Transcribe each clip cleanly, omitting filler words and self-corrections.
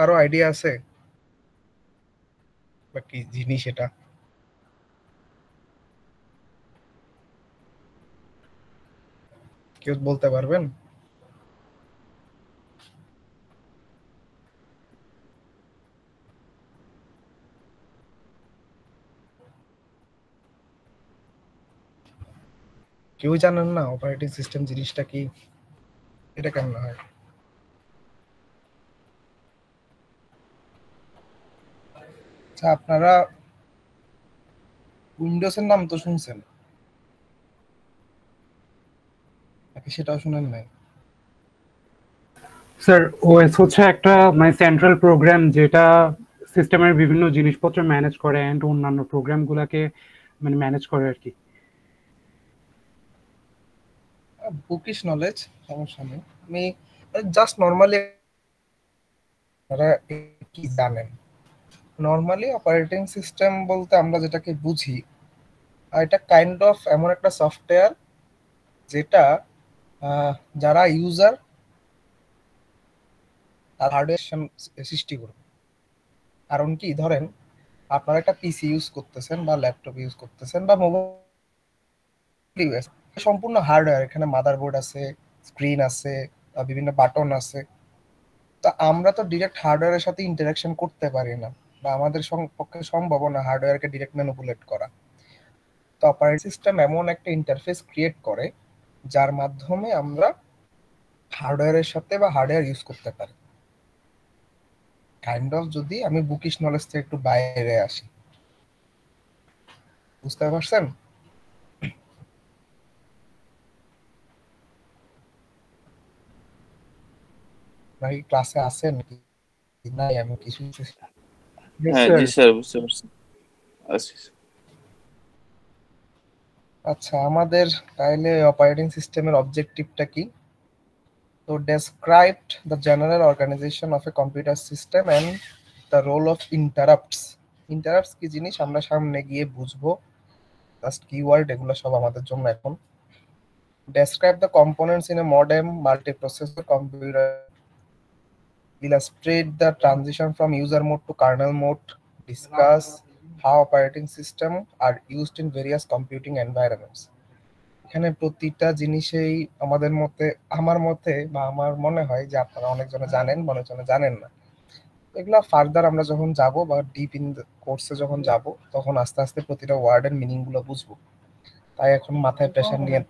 কারো আইডিয়া আছে বা কি জিনিস এটা? কেউ বলতে পারবেন? কেউ জানেন না অপারেটিং সিস্টেম জিনিসটা কি? এটা কেমন হয়? আচ্ছা, আপনারা উইন্ডোজের নাম তো শুনছেন, নাকি সেটাও শুনেন নাই? স্যার, ওএস হচ্ছে একটা মানে সেন্ট্রাল প্রোগ্রাম যেটা সিস্টেমের বিভিন্ন জিনিসপত্র ম্যানেজ করে এন্ড অন্যান্য প্রোগ্রামগুলোকে মানে ম্যানেজ করে আর কি। বুকিশ নলেজ, সমস্যা নেই। আমি জাস্ট নর্মালি আপনারা কি জানেন? নর্মালি অপারেটিং সিস্টেম বলতে আমরা যেটাকে বুঝি, এটা কাইন্ড অফ এমন একটা সফটওয়্যার যেটা যারা ইউজার তার হার্ডওয়্যার সৃষ্টি করবে। কারণ কি, ধরেন আপনারা একটা পিসি ইউজ করতেছেন বা ল্যাপটপ ইউজ করতেছেন বা মোবাইল ইউজ, সম্পূর্ণ হার্ডওয়্যার। এখানে মাদারবোর্ড আছে, স্ক্রিন আছে, বিভিন্ন বাটন আছে। তো আমরা তো ডিরেক্ট হার্ডওয়্যারের সাথে ইন্টারাকশন করতে পারি না, বা আমাদের পক্ষে সম্ভব না হার্ডওয়্যারকে ডিরেক্ট ম্যানিপুলেট করা। তো অপারেটিং সিস্টেম এমন একটা ইন্টারফেস ক্রিয়েট করে যার মাধ্যমে আমরা হার্ডওয়্যারের সাথে বা হার্ডওয়্যার ইউজ করতে পারি। কাইন্ড অফ, যদি আমি বুকিশ নলেজ থেকে একটু বাইরে আসি, বুঝতে পারছেন? নাকি ক্লাসে আছেন কি নাই, আমি কিছু ইয়েস হ্যাঁ স্যার। জি স্যার, বুঝতে পারছি। আচ্ছা আচ্ছা, আমাদের তাইলে অপারেটিং সিস্টেমের অবজেক্টিভটা কি? তো described the general organisation of a computer system and the role of interrupts. Interrupts কি জিনিস আমরা সামনে গিয়ে বুঝবো, জাস্ট কিওয়ার্ড এগুলো সব আমাদের জন্য এখন। Describe the components in a modern multiprocessor computer, illustrate the transition from user mode to kernel mode, discuss how operating system are used in various computing environments. এখানে প্রতিটা জিনিসেই আমাদের মতে, আমার মতে বা আমার মনে হয় যে আপনারা অনেকজনে জানেন, অনেকজনে জানেন না। এগুলা ফার্দার আমরা যখন যাব বা ডিপ ইন কোর্সে যখন যাব, তখন আস্তে আস্তে প্রতিটা ওয়ার্ডের মিনিং গুলো বুঝবো। তাই এখন মাথায়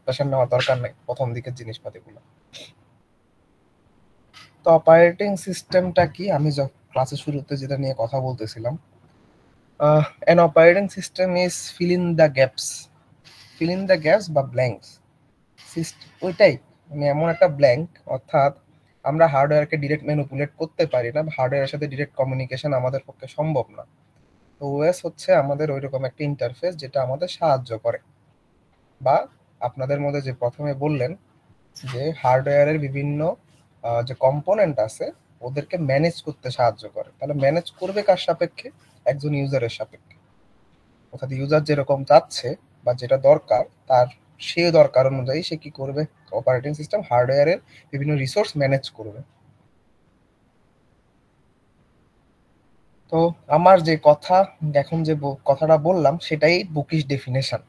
প্রেশার নেওয়া দরকার নেই প্রথম দিকের জিনিসপাতিগুলো। তো অপারেটিং সিস্টেমটা কি, আমি ক্লাসের শুরুতে যেটা নিয়ে কথা বলতেছিলাম, an operating system is fill in the gaps বা ব্ল্যাঙ্কস ওইটাই, মানে এমন একটা ব্ল্যাঙ্ক, অর্থাৎ আমরা হার্ডওয়্যারকে ডিরেক্ট ম্যানিপুলেট করতে পারি না, হার্ডওয়্যারের সাথে ডিরেক্ট কমিউনিকেশন আমাদের পক্ষে সম্ভব না। তো ওএস হচ্ছে আমাদের ওইরকম একটা ইন্টারফেস যেটা আমাদের সাহায্য করে। বা আপনাদের মধ্যে যে প্রথমে বললেন যে হার্ডওয়্যারের বিভিন্ন যে কম্পোনেন্ট আছে ওদেরকে ম্যানেজ করতে সাহায্য করে, তাহলে ম্যানেজ করবে কার সাপেক্ষে? একজন ইউজারের সাপেক্ষে। অর্থাৎ ইউজার যেরকম চাচ্ছে বা যেটা দরকার তার, সে দরকার অনুযায়ী সে কি করবে? অপারেটিং সিস্টেম হার্ডওয়্যারের বিভিন্ন রিসোর্স ম্যানেজ করবে। তো আমার যে কথা, এখন যে কথাটা বললাম সেটাই বুকিশ ডেফিনেশন।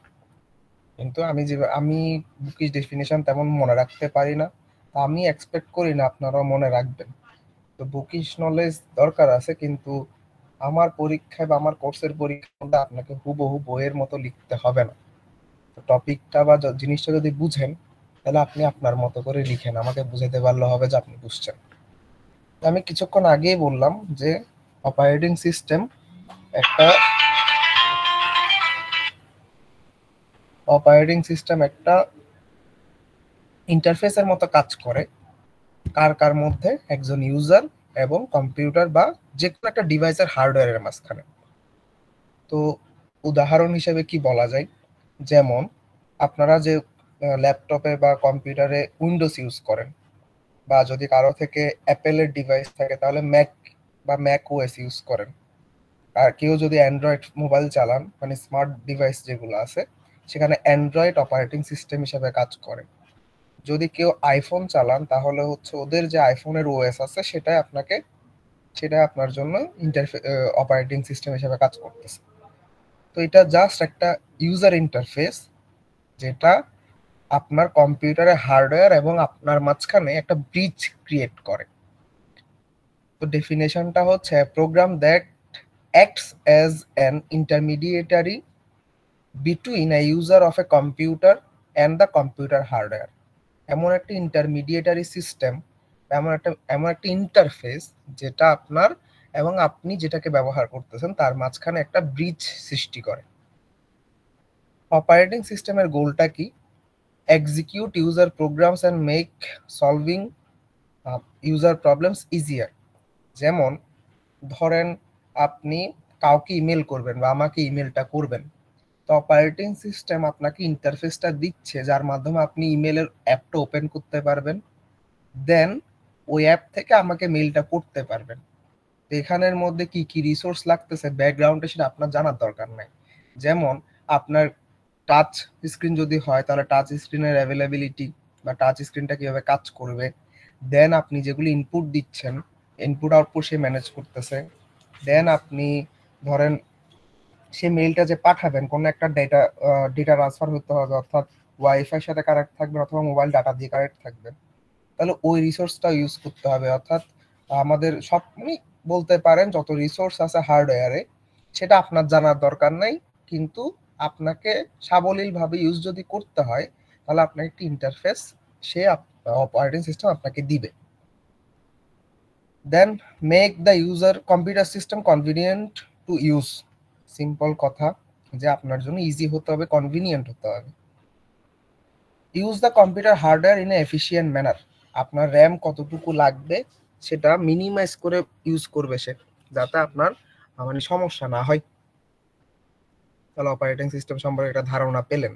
কিন্তু আমি বুকিশ ডেফিনেশন তেমন মনে রাখতে পারি না, তা আমি এক্সপেক্ট করি না আপনারাও মনে রাখবেন। তো বুকিশ নলেজ দরকার আছে, কিন্তু আমার পরীক্ষায় বা আমার কোর্সের পরীক্ষাটা আপনাকে হুবহু বইয়ের মতো লিখতে হবে না। তো টপিকটা বা জিনিসটা যদি বুঝেন, তাহলে আপনি আপনার মতো করে লিখেন, আমাকে বুঝাতে পারলে হবে যে আপনি বুঝছেন। আমি কিছুক্ষণ আগেই বললাম যে অপারেটিং সিস্টেম একটা একটা ইন্টারফেসের মতো কাজ করে কার কার মধ্যে? একজন ইউজার এবং কম্পিউটার বা যে কোনো একটা ডিভাইসের হার্ডওয়্যারের মাঝখানে। তো উদাহরণ হিসেবে কি বলা যায়, যেমন আপনারা যে ল্যাপটপে বা কম্পিউটারে উইন্ডোজ ইউজ করেন, বা যদি কারো থেকে অ্যাপেলের ডিভাইস থাকে তাহলে ম্যাক বা ম্যাক ওএস ইউজ করেন। আর কেউ যদি অ্যান্ড্রয়েড মোবাইল চালান, মানে স্মার্ট ডিভাইস যেগুলো আছে, সেখানে অ্যান্ড্রয়েড অপারেটিং সিস্টেম হিসেবে কাজ করে। যদি কেউ আইফোন চালান তাহলে হচ্ছে ওদের যে আইফোনের ওএস আছে সেটাই আপনাকে সেটা আপনার জন্য অপারেটিং সিস্টেম হিসেবে কাজ করতেছে। তো এটা জাস্ট একটা ইউজার ইন্টারফেস, যেটা আপনার কম্পিউটারের হার্ডওয়্যার এবং আপনার মাঝখানে একটা ব্রিজ ক্রিয়েট করে। তো ডেফিনেশনটা হচ্ছে program that acts as an intermediary between a user of a computer and the computer hardware. এমন একটা ইন্টারমিডিয়েটারি সিস্টেম, এমন একটা ইন্টারফেস যেটা আপনার এবং আপনি যেটাকে ব্যবহার করতেছেন তার মাঝখানে একটা ব্রিজ সৃষ্টি করে। অপারেটিং সিস্টেমের গোলটা কি? Execute user programs and make solving user problems easier. যেমন ধরেন আপনি কাউকে ইমেল করবেন বা আমাকে ইমেলটা করবেন, তো অপারেটিং সিস্টেম আপনাকে ইন্টারফেসটা দিচ্ছে যার মাধ্যমে আপনি ইমেলের অ্যাপটা ওপেন করতে পারবেন, দেন ওই অ্যাপ থেকে আমাকে মেইলটা করতে পারবেন। তো এখানের মধ্যে কি কি রিসোর্স লাগতেছে ব্যাকগ্রাউন্ডে সেটা আপনার জানার দরকার নাই। যেমন আপনার টাচ স্ক্রিন যদি হয় তাহলে টাচ স্ক্রিনের অ্যাভেলেবিলিটি বা টাচ স্ক্রিনটা কিভাবে কাজ করবে, দেন আপনি যেগুলি ইনপুট দিচ্ছেন ইনপুট আউটপুট সে ম্যানেজ করতেছে, দেন আপনি ধরেন সে মেইলটা যে পাঠাবেন কোনো একটা ডেটা ট্রান্সফার হতে হবে, অর্থাৎ ওয়াইফাই সাথে কানেক্ট থাকবেন অথবা মোবাইল ডাটা দিয়ে কানেক্ট থাকবেন, তাহলে ওই রিসোর্সটা ইউজ করতে হবে। অর্থাৎ আমাদের সব মানে বলতে পারেন যত রিসোর্স আছে হার্ডওয়্যারে সেটা আপনার জানার দরকার নাই, কিন্তু আপনাকে সাবলীলভাবে ইউজ যদি করতে হয় তাহলে আপনার একটি ইন্টারফেস সে অপারেটিং সিস্টেম আপনাকে দিবে। Then make the user computer system convenient to use. Simple কথা যে আপনার জন্য ইজি হতে হবে, কনভিনিয়েন্ট হতে হবে। Use the computer hardware in a efficient manner. আপনার র্যাম কতটুকু লাগবে সেটা মিনিমাইজ করে ইউজ করবে সে, যাতে আপনার মানে সমস্যা না হয়। তাহলে অপারেটিং সিস্টেম সম্পর্কে একটা ধারণা পেলেন।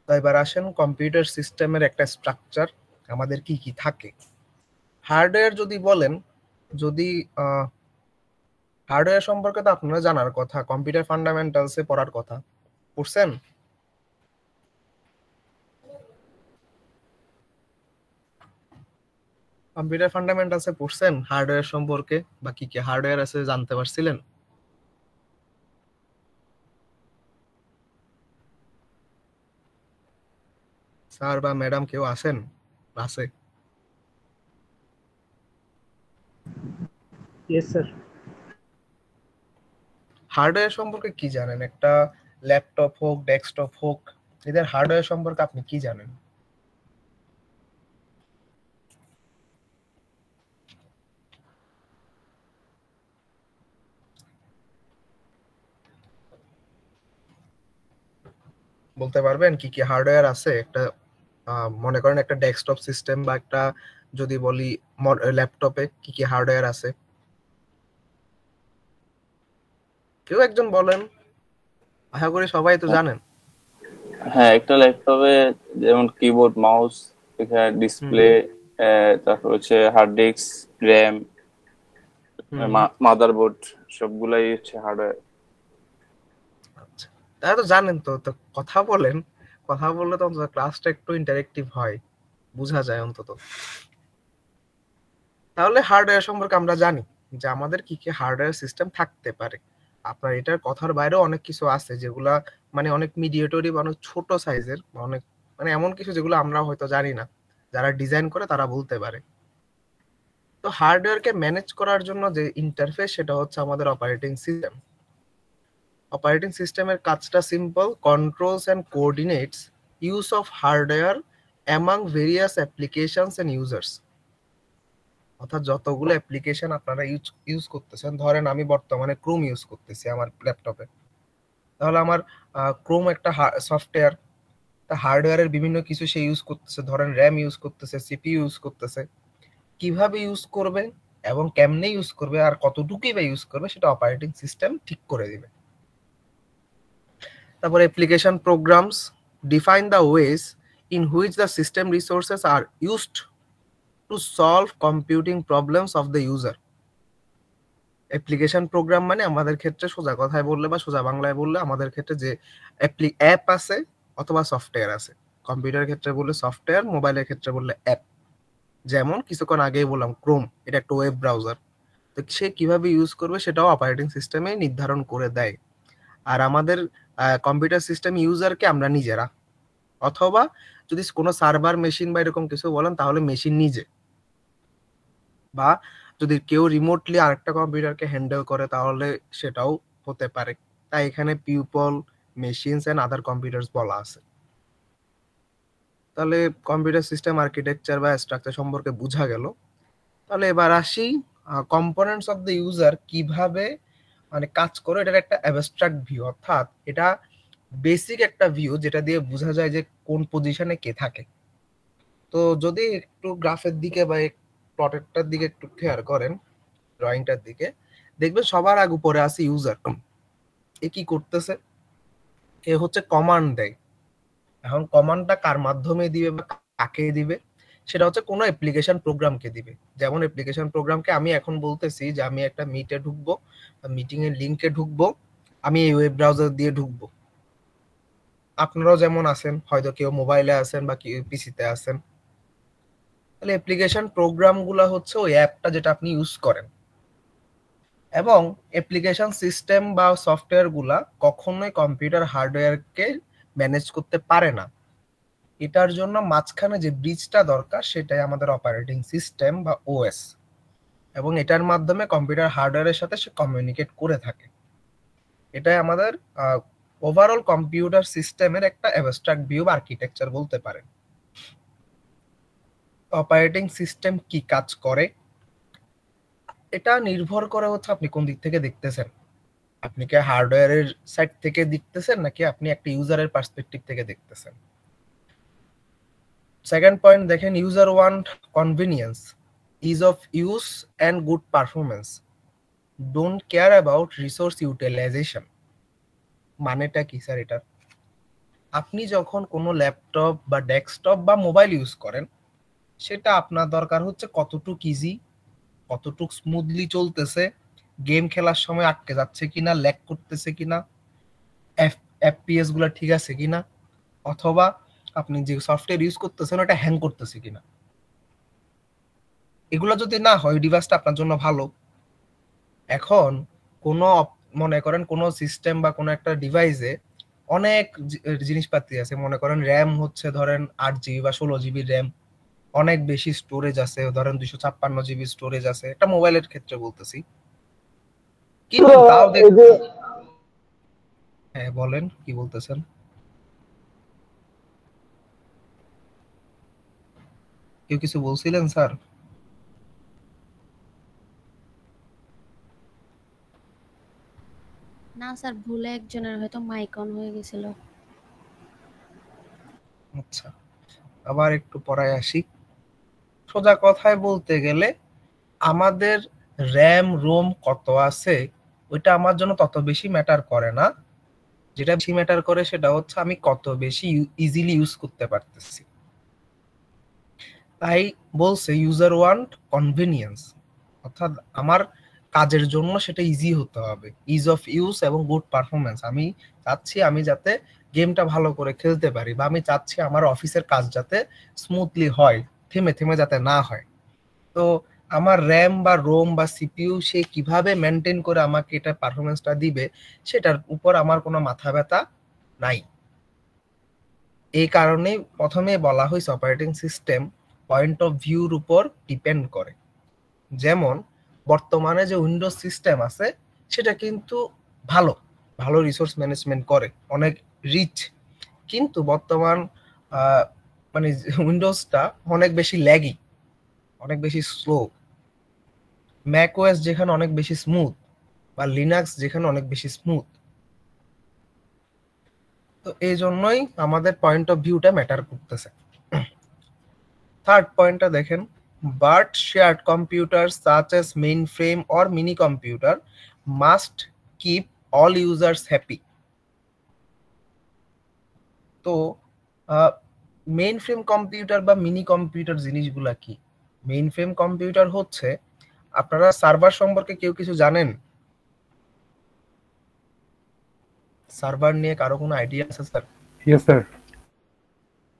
তো এবার আসেন কম্পিউটার সিস্টেমের একটা স্ট্রাকচার, আমাদের কি কি থাকে। হার্ডওয়্যার যদি বলেন, যদি হার্ডওয়্যার সম্পর্কে তো আপনারা জানার কথা, কম্পিউটার ফান্ডামেন্টালসে পড়ার কথা, পড়ছেন? কম্পিউটার ফান্ডামেন্টালসে পড়ছেন হার্ডওয়্যার সম্পর্কে, বা কি কি হার্ডওয়্যার আছে জানতে পারছিলেন? স্যার বা ম্যাডাম কেউ আছেন ক্লাসে? Yes sir. হার্ডওয়্যার সম্পর্কে কি জানেন? একটা ল্যাপটপ হোক, ডেস্কটপ হোক, এদের হার্ডওয়্যার সম্পর্কে আপনি কি জানেন? বলতে পারবেন কি কি হার্ডওয়্যার আছে? একটা মনে করেন একটা ডেস্কটপ সিস্টেম বা একটা যদি বলি ল্যাপটপে কি কি হার্ডওয়্যার আছে, কেউ একজন বলেন। আশা করি সবাই তো জানেন। হ্যাঁ, একটা ল্যাপটপে যেমন কিবোর্ড, মাউস, এখানে ডিসপ্লে, তারপর হচ্ছে হার্ড ডিস্ক, র্যাম, মাদারবোর্ড, সবগুলাই হচ্ছে হার্ডওয়্যার। আচ্ছা, তাহলে তো জানেন। তো তো কথা বলেন, কথা বললে তো অন্তত ক্লাসটা একটু ইন্টারেক্টিভ হয়, বোঝা যায় অন্তত। তাহলে হার্ডওয়্যার সম্পর্কে আমরা জানি যে আমাদের কি কি হার্ডওয়্যার সিস্টেম থাকতে পারে। আপনার এটার কথার বাইরেও অনেক কিছু আছে যেগুলা মানে অনেক মিডিয়েটরি বা অনেক ছোট সাইজের, অনেক মানে এমন কিছু যেগুলো আমরা হয়তো জানি না, যারা ডিজাইন করে তারা বলতে পারে। তো হার্ডওয়্যারকে ম্যানেজ করার জন্য যে ইন্টারফেস সেটা হচ্ছে আমাদের অপারেটিং সিস্টেম। অপারেটিং সিস্টেমের কাজটা simple: controls and coordinates use of hardware among various applications and users. অর্থাৎ যতগুলো অ্যাপ্লিকেশন আপনারা ইউজ করতেছেন, ধরেন আমি বর্তমানে ক্রোম ইউজ করতেছি আমার ল্যাপটপে, তাহলে আমার ক্রোম একটা সফটওয়্যার, তা হার্ডওয়্যারের বিভিন্ন কিছু সে ইউজ করতেছে, ধরেন র্যাম ইউজ করতেছে, সিপিইউ ইউজ করতেছে। কিভাবে ইউজ করবে এবং কেমনে ইউজ করবে আর কতটুকুই বা ইউজ করবে সেটা অপারেটিং সিস্টেম ঠিক করে দিবে। তারপর application programs define the ways in which the system resources are used to solve computing problems of the user. Application program মানে আমাদের ক্ষেত্রে সোজা কথায় বললে বা সোজা বাংলায় বললে আমাদের ক্ষেত্রে যে অ্যাপ আছে অথবা সফটওয়্যার আছে। কম্পিউটারের ক্ষেত্রে বললে সফটওয়্যার, মোবাইলের ক্ষেত্রে বললে অ্যাপ। যেমন কিছুক্ষণ আগেই বললাম ক্রোম, এটা একটা ওয়েব ব্রাউজার। তো সে কিভাবে ইউজ করবে সেটাও অপারেটিং সিস্টেমে নির্ধারণ করে দেয়। আর আমাদের কম্পিউটার সিস্টেম ইউজারকে আমরা নিজেরা, অথবা যদি কোনো সার্ভার মেশিন বা এরকম কিছু বলেন তাহলে মেশিন নিজে, বা যদি কেউ রিমোটলি আরেকটা কম্পিউটারকে হ্যান্ডেল করে তাহলে সেটাও হতে পারে। তাই এখানে people, machines and other computers বলা আছে। তাহলে কম্পিউটার সিস্টেম আর্কিটেকচার বা স্ট্রাকচার সম্পর্কে বোঝা গেল। তাহলে এবার আসি কম্পোনেন্টস অফ দ্য ইউজার কিভাবে মানে কাজ করে। এটার একটা অ্যাবস্ট্রাক্ট ভিউ, অর্থাৎ এটা বেসিক একটা ভিউ যেটা দিয়ে বোঝা যায় যে কোন পজিশনে কে থাকে। তো যদি একটু গ্রাফের দিকে বা প্লটেরটার দিকে একটু খেয়াল করেন, ড্রয়িংটার দিকে, দেখবেন সবার আগে উপরে আছে ইউজার। এ কি করতেছে? এ হচ্ছে কমান্ড দেয়। এখন কমান্ডটা কার মাধ্যমে দিবে বা কাকে দিবে, সেটা হচ্ছে কোনো অ্যাপ্লিকেশন প্রোগ্রামকে দিবে। যেমন অ্যাপ্লিকেশন প্রোগ্রামকে আমি এখন বলতেছি যে আমি একটা মিটে ঢুকবো, মিটিং এর লিংকে ঢুকবো, আমি এই ওয়েব ব্রাউজার দিয়ে ঢুকবো। আপনারাও যেমন আছেন, হয়তো কেউ মোবাইলে আছেন বা কেউ পিসিতে আছেন। তাহলে অ্যাপ্লিকেশন প্রোগ্রামগুলো হচ্ছে ওই অ্যাপটা যেটা আপনি ইউজ করেন। এবং অ্যাপ্লিকেশন সিস্টেম বা সফটওয়্যার গুলা কখনোই কম্পিউটার হার্ডওয়্যারকে ম্যানেজ করতে পারে না। এটার জন্য মাঝখানে যে ব্রিজটা দরকার সেটাই আমাদের অপারেটিং সিস্টেম বা ওএস, এবং এটার মাধ্যমে কম্পিউটার হার্ডওয়্যারের সাথে সে কমিউনিকেট করে থাকে। এটাই আমাদের ওভারঅল কম্পিউটার সিস্টেমের একটা অ্যাবস্ট্রাক্ট ভিউ বা আর্কিটেকচার বলতে পারেন। অপারেটিং সিস্টেম কি কাজ করে এটা নির্ভর করে হচ্ছে আপনি কোন দিক থেকে দেখতেছেন। আপনি কি হার্ডওয়্যারের সাইড থেকে দেখতেছেন নাকি আপনি একটা ইউজারের পার্সপেক্টিভ থেকে দেখতেছেন। সেকেন্ড পয়েন্ট দেখেন, user want convenience, ease of use and good performance, don't care about resource utilization. মানেটা কি স্যার এটার? আপনি যখন কোনো ল্যাপটপ বা ডেস্কটপ বা মোবাইল ইউজ করেন, সেটা আপনার দরকার হচ্ছে কতটুক ইজি, কতটুক স্মুথলি চলতেছে, গেম খেলার সময় আটকে যাচ্ছে কিনা, ল্যাগ করতেছে কিনা, এফপিএস গুলো ঠিক আছে কিনা, অথবা আপনি যে সফটওয়্যার ইউজ করতেছেন ওটা হ্যাং করতেছে কিনা। এগুলো যদি না হয় ডিভাইসটা আপনার জন্য ভালো। এখন কোনো মনে করেন কোনো সিস্টেম বা কোনো একটা ডিভাইসে অনেক জিনিসপাতি আছে, মনে করেন র্যাম হচ্ছে ধরেন 8 জিবি বা 16 জিবি র্যাম, অনেক বেশি স্টোরেজ আছে, ধরেন 256 জিবি স্টোরেজ আছে, এটা মোবাইলের ক্ষেত্রে বলতেছি। কিন্তু তাও হ্যাঁ বলেন কি বলতেছেন? কেউ কিছু বলছিলেন স্যার? না স্যার, ভুলে একজনের হয়তো মাইক অন হয়ে গেছিল। আচ্ছা, আবার একটু পড়ায় আসি। সোজা কথায় বলতে গেলে আমাদের র্যাম রোম কত আছে ওইটা আমার জন্য তত বেশি ম্যাটার করে না। যেটা বেশি ম্যাটার করে সেটা হচ্ছে আমি কত বেশি ইজিলি ইউজ করতে পারতেছি। তাই বলছে ইউজার ওয়ান্ট কনভিনিয়েন্স, অর্থাৎ আমার কাজের জন্য সেটা ইজি হতে হবে, ইজ অফ ইউজ এবং গুড পারফরমেন্স। আমি চাচ্ছি আমি যাতে গেমটা ভালো করে খেলতে পারি, বা আমি চাচ্ছি আমার অফিসের কাজ যাতে স্মুথলি হয়, থেমে থেমে যাতে না হয়। তো আমার র্যাম বা রোম বা সিপিইউ সে কিভাবে মেনটেন করে আমাকে এটা পারফরমেন্সটা দিবে সেটার উপর আমার কোনো মাথা ব্যথা নাই। এই কারণেই প্রথমে বলা হয়েছে অপারেটিং সিস্টেম পয়েন্ট অফ ভিউর উপর ডিপেন্ড করে। যেমন বর্তমানে যে উইন্ডোজ সিস্টেম আছে সেটা কিন্তু ভালো, ভালো রিসোর্স ম্যানেজমেন্ট করে, অনেক রিচ। কিন্তু বর্তমান মানে উইন্ডোজটা অনেক বেশি ল্যাগি, অনেক বেশি স্লো। ম্যাক ওএস যেখানে অনেক বেশি স্মুথ, বা লিনাক্স যেখানে অনেক বেশি স্মুথ। তো এই জন্যই আমাদের পয়েন্ট অফ ভিউটা ম্যাটার করতেছে। থার্ড পয়েন্টটা দেখেন, but shared computer such as main frame or mini computer must keep all users happy. তো মেইন ফ্রেম কম্পিউটার বা মিনি কম্পিউটার জিনিসগুলা কি? মেইন ফ্রেম কম্পিউটার হচ্ছে, আপনারা সার্ভার সম্পর্কে কেউ কিছু জানেন? সার্ভার নিয়ে কারো কোনো আইডিয়া আছে স্যার? Yes sir.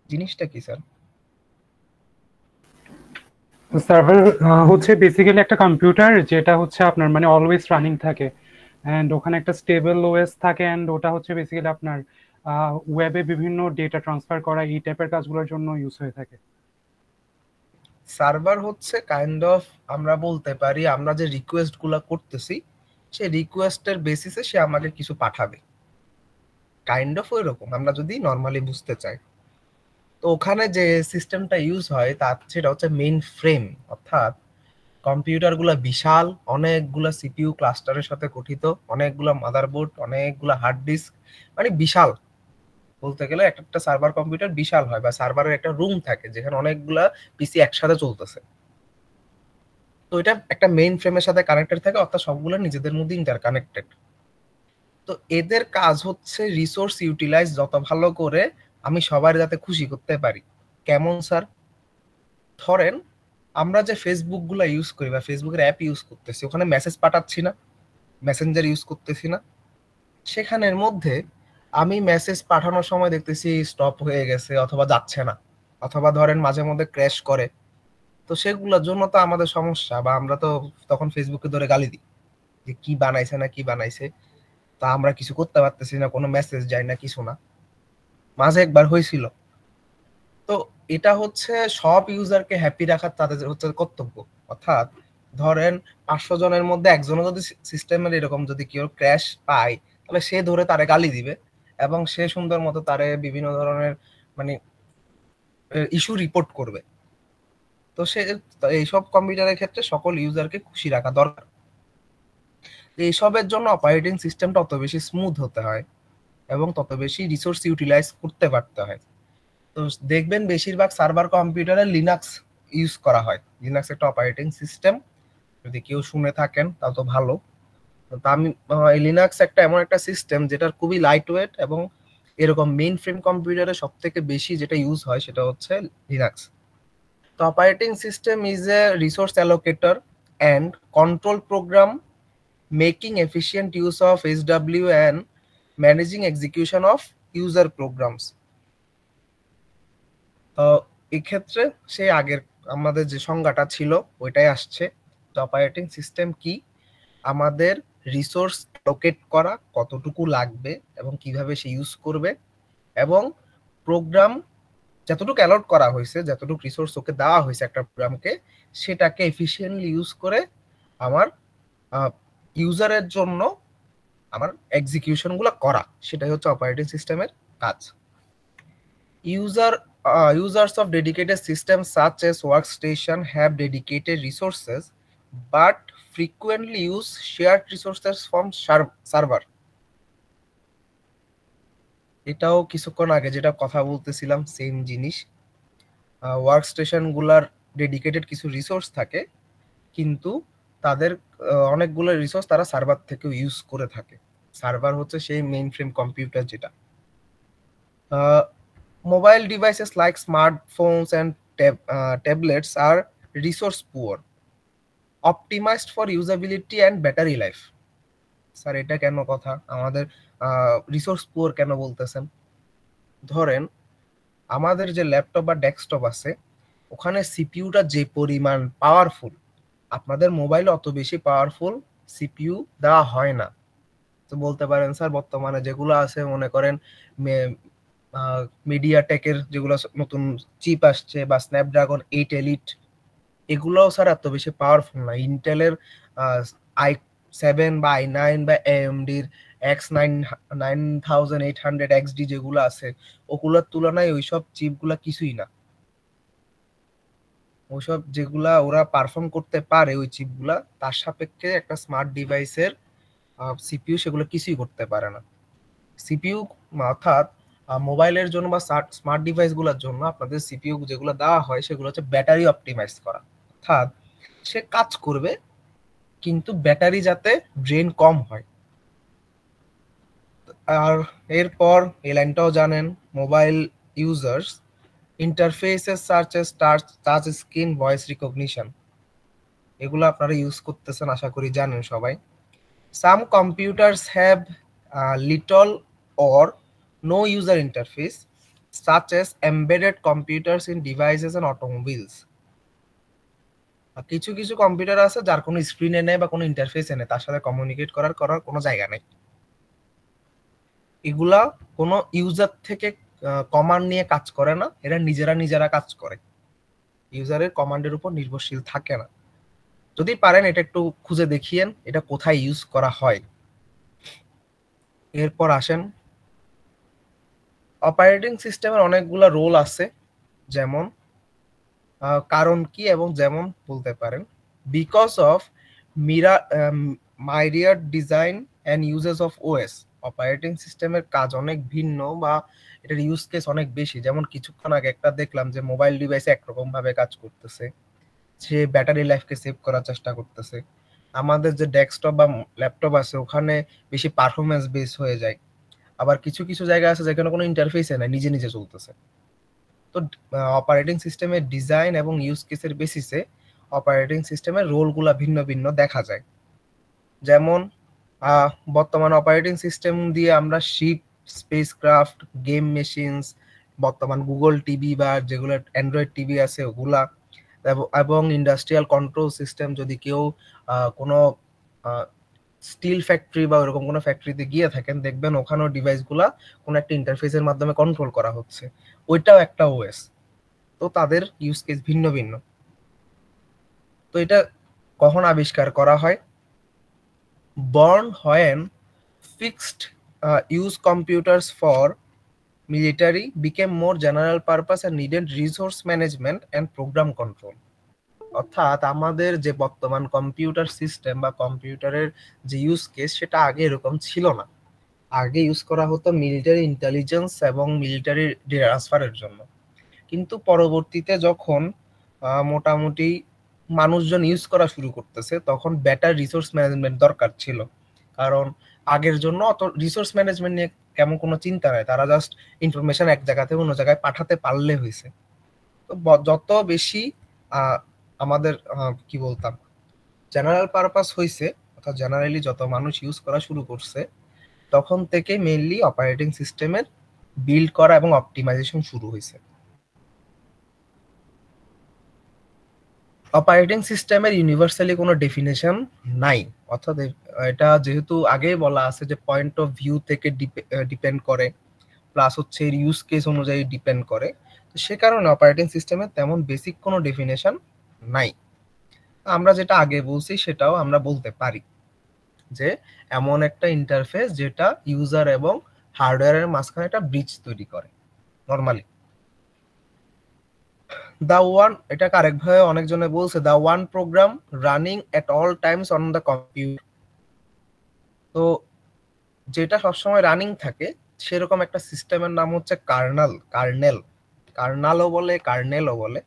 জিনিসটা কি স্যার? সার্ভার হচ্ছে বেসিক্যালি একটা কম্পিউটার যেটা হচ্ছে আপনার মানে অলওয়েজ রানিং থাকে, অ্যান্ড ওখানে একটা স্টেবল ওএস থাকে, অ্যান্ড ওটা হচ্ছে বেসিক্যালি আপনার ওয়েবে বিভিন্ন ডেটা ট্রান্সফার করা এই টাইপের কাজগুলোর জন্য ইউজ হয়ে থাকে। সার্ভার হচ্ছে কাইন্ড অফ, আমরা বলতে পারি আমরা যে রিকোয়েস্ট গুলা করতেছি সেই রিকোয়েস্টের বেসিসে সে আমাকে কিছু পাঠাবে, কাইন্ড অফ ওই রকম আমরা যদি নর্মালি বুঝতে চাই। তো ওখানে যে সিস্টেমটা ইউজ হয় তার সেটা হচ্ছে মেইন ফ্রেম, অর্থাৎ কম্পিউটারগুলো বিশাল, অনেকগুলা সিপিইউ ক্লাস্টারের সাথে গঠিত, অনেকগুলা মাদারবোর্ড, অনেকগুলা হার্ড ডিস্ক, মানে বিশাল। বলতে গেলে একটা একটা সার্ভার কম্পিউটার বিশাল হয়, বা সার্ভারের একটা রুম থাকে যেখানে অনেকগুলা পিসি একসাথে চলতেছে। তো এটা একটা মেইন ফ্রেমের সাথে কানেক্টেড থাকে, অর্থাৎ সবগুলো নিজেদের মধ্যে ইন্টারকানেক্টেড। তো এদের কাজ হচ্ছে রিসোর্স ইউটিলাইজ যত ভালো করে আমি সবার যাতে খুশি করতে পারি। কেমন স্যার? ধরেন আমরা যে ফেসবুক গুলা ইউজ করি বা ফেসবুকের অ্যাপ ইউজ করতেছি, ওখানে মেসেজ পাঠাচ্ছি না, মেসেঞ্জার ইউজ করতেছি না, সেখানের মধ্যে আমি মেসেজ পাঠানোর সময় দেখতেছি স্টপ হয়ে গেছে অথবা যাচ্ছে না, অথবা ধরেন মাঝে মধ্যে ক্র্যাশ করে। তো সেগুলোর জন্য তো আমাদের সমস্যা, বা আমরা তো তখন ফেসবুকে ধরে গালি দিই যে কি বানাইছে না কি বানাইছে, তা আমরা কিছু করতে পারতেছি না, কোনো মেসেজ যায় না, কিছু না। মাঝে একবার হয়েছিল। তো এটা হচ্ছে সব ইউজারকে হ্যাপি রাখার তাদের হচ্ছে কর্তব্য। অর্থাৎ ধরেন 500 জনের মধ্যে একজনও যদি সিস্টেমের এরকম যদি কেউ ক্র্যাশ পায়, তাহলে সে ধরে তারে গালি দিবে এবং সে সুন্দর মতো তারে বিভিন্ন ধরনের মানে ইস্যু রিপোর্ট করবে। তো সে এইসব কম্পিউটারের ক্ষেত্রে সকল ইউজারকে খুশি রাখা দরকার। এইসবের জন্য অপারেটিং সিস্টেমটা অত বেশি স্মুথ হতে হয় এবং তত বেশি রিসোর্স ইউটিলাইজ করতে পারতে হয়। তো দেখবেন বেশিরভাগ সার্ভার কম্পিউটারে লিনাক্স ইউজ করা হয়। লিনাক্স একটা অপারেটিং সিস্টেম, যদি কেউ শুনে থাকেন তাও তো ভালো। তো আমি লিনাক্স একটা এমন একটা সিস্টেম যেটার খুবই লাইট ওয়েট, এবং এরকম মেইন ফ্রেম কম্পিউটারে সব থেকে বেশি যেটা ইউজ হয় সেটা হচ্ছে লিনাক্স। তো operating system is a resource allocator and control program, making efficient use of SW and managing execution of user programs. তো এক্ষেত্রে সেই আগের আমাদের যে সংজ্ঞাটা ছিল ওইটাই আসছে। তো অপারেটিং সিস্টেম কি? আমাদের রিসোর্স অ্যালোকেট করা, কতটুকু লাগবে এবং কিভাবে সে ইউজ করবে, এবং প্রোগ্রাম যতটুকু অ্যালট করা হয়েছে, যতটুকু রিসোর্স ওকে দেওয়া হয়েছে একটা প্রোগ্রামকে, সেটাকে এফিশিয়েন্টলি ইউজ করে আমার ইউজারের জন্য আমার এক্সিকিউশনগুলো করা, সেটাই হচ্ছে অপারেটিং সিস্টেমের কাজ। User Users of dedicated systems such as workstation have dedicated resources, but frequently use shared resources from server. এটাও কিছুক্ষণ আগে যেটা কথা বলতেছিলাম সেম জিনিস। ওয়ার্কস্টেশন গুলার ডেডিকেটেড কিছু রিসোর্স থাকে, কিন্তু তাদের অনেকগুলো রিসোর্স তারা সার্ভার থেকেও ইউজ করে থাকে। সার্ভার হচ্ছে সেই মেইন ফ্রেম কম্পিউটার যেটা। Mobile devices like smartphones and tablets are resource poor, optimized for usability and battery life. Sir এটা কেন কথা? আমাদের রিসোর্স পুয়ার কেন বলতেছেন? ধরেন আমাদের যে ল্যাপটপ বা ডেস্কটপ আছে, ওখানে সিপিইউটা যে পরিমাণ পাওয়ারফুল, আপনাদের মোবাইল অত বেশি পাওয়ারফুল সিপিইউ দেওয়া হয় না। তো বলতে পারেন স্যার বর্তমানে যেগুলো আছে মনে করেন মিডিয়াটেকের যেগুলো নতুন চিপ আসছে বা স্ন্যাপড্রাগন 8 এলিট, এগুলোও স্যার এত বেশি পাওয়ারফুল না। ইন্টেলের i7 বা i9 বা এএমডির X9800XD যেগুলো আছে, ওগুলোর তুলনায় ওইসব চিপগুলা কিছুই না। ওইসব যেগুলা ওরা পারফর্ম করতে পারে ওই চিপগুলা, তার সাপেক্ষে একটা স্মার্ট ডিভাইসের সিপিইউ সেগুলো কিছুই করতে পারে না। সিপিইউ অর্থাৎ মোবাইলের জন্য বা স্মার্ট ডিভাইস গুলোর জন্য আপনাদের সিপিইউ যেগুলো দেওয়া হয় সেগুলো হচ্ছে ব্যাটারি অপটিমাইজ করা, অর্থাৎ সে কাজ করবে কিন্তু ব্যাটারি যাতে ড্রেন কম হয়। আর এরপর এই লাইনটাও জানেন, মোবাইল ইউজার্স ইন্টারফেসেস সার্চ as touch screen voice recognition, এগুলো আপনারা ইউজ করতেছেন আশা করি জানেন সবাই। Some computers have little or no user interface, such as embedded computers in devices and automobiles. আর কিছু কিছু কম্পিউটার আছে যার কোনো স্ক্রিনে নেই বা কোনো ইন্টারফেসে নেই, তার সাথে কমিউনিকেট করার কোনো জায়গা নেই। এগুলা কোনো ইউজার থেকে কমান্ড নিয়ে কাজ করে না, এরা নিজেরা কাজ করে, ইউজারের কমান্ডের উপর নির্ভরশীল থাকে না। যদি পারেন এটা একটু খুঁজে দেখিয়েন এটা কোথায় ইউজ করা হয়। এরপর আসেন, অপারেটিং সিস্টেমের অনেকগুলো রোল আছে, যেমন কারণ কি এবং যেমন বলতে পারেন বিকজ অফ মিরা myriad design and uses of OS, operating সিস্টেমের কাজ অনেক ভিন্ন বা এটার ইউজ কেস অনেক বেশি। যেমন কিছুক্ষণ আগে একটা দেখলাম যে মোবাইল ডিভাইস একরকম ভাবে কাজ করতেছে, সে ব্যাটারি লাইফকে সেভ করার চেষ্টা করতেছে। আমাদের যে ডেস্কটপ বা ল্যাপটপ আছে ওখানে বেশি পারফরমেন্স বেস হয়ে যায়। আবার কিছু কিছু জায়গা আছে যেখানে কোনো ইন্টারফেসে নাই, নিজে নিজে চলতেছে। তো অপারেটিং সিস্টেমের ডিজাইন এবং ইউজ কেসের বেসিসে অপারেটিং সিস্টেমের রোলগুলা ভিন্ন ভিন্ন দেখা যায়। যেমন বর্তমান অপারেটিং সিস্টেম দিয়ে আমরা শিপ, স্পেসক্রাফট, গেম মেশিনস, বর্তমান গুগল টিভি বা যেগুলো অ্যান্ড্রয়েড টিভি আছে ওগুলা, এবং ইন্ডাস্ট্রিয়াল কন্ট্রোল সিস্টেম, যদি কেউ কোনো স্টিল ফ্যাক্টরি বা ওরকম কোনো ফ্যাক্টরিতে গিয়ে থাকেন দেখবেন ওখানেও ডিভাইসগুলা কোনো একটা ইন্টারফেসের মাধ্যমে কন্ট্রোল করা হচ্ছে, ওইটাও একটা ওএস। তো তাদের ইউজ কেস ভিন্ন ভিন্ন। তো এটা কখন আবিষ্কার করা হয়? Born when fixed use computers for military became more general purpose and needed resource management and program control. অর্থাৎ আমাদের যে বর্তমান কম্পিউটার সিস্টেম বা কম্পিউটারের যে ইউজ কেস সেটা আগে এরকম ছিল না। আগে ইউজ করা হতো মিলিটারি ইন্টেলিজেন্স এবং মিলিটারি ট্রান্সফারের জন্য, কিন্তু পরবর্তীতে যখন মোটামুটি মানুষজন ইউজ করা শুরু করতেছে তখন বেটার রিসোর্স ম্যানেজমেন্ট দরকার ছিল। কারণ আগের জন্য অত রিসোর্স ম্যানেজমেন্ট নিয়ে কেমন কোনো চিন্তা নাই, তারা জাস্ট ইনফরমেশন এক জায়গা থেকে অন্য জায়গায় পাঠাতে পারলে হয়েছে। তো যত বেশি আমাদের কি বলতাম জেনারেল পারপাস হয়েছে, অর্থাৎ জেনারেলি যত মানুষ ইউজ করা শুরু করছে তখন থেকে মেইনলি অপারেটিং সিস্টেমের বিল্ড করা এবং অপটিমাইজেশন শুরু হয়েছে। অপারেটিং সিস্টেমের ইউনিভার্সালি কোনো ডেফিনেশন নাই, অর্থাৎ এটা যেহেতু আগেই বলা আছে যে পয়েন্ট অফ ভিউ থেকে ডিপেন্ড করে, প্লাস হচ্ছে এর ইউজ কেস অনুযায়ী ডিপেন্ড করে, তো সে কারণে অপারেটিং সিস্টেমের তেমন বেসিক কোনো ডেফিনেশন নাই। আমরা যেটা আগে বলছি সেটাও আমরা বলতে পারি যে এমন একটা ইন্টারফেস যেটা ইউজার এবং হার্ডওয়্যারের মাঝখানে একটা ব্রিজ তৈরি করে নরমালি। দা ওয়ান, এটাকে আরেকভাবে অনেকজনে বলছে the one program running at all times on the computer. তো যেটা সবসময় রানিং থাকে সেরকম একটা সিস্টেমের নাম হচ্ছে কার্নালও বলে, কার্নেলও বলে।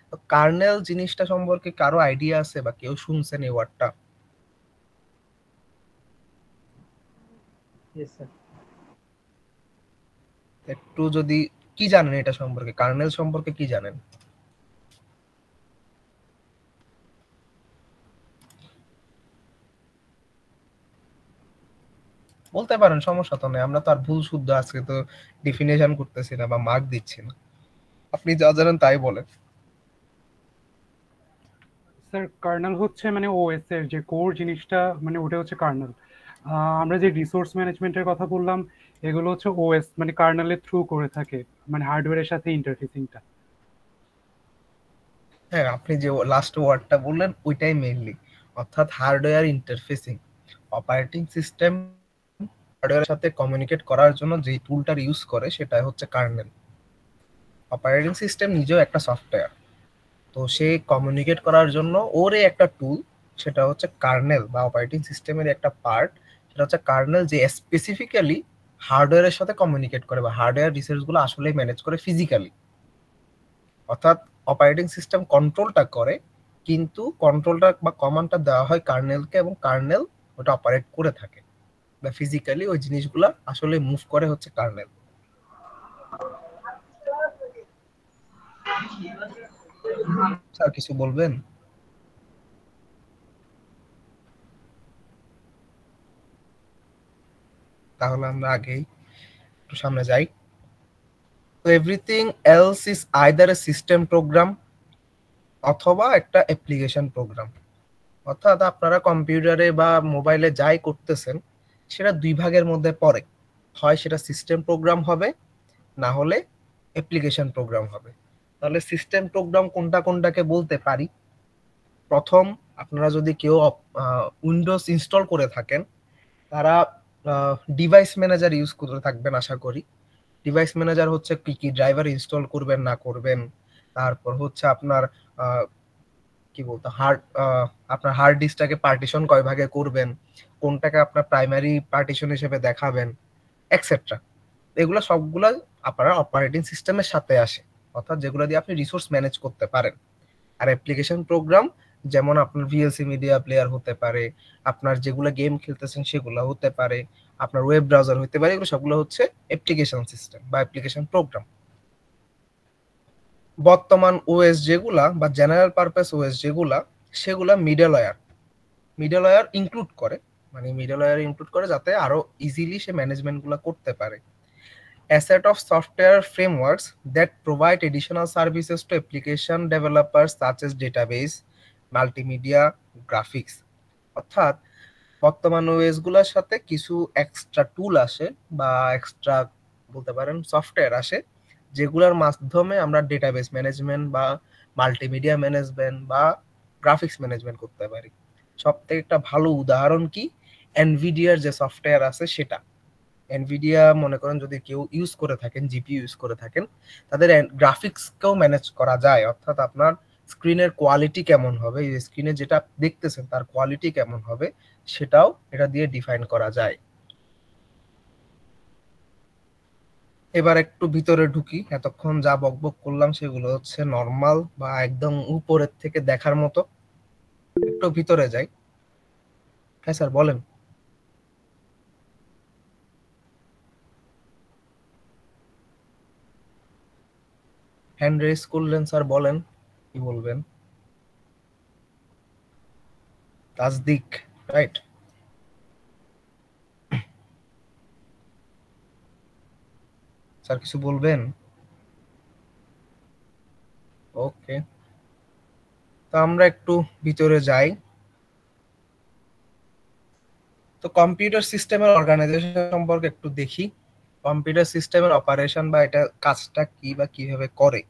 তো কার্নেল জিনিসটা সম্পর্কে কারো আইডিয়া আছে বা কেউ শুনছেন এই ওয়ার্ডটা? একটু যদি কি জানেন এটা সম্পর্কে, কার্নেল সম্পর্কে কি জানেন? বলতে পারেন, সমস্যা তো নেই, আমরা তো আর ভুল শুদ্ধ আজকে তো ডেফিনেশন করতেছি না বা মার্ক দিচ্ছি না, আপনি যা জানেন তাই বলেন। স্যার কার্নেল হচ্ছে মানে ওএস এর যে কোর জিনিসটা, মানে ওটা হচ্ছে কার্নেল। আমরা যে রিসোর্স ম্যানেজমেন্টের কথা বললাম এগুলো হচ্ছে ওএস মানে কার্নেলের থ্রু করে থাকে, মানে হার্ডওয়্যারের সাথে ইন্টারফেসিংটা। হ্যাঁ, আপনি যে লাস্ট ওয়ার্ডটা বললেন ওইটাই মেইনলি, অর্থাৎ হার্ডওয়্যার ইন্টারফেসিং। অপারেটিং সিস্টেম হার্ডওয়্যারের সাথে কমিউনিকেট করার জন্য যে টুলটার ইউজ করে সেটা হচ্ছে কার্নেল। অপারেটিং সিস্টেম নিজেও একটা সফটওয়্যার, তো সে কমিউনিকেট করার জন্য ওরে একটা টুল, সেটা হচ্ছে কার্নেল বা অপারেটিং সিস্টেমের একটা পার্ট, সেটা হচ্ছে কার্নেল, যে স্পেসিফিক্যালি হার্ডওয়্যারের সাথে কমিউনিকেট করে বা হার্ডওয়্যার রিসোর্সগুলো আসলে ম্যানেজ করে ফিজিক্যালি। অর্থাৎ অপারেটিং সিস্টেম কন্ট্রোলটা করে, কিন্তু কন্ট্রোলটা বা কমান্ডটা দেওয়া হয় কার্নেলকে এবং কার্নেল ওটা অপারেট করে থাকে বা ফিজিক্যালি ওই জিনিসগুলো আসলে মুভ করে হচ্ছে কার্নেল। স্যার কিছু বলবেন? তাহলে আমরা আগেই একটু সামনে যাই। তো everything else is either a system program অথবা একটা অ্যাপ্লিকেশন প্রোগ্রাম। অর্থাৎ আপনারা কম্পিউটারে বা মোবাইলে যাই করতেছেন সেটা দুই ভাগের মধ্যে পড়ে, হয় সেটা সিস্টেম প্রোগ্রাম হবে, না হলে অ্যাপ্লিকেশন প্রোগ্রাম হবে। তাহলে সিস্টেম প্রোগ্রাম কোনটা কোনটাকে বলতে পারি। প্রথম, আপনারা যদি কেউ উইন্ডোজ ইনস্টল করে থাকেন তারা ডিভাইস ম্যানেজার ইউজ করে থাকবেন আশা করি। ডিভাইস ম্যানেজার হচ্ছে কি কি ড্রাইভার ইনস্টল করবেন না করবেন, তারপর হচ্ছে আপনার কি বলতো আপনার হার্ড ডিস্কটাকে পার্টিশন কয় ভাগে করবেন, কোনটাকে আপনার প্রাইমারি পার্টিশন হিসেবে দেখাবেন, এক্সেট্রা। এগুলো সবগুলো আপনার অপারেটিং সিস্টেমের সাথে আসে, অর্থাৎ যেগুলো দিয়ে আপনি রিসোর্স ম্যানেজ করতে পারেন। আর অ্যাপ্লিকেশন প্রোগ্রাম যেমন আপনার ভিএলসি মিডিয়া প্লেয়ার হতে পারে, আপনার যেগুলো গেম খেলতেছেন সেগুলো হতে পারে, আপনার ওয়েব ব্রাউজার হতে পারে, এগুলো সবগুলো হচ্ছে অ্যাপ্লিকেশন সিস্টেম বা অ্যাপ্লিকেশন প্রোগ্রাম। বর্তমান ওএস যেগুলা বা জেনারেল পারপাস ওএস যেগুলা, সেগুলা মিডলওয়্যার ইনক্লুড করে, মানে মিডলওয়্যার ইনক্লুড করে যাতে আরো ইজিলি সে ম্যানেজমেন্ট গুলা করতে পারে। A set of software frameworks that provide additional services to application developers such as database, multimedia, graphics. অর্থাৎ বর্তমান ওএস গুলোর সাথে কিছু এক্সট্রা টুল আসে বা এক্সট্রা বলতে পারেন সফটওয়্যার আসে, যেগুলোর মাধ্যমে আমরা ডেটাবেস ম্যানেজমেন্ট বা মাল্টিমিডিয়া ম্যানেজমেন্ট বা গ্রাফিক্স ম্যানেজমেন্ট করতে পারি। সবথেকে একটা ভালো উদাহরণ কি, এনভিডিয়ার যে সফটওয়্যার আছে সেটা। এনভিডিয়া মনে করেন যদি কেউ ইউজ করে থাকেন, জিপিইউ ইউজ করে থাকেন, তাদের গ্রাফিক্সকেও ম্যানেজ করা যায়। অর্থাৎ আপনার স্ক্রিনের কোয়ালিটি কেমন হবে, স্ক্রিনে যেটা দেখতেছেন তার কোয়ালিটি কেমন হবে, সেটাও এটা দিয়ে ডিফাইন করা যায়। এবার একটু ভিতরে ঢুকি। এতক্ষণ যা বকবক করলাম সেগুলো হচ্ছে নর্মাল বা একদম উপরের থেকে দেখার মতো। একটু ভিতরে যাই। হ্যাঁ স্যার বলেন। হ্যান্ড রেজ করলেন স্যার, বলেন কি বলবেন। তাসদিক, রাইট? স্যার কিছু বলবেন? ওকে, তো আমরা একটু ভিতরে যাই। তো কম্পিউটার সিস্টেমের অর্গানাইজেশন সম্পর্কে একটু দেখি। কম্পিউটার সিস্টেমের অপারেশন বা এটা কাজটা কি বা কিভাবে করে।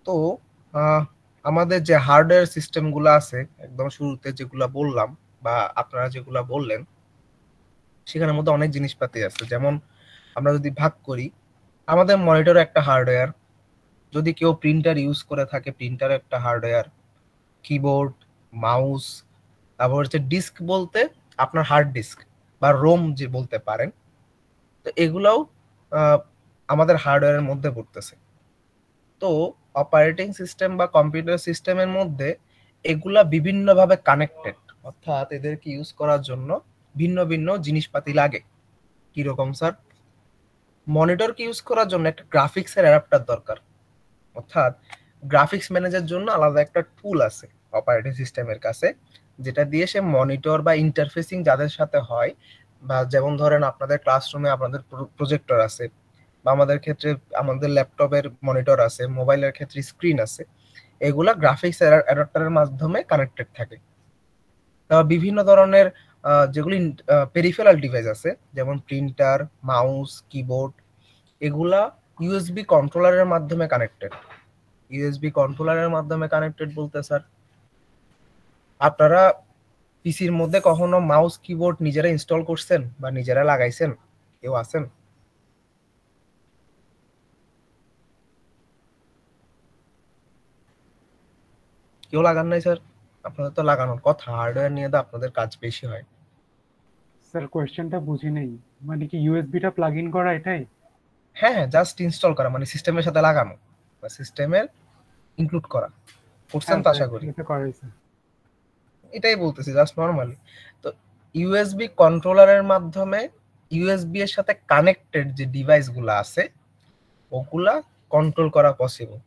তো আমাদের যে হার্ডওয়্যার সিস্টেমগুলো আছে একদম শুরুতে যেগুলো বললাম বা আপনারা যেগুলো বললেন, সেখানের মধ্যে অনেক জিনিসপাতি আছে। যেমন আমরা যদি ভাগ করি, আমাদের মনিটর একটা হার্ডওয়্যার, যদি কেউ প্রিন্টার ইউজ করে থাকে প্রিন্টার একটা হার্ডওয়্যার, কিবোর্ড, মাউস, তারপর হচ্ছে ডিস্ক বলতে আপনার হার্ড ডিস্ক বা রোম যে বলতে পারেন, তো এগুলাও আমাদের হার্ডওয়্যারের মধ্যে পড়তেছে। তো অপারেটিং সিস্টেম বা কম্পিউটার সিস্টেমের মধ্যে এগুলা বিভিন্নভাবে কানেক্টেড, অর্থাৎ এদেরকে ইউজ করার জন্য ভিন্ন ভিন্ন জিনিসপাতি লাগে। কিরকম স্যার? মনিটরকে ইউজ করার জন্য একটা গ্রাফিক্সের অ্যাডাপ্টার দরকার, অর্থাৎ গ্রাফিক্স ম্যানেজার জন্য আলাদা একটা টুল আছে অপারেটিং সিস্টেমের কাছে, যেটা দিয়ে সে মনিটর বা ইন্টারফেসিং যাদের সাথে হয়, বা যেমন ধরেন আপনাদের ক্লাসরুমে আপনাদের প্রজেক্টর আছে, বা আমাদের ক্ষেত্রে আমাদের ল্যাপটপের মনিটর আছে, মোবাইলের ক্ষেত্রে স্ক্রিন আছে, এগুলা গ্রাফিক্স অ্যাডাপ্টারের মাধ্যমে কানেক্টেড থাকে। বিভিন্ন ধরনের যেগুলি পেরিফেরাল ডিভাইস আছে যেমন প্রিন্টার, মাউস, কিবোর্ড, এগুলা ইউএসবি কন্ট্রোলারের মাধ্যমে কানেক্টেড। ইউএসবি কন্ট্রোলারের মাধ্যমে কানেক্টেড বলতে স্যার, আপনারা পিসির মধ্যে কখনো মাউস কিবোর্ড নিজেরা ইনস্টল করছেন বা নিজেরা লাগাইছেন? কেউ আছেন? কেউ লাগান নাই স্যার? আপনাদের তো লাগানোর কথা, হার্ডওয়্যার নিয়ে তো আপনাদের কাজ বেশি হয়। স্যার কোয়েশ্চেনটা বুঝি নেই, মানে কি ইউএসবিটা প্লাগ ইন করা এটাই? হ্যাঁ হ্যাঁ, জাস্ট ইনস্টল করা মানে সিস্টেমের সাথে লাগানো বা সিস্টেমের ইনক্লুড করা, করছেন হ্যাঁ তো স্যার, আশা করি। এটা করাই স্যার। এটাই বলতেছি জাস্ট নরমালি। তো ইউএসবি কন্ট্রোলারের মাধ্যমে ইউএসবি এর সাথে কানেক্টেড যে ডিভাইসগুলো আছে ওগুলা কন্ট্রোল করা পসিবল।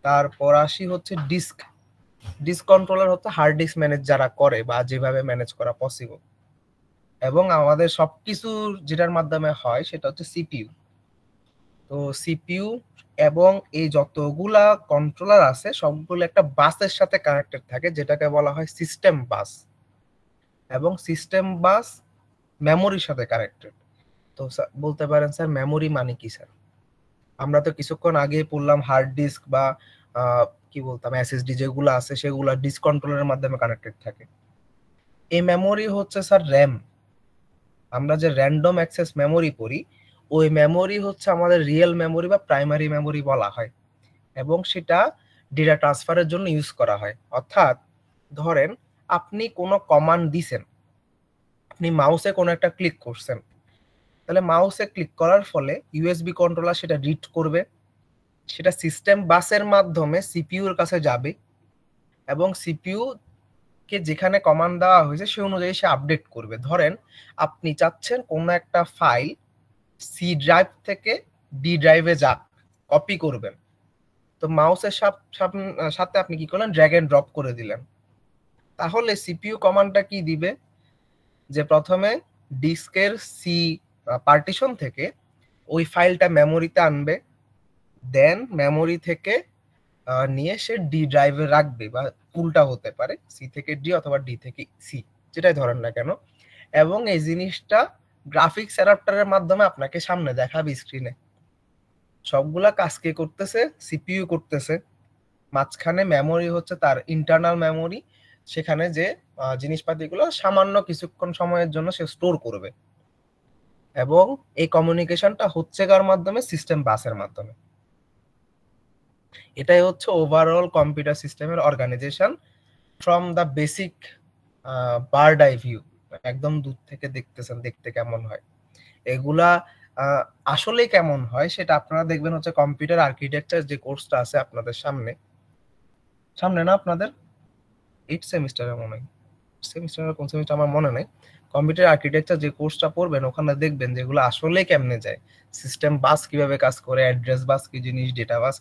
তারপর আসি হচ্ছে ডিস্ক। ডিস্ক কন্ট্রোলার হচ্ছে হার্ড ডিস্ক ম্যানেজ যারা করে বা যেভাবে ম্যানেজ করা পসিবল। এবং আমাদের সবকিছু যেটার মাধ্যমে হয় সেটা হচ্ছে সিপিইউ। তো সিপিইউ এবং এই যতগুলা কন্ট্রোলার আছে সবগুলো একটা বাসের সাথে কানেক্টেড থাকে, যেটাকে বলা হয় সিস্টেম বাস। এবং সিস্টেম বাস মেমোরির সাথে কানেক্টেড। তো বলতে পারেন স্যার মেমোরি মানে কি স্যার? আমরা তো কিছুক্ষণ আগে পড়লাম হার্ড ডিস্ক বা কি বলতাম এসএসডি যেগুলো আছে সেগুলো ডিস্ক কন্ট্রোলারের মাধ্যমে কানেক্টেড থাকে। এই মেমোরি হচ্ছে স্যার র্যাম। আমরা যে র্যান্ডম অ্যাক্সেস মেমোরি পড়ি, ওই মেমোরি হচ্ছে আমাদের রিয়েল মেমোরি বা প্রাইমারি মেমোরি বলা হয়, এবং সেটা ডেটা ট্রান্সফারের জন্য ইউজ করা হয়। অর্থাৎ ধরেন আপনি কোনো কমান্ড দিছেন, আপনি মাউসে কোনো একটা ক্লিক করছেন, তাহলে মাউসে ক্লিক করার ফলে ইউএসবি কন্ট্রোলার সেটা রিড করবে, সেটা সিস্টেম বাসের মাধ্যমে সিপিইউর কাছে যাবে, এবং সিপিইউ কে যেখানে কমান্ড দেওয়া হয়েছে সে অনুযায়ী সে আপডেট করবে। ধরেন আপনি চাচ্ছেন কোনো একটা ফাইল সি ড্রাইভ থেকে ডি ড্রাইভে যাক, কপি করবেন, তো মাউসের সাথে আপনি কি করলেন, ড্র্যাগ এন্ড ড্রপ করে দিলেন। তাহলে সিপিইউ কমান্ডটা কি দিবে, যে প্রথমে ডিস্কের সি পার্টিশন থেকে ওই ফাইলটা মেমোরিতে আনবে, দেন মেমোরি থেকে নিয়ে সে ডি ড্রাইভে রাখবে, বা উল্টা হতে পারে, সি থেকে ডি অথবা ডি থেকে সি, যেটাই ধরেন না কেন। এবং এই জিনিসটা গ্রাফিক্স অ্যাডাপ্টারের মাধ্যমে আপনাকে সামনে দেখাবে স্ক্রিনে। সবগুলা কাজ কে করতেছে, সিপিইউ করতেছে। মাঝখানে মেমোরি হচ্ছে তার ইন্টারনাল মেমোরি, সেখানে যে জিনিসপাতিগুলো সামান্য কিছুক্ষণ সময়ের জন্য সে স্টোর করবে। এবং এই কমিউনিকেশনটা হচ্ছে কার মাধ্যমে, সিস্টেম বাসের মাধ্যমে। এটাই হচ্ছে ওভারঅল কম্পিউটার সিস্টেমের organization from the basic bird eye view. একদম দূর থেকে দেখতেছেন দেখতে কেমন হয়, এগুলা আসলে কেমন হয় সেটা আপনারা দেখবেন হচ্ছে কম্পিউটার আর্কিটেকচার যে কোর্সটা আছে আপনাদের সামনে, সামনে না আপনাদের 8 সেমিস্টারে মনে হয়, সেমিস্টারের কোন সেমিস্টার আমার মনে নেই। কম্পিউটার আর্কিটেকচার যে কোর্সটা পড়বেন ওখানে দেখবেন যেগুলো আসলে কেমনে যায়, সিস্টেম বাস কিভাবে কাজ করে, অ্যাড্রেস বাস কি জিনিস, ডেটা বাস।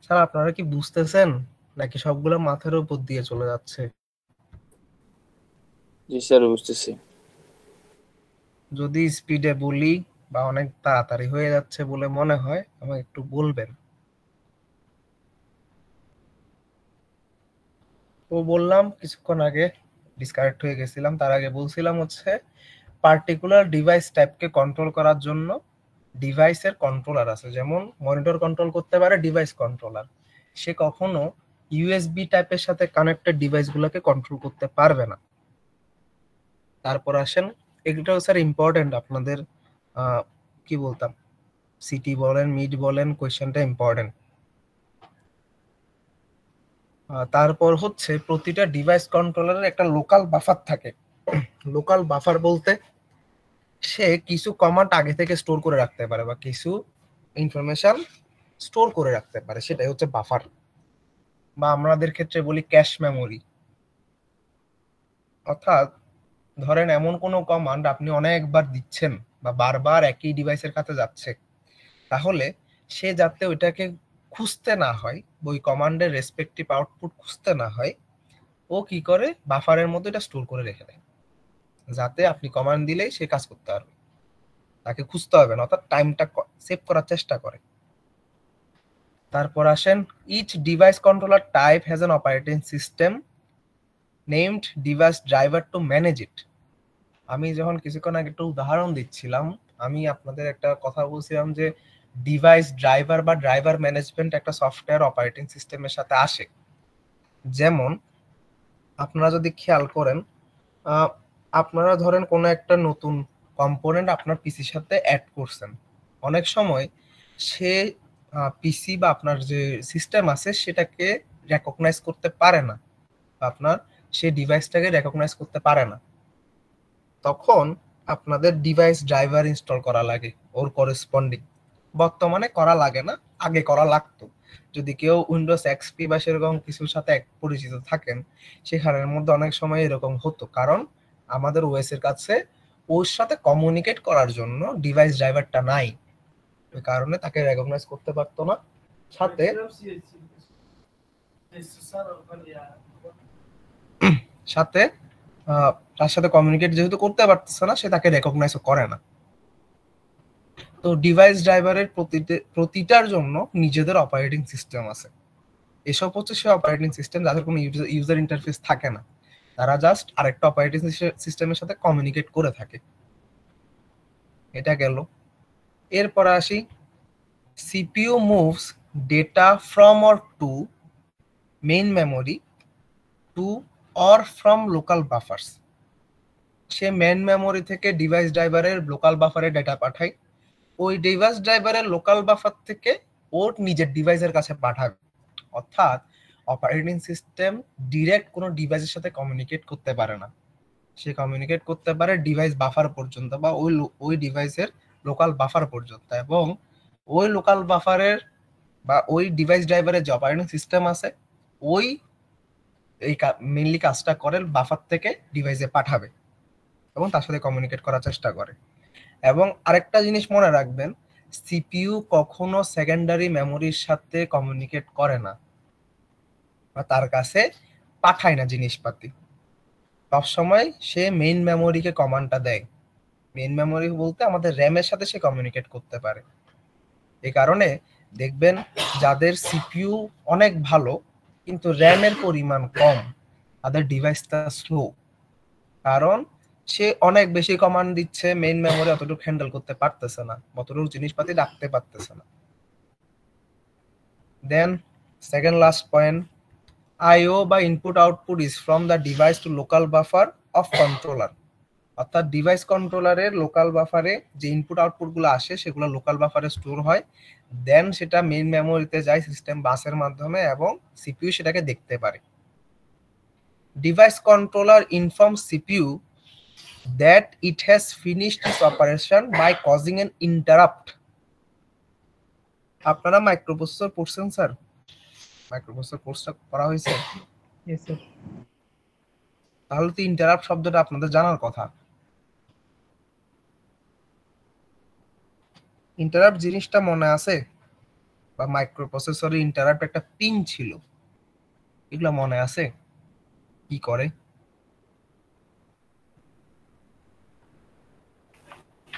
স্যার আপনারা কি বুঝতেছেন নাকি সবগুলো মাথার উপর দিয়ে চলে যাচ্ছে? জি স্যার, বুঝতেছি। যদি স্পিডে বলি বা অনেক তাড়াতাড়ি হয়ে যাচ্ছে বলে মনে হয় আমাকে একটু বলবেন। তো বললাম কিছুক্ষণ আগে, ডিসকানেক্ট হয়ে গেছিলাম, তার আগে বলছিলাম হচ্ছে পার্টিকুলার ডিভাইস টাইপকে কন্ট্রোল করার জন্য ডিভাইসের কন্ট্রোলার আছে, যেমন মনিটর কন্ট্রোল করতে পারে ডিভাইস কন্ট্রোলার, সে কখনো ইউএসবি টাইপের সাথে কানেক্টেড ডিভাইসগুলোকে কন্ট্রোল করতে পারবে না। তারপর আসেন, এগুলোও স্যার ইম্পর্টেন্ট আপনাদের, কি বলতাম, সিটি বলেন মিড বলেন, কোয়েশ্চেনটা ইম্পর্টেন্ট। তারপর হচ্ছে প্রতিটা ডিভাইস কন্ট্রোলারের একটা লোকাল বাফার থাকে। লোকাল বাফার বলতে সে কিছু কমান্ড আগে থেকে স্টোর করে রাখতে পারে বা কিছু ইনফরমেশন স্টোর করে রাখতে পারে, সেটাই হচ্ছে বাফার, বা আমাদের ক্ষেত্রে বলি ক্যাশ মেমোরি। অর্থাৎ ধরেন এমন কোনো কমান্ড আপনি অনেকবার দিচ্ছেন বা বারবার একই ডিভাইসের কাছে যাচ্ছে, তাহলে সে যাতে ওইটাকে খুঁজতে না হয়, ওই কমান্ডের রেসপেক্টিভ আউটপুট খুঁজতে না হয়, ও কি করে বাফারের মধ্যে এটা স্টোর করে রেখে দেয়, যাতে আপনি কমান্ড দিলেই সে কাজ করতে পারবে, তাকে খুঁজতে হবে না, অর্থাৎ টাইমটা সেভ করার চেষ্টা করে। তারপর আসেন, each device controller type has an operating system named device driver to manage it. আমি যখন কিছুক্ষণ আগে একটা উদাহরণ দিচ্ছিলাম, আমি আপনাদের একটা কথা বলছিলাম যে ডিভাইস ড্রাইভার বা ড্রাইভার ম্যানেজমেন্ট একটা সফটওয়্যার অপারেটিং সিস্টেমের সাথে আসে। যেমন আপনারা যদি খেয়াল করেন, আপনারা ধরেন কোনো একটা নতুন কম্পোনেন্ট আপনার পিসির সাথে অ্যাড করছেন, অনেক সময় সে পিসি বা আপনার যে সিস্টেম আছে সেটাকে রেকগনাইজ করতে পারে না, আপনার সেই ডিভাইসটাকে রেকগনাইজ করতে পারে না, তখন আপনাদের ডিভাইস ড্রাইভার ইনস্টল করা লাগে ওর করেসপন্ডিং। বর্তমানে করা লাগে না, আগে করা লাগতো। যদি কেউ উইন্ডোজ এক্সপি বা সেরকম কিছুর সাথে পরিচিত থাকেন, সেখানের মধ্যে অনেক সময় এরকম হতো, কারণ আমাদের ওএস এর কাছে ওর সাথে কমিউনিকেট করার জন্য ডিভাইস ড্রাইভারটা নাই, ওই কারণে তাকে রেকগনাইজ করতে পারতো না। সাথে সাথে তার সাথে কমিউনিকেট যেহেতু করতে পারতেছে না, সে তাকে রেকগনাইজও করে না। তো ডিভাইস ড্রাইভারের প্রতিটার জন্য নিজেদের অপারেটিং সিস্টেম আছে। এসব হচ্ছে সে অপারেটিং সিস্টেম যাদের কোনো ইউজার ইন্টারফেস থাকে না, তারা জাস্ট আরেকটা অপারেটিং সিস্টেমের সাথে কমিউনিকেট করে থাকে। এটা গেল। এরপর আসি, CPU moves data from or to main memory to or from local buffers. সে মেইন মেমোরি থেকে ডিভাইস ড্রাইভারের লোকাল বাফারে ডেটা পাঠায়, ওই ডিভাইস ড্রাইভারের লোকাল বাফার থেকে ওর নিজের ডিভাইসের কাছে পাঠাবে। অর্থাৎ অপারেটিং সিস্টেম ডিরেক্ট কোনো ডিভাইসের সাথে কমিউনিকেট করতে পারে না, সে কমিউনিকেট করতে পারে ডিভাইস বাফার পর্যন্ত বা ওই ডিভাইসের লোকাল বাফার পর্যন্ত, এবং ওই লোকাল বাফারের বা ওই ডিভাইস ড্রাইভারের যে অপারেটিং সিস্টেম আছে ওই এই মেইনলি কাজটা করে বাফার থেকে ডিভাইসে পাঠাবে এবং তার সাথে কমিউনিকেট করার চেষ্টা করে। এবং আরেকটা জিনিস মনে রাখবেন, সিপিইউ কখনো সেকেন্ডারি মেমোরির সাথে কমিউনিকেট করে না বা তার কাছে পাঠায় না জিনিসপাতি, সবসময় সে মেইন মেমোরিকে কমান্ডটা দেয়। মেইন মেমোরি বলতে আমাদের র্যামের সাথে সে কমিউনিকেট করতে পারে। এই কারণে দেখবেন যাদের সিপিইউ অনেক ভালো কিন্তু র্যামের পরিমাণ কম, তাদের ডিভাইসটা স্লো, কারণ সে অনেক বেশি কমান্ড দিচ্ছে, মেইন মেমোরি অতটুকু হ্যান্ডেল করতে পারতেছে না, অতটুকু জিনিসপাতি রাখতে পারতেছে না। Then second last point, IO বা input output is from the device to local buffer of controller. অর্থাৎ ডিভাইস কন্ট্রোলারের লোকাল বাফারে যে ইনপুট আউটপুট গুলো আসে সেগুলো লোকাল বাফারে স্টোর হয়, দেন সেটা মেইন মেমোরিতে যায় সিস্টেম বাসের মাধ্যমে এবং সিপিইউ সেটাকে দেখতে পারে। Device controller informs CPU that it has finished its operation by causing an interrupt. আপনারা মাইক্রোপ্রসেসর পড়ছেন স্যার? মাইক্রোপ্রসেসর কোর্সটা করা হয়েছে? Yes, sir. তাহলে তো ইন্টারাপ্ট শব্দটা আপনাদের জানার কথা। ইন্টারাপ্ট জিনিসটা মনে আছে? বা মাইক্রোপ্রসেসরে ইন্টারাপ্ট একটা পিন ছিল, এগুলো মনে আছে কি করে?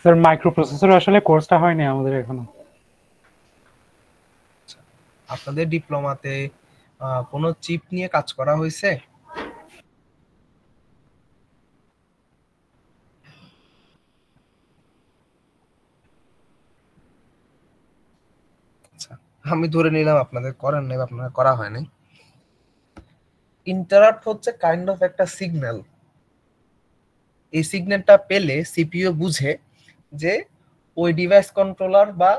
স্যার মাইক্রোপ্রসেসর আসলে কোর্সটা হয়নি আমাদের এখনো। আপনাদের ডিপ্লোমাতে কোনো চিপ নিয়ে কাজ করা হয়েছে? আচ্ছা, আমি ধরে নিলাম আপনাদের করেন নাই, আপনারা করা হয় নাই। ইন্টারাপ্ট হচ্ছে কাইন্ড অফ একটা সিগন্যাল। এই সিগন্যালটা পেলে সিপিইউ বুঝে যে ওই ডিভাইস কন্ট্রোলার বা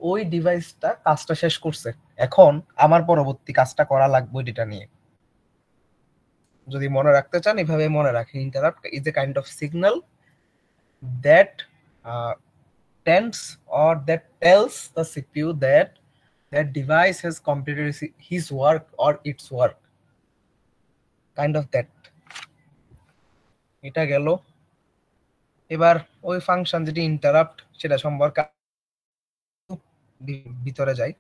ওই ডিভাইসটা কাজটা শেষ করছে, এখন আমার পরবর্তী কাজটা করা লাগবে এটা নিয়ে। যদি মনে রাখতে চান এভাবে মনে রাখেন, interrupt is a kind of signal that tends or that tells the CPU that that device has completed his work or its work, kind of that. এটা গেল। এবার ওই ফাংশন যেটি ইন্টারাপ্ট সেটা সম্পর্কে ভিতরে যাই।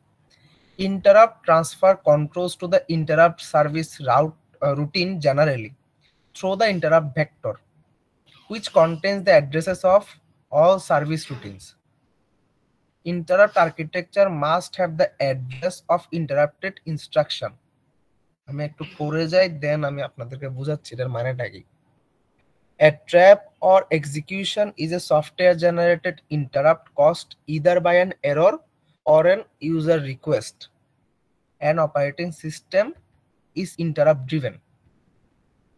Interrupt transfer controls to the interrupt service routine generally through the interrupt vector, which contains the addresses of all service routines. Interrupt architecture must have the address of interrupted instruction. আমি একটু পড়ে যাই, দেন আমি আপনাদেরকে বোঝাচ্ছি এর মানেটা কি। A trap or execution is a software generated interrupt caused either by an error or an user request. An operating system is interrupt driven.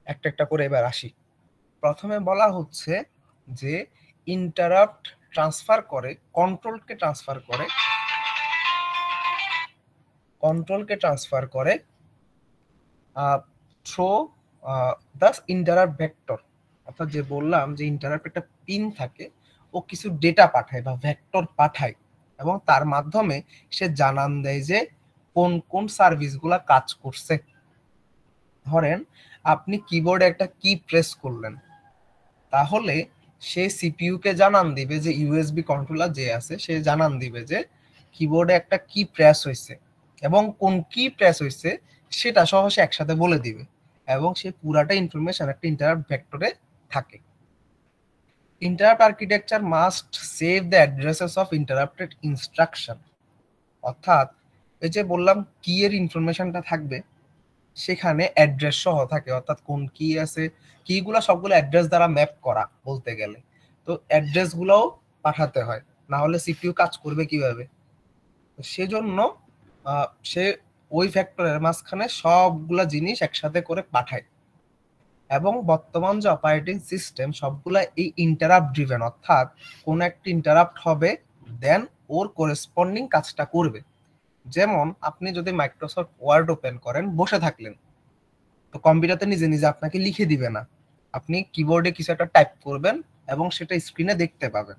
একটা একটা করে এবার আসি। প্রথমে বলা হচ্ছে যে ইন্টারাপ্ট ট্রান্সফার করে, কন্ট্রোলকে ট্রান্সফার করে থ্রু দ্য ইন্টারাপ্ট ভেক্টর। অর্থাৎ যে বললাম যে ইন্টারাপ্ট একটা পিন থাকে, ও কিছু ডেটা পাঠায় বা ভেক্টর পাঠায় এবং তার মাধ্যমে সে জানান দেয় যে কোন কোন সার্ভিসগুলা কাজ করছে। ধরেন আপনি কিবোর্ডে একটা কি প্রেস করলেন, তাহলে সে সিপিইউ কে জানান দিবে যে ইউএসবি কন্ট্রোলার যে আছে সে জানান দিবে যে কিবোর্ডে একটা কি প্রেস হয়েছে এবং কোন কি প্রেস হয়েছে সেটা সহ সে একসাথে বলে দিবে এবং সে পুরাটা ইনফরমেশন একটা ইন্টারাপ্ট ভেক্টরে থাকে। Interrupt architecture must save the addresses of interrupted instruction. অর্থাৎ এই যে বললাম কি এর ইনফরমেশনটা থাকবে সেখানে অ্যাড্রেস সহ থাকে, অর্থাৎ কোন কি আছে, কিগুলো সবগুলো অ্যাড্রেস দ্বারা ম্যাপ করা বলতে গেলে। তো অ্যাড্রেস গুলোও পাঠাতে হয়, না হলে সিপিইউ কাজ করবে কিভাবে। সেজন্য সে ওই ফ্যাক্টরের মাঝখানে সবগুলা জিনিস একসাথে করে পাঠায়। এবং বর্তমান যে অপারেটিং সিস্টেম সবগুলা এই ইন্টারাপ্ট ড্রিভেন, অর্থাৎ কোন একটা ইন্টারাপ্ট হবে দেন ওর করেসপন্ডিং কাজটা করবে। যেমন আপনি যদি মাইক্রোসফট ওয়ার্ড ওপেন করেন, বসে থাকলেন, তো কম্পিউটারতে নিজে নিজে আপনাকে লিখে দিবে না, আপনি কিবোর্ডে কিছু একটা টাইপ করবেন এবং সেটা স্ক্রিনে দেখতে পাবেন।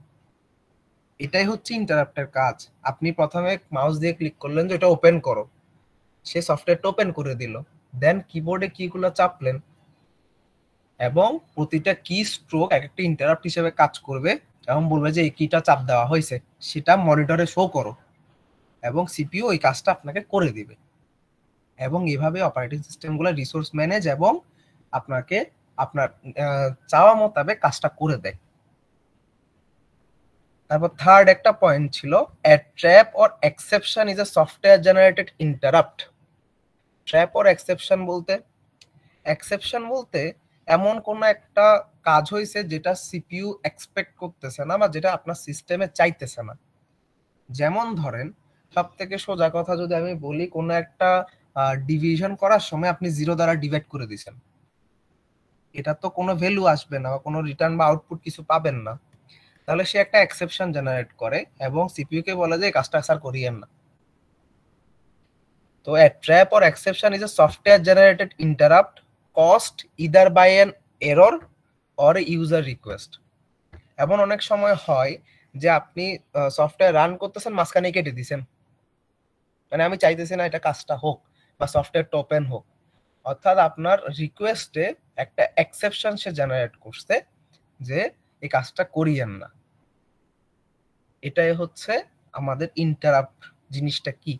এটাই হচ্ছে ইন্টারাপ্টের কাজ। আপনি প্রথমে মাউস দিয়ে ক্লিক করলেন যে এটা ওপেন করো, সে সফটওয়্যারটা ওপেন করে দিল, দেন কিবোর্ডে কিগুলো চাপলেন এবং প্রতিটা কি স্ট্রোক এক একটা ইন্টারাপ্ট হিসেবে কাজ করবে এবং বলবে যে এই কিটা চাপ দেওয়া হয়েছে, সেটা মনিটরে শো করো এবং সিপিইউ ওই কাজটা আপনাকে করে দিবে। এবং এভাবে অপারেটিং সিস্টেমগুলো রিসোর্স ম্যানেজ এবং আপনাকে আপনার চাওয়া মোতাবেক কাজটা করে দেয়। তারপর থার্ড একটা পয়েন্ট ছিল, a trap or exception is a software generated interrupt. Trap or exception বলতে এমন কোন একটা কাজ হয়েছে যেটা সিপিইউ এক্সপেক্ট করতেছে না বা যেটা আপনার সিস্টেমে চাইতেছে না। যেমন ধরেন সব থেকে সোজা কথা যদি আমি বলি, কোন একটা ডিভিশন করার সময় আপনি 0 দ্বারা ডিভাইড করে দিয়েছেন, এটা তো কোনো ভ্যালু আসবে না বা কোনো রিটার্ন বা আউটপুট কিছু পাবেন না, তাহলে সে একটা এক্সেপশন জেনারেট করে এবং সিপিইউ কে বলে যে এই কাজটা স্যার করিয়েন না। তো a trap or exception is a software generated interrupt caused either by an error or a user request. এমন অনেক সময় হয় যে আপনি সফটওয়্যার রান করতেছেন, মাঝখানে কেটে দিয়েছেন, মানে আমি চাইতেছি না এটা কাজটা হোক বা সফটওয়্যারটা ওপেন হোক, অর্থাৎ আপনার রিকোয়েস্টে একটা এক্সেপশন সে জেনারেট করছে যে এই কাজটা করিয়েন না। এটাই হচ্ছে আমাদের ইন্টারাপ্ট জিনিসটা কি।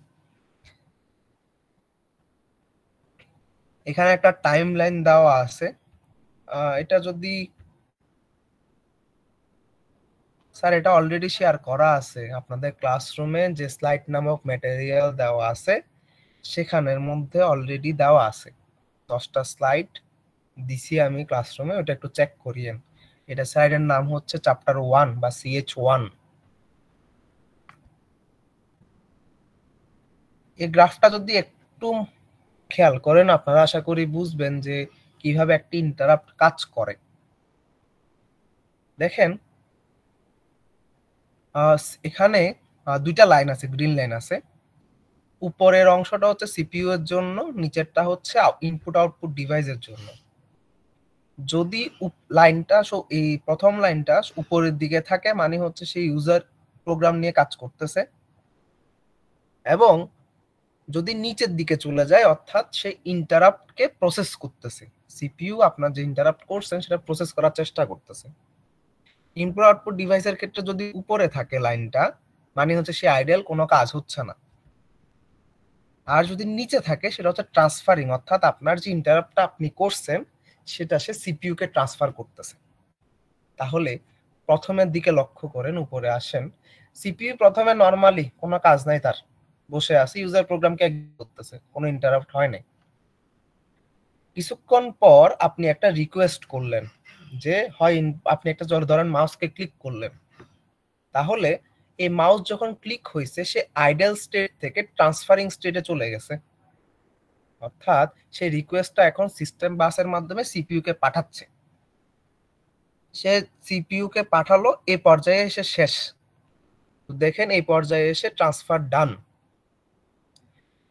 এখানে একটা টাইমলাইন দেওয়া আছে, এটা যদি স্যার এটা অলরেডি শেয়ার করা আছে আপনাদের ক্লাসরুমে, যে স্লাইড নামক ম্যাটেরিয়াল দেওয়া আছে সেখানের মধ্যে অলরেডি দেওয়া আছে 10টা স্লাইড দিছি আমি ক্লাসরুমে, ওটা একটু চেক করিয়েন। এটা স্লাইডের নাম হচ্ছে চ্যাপ্টার 1 বা CH1। এই গ্রাফটা যদি একটু খেয়াল করেন আপনারা আশা করি বুঝবেন যে কিভাবে একটি ইন্টারাপ্ট কাজ করে। দেখেন এখানে দুইটা লাইন আছে, গ্রিন লাইন আছে। উপরের অংশটা হচ্ছে সিপিইউ এর জন্য, নিচেরটা হচ্ছে ইনপুট আউটপুট ডিভাইসের জন্য। যদি লাইনটা এই প্রথম লাইনটা উপরের দিকে থাকে মানে হচ্ছে সেই ইউজার প্রোগ্রাম নিয়ে কাজ করতেছে, এবং যদি নিচের দিকে চলে যায় অর্থাৎ সেই ইন্টারাপ্টকে প্রসেস করতেছে, সিপিইউ আপনার যে ইন্টারাপ্ট করছেন সেটা প্রসেস করার চেষ্টা করতেছে। ইনপুট আউটপুট ডিভাইসের ক্ষেত্রে যদি উপরে থাকে লাইনটা, মানে হচ্ছে সে আইডিয়াল, কোনো কাজ হচ্ছে না। আর যদি নিচে থাকে সেটা হচ্ছে ট্রান্সফারিং, অর্থাৎ আপনার যে ইন্টারাপ্টটা আপনি করছেন সেটা সে সিপিইউ কে ট্রান্সফার করতেছে। তাহলে প্রথমের দিকে লক্ষ্য করেন, উপরে আসেন। সিপিইউ প্রথমে নরমালি কোনো কাজ নাই তার, বসে আছে, ইউজার প্রোগ্রামকে করতেছে, কোনো ইন্টারাপ্ট হয় নাই। কিছুক্ষণ পর আপনি একটা রিকোয়েস্ট করলেন, যে হয় আপনি একটা ধরেন মাউসকে ক্লিক করলেন, তাহলে এই মাউস যখন ক্লিক হয়েছে সে আইডল স্টেট থেকে ট্রান্সফারিং স্টেটে চলে গেছে, অর্থাৎ সেই রিকোয়েস্টটা এখন সিস্টেম বাসের মাধ্যমে সিপিইউ কে পাঠাচ্ছে। সে সিপিইউ কে পাঠালো, এই পর্যায়ে এসে শেষ। দেখেন এই পর্যায়ে এসে ট্রান্সফার ডান।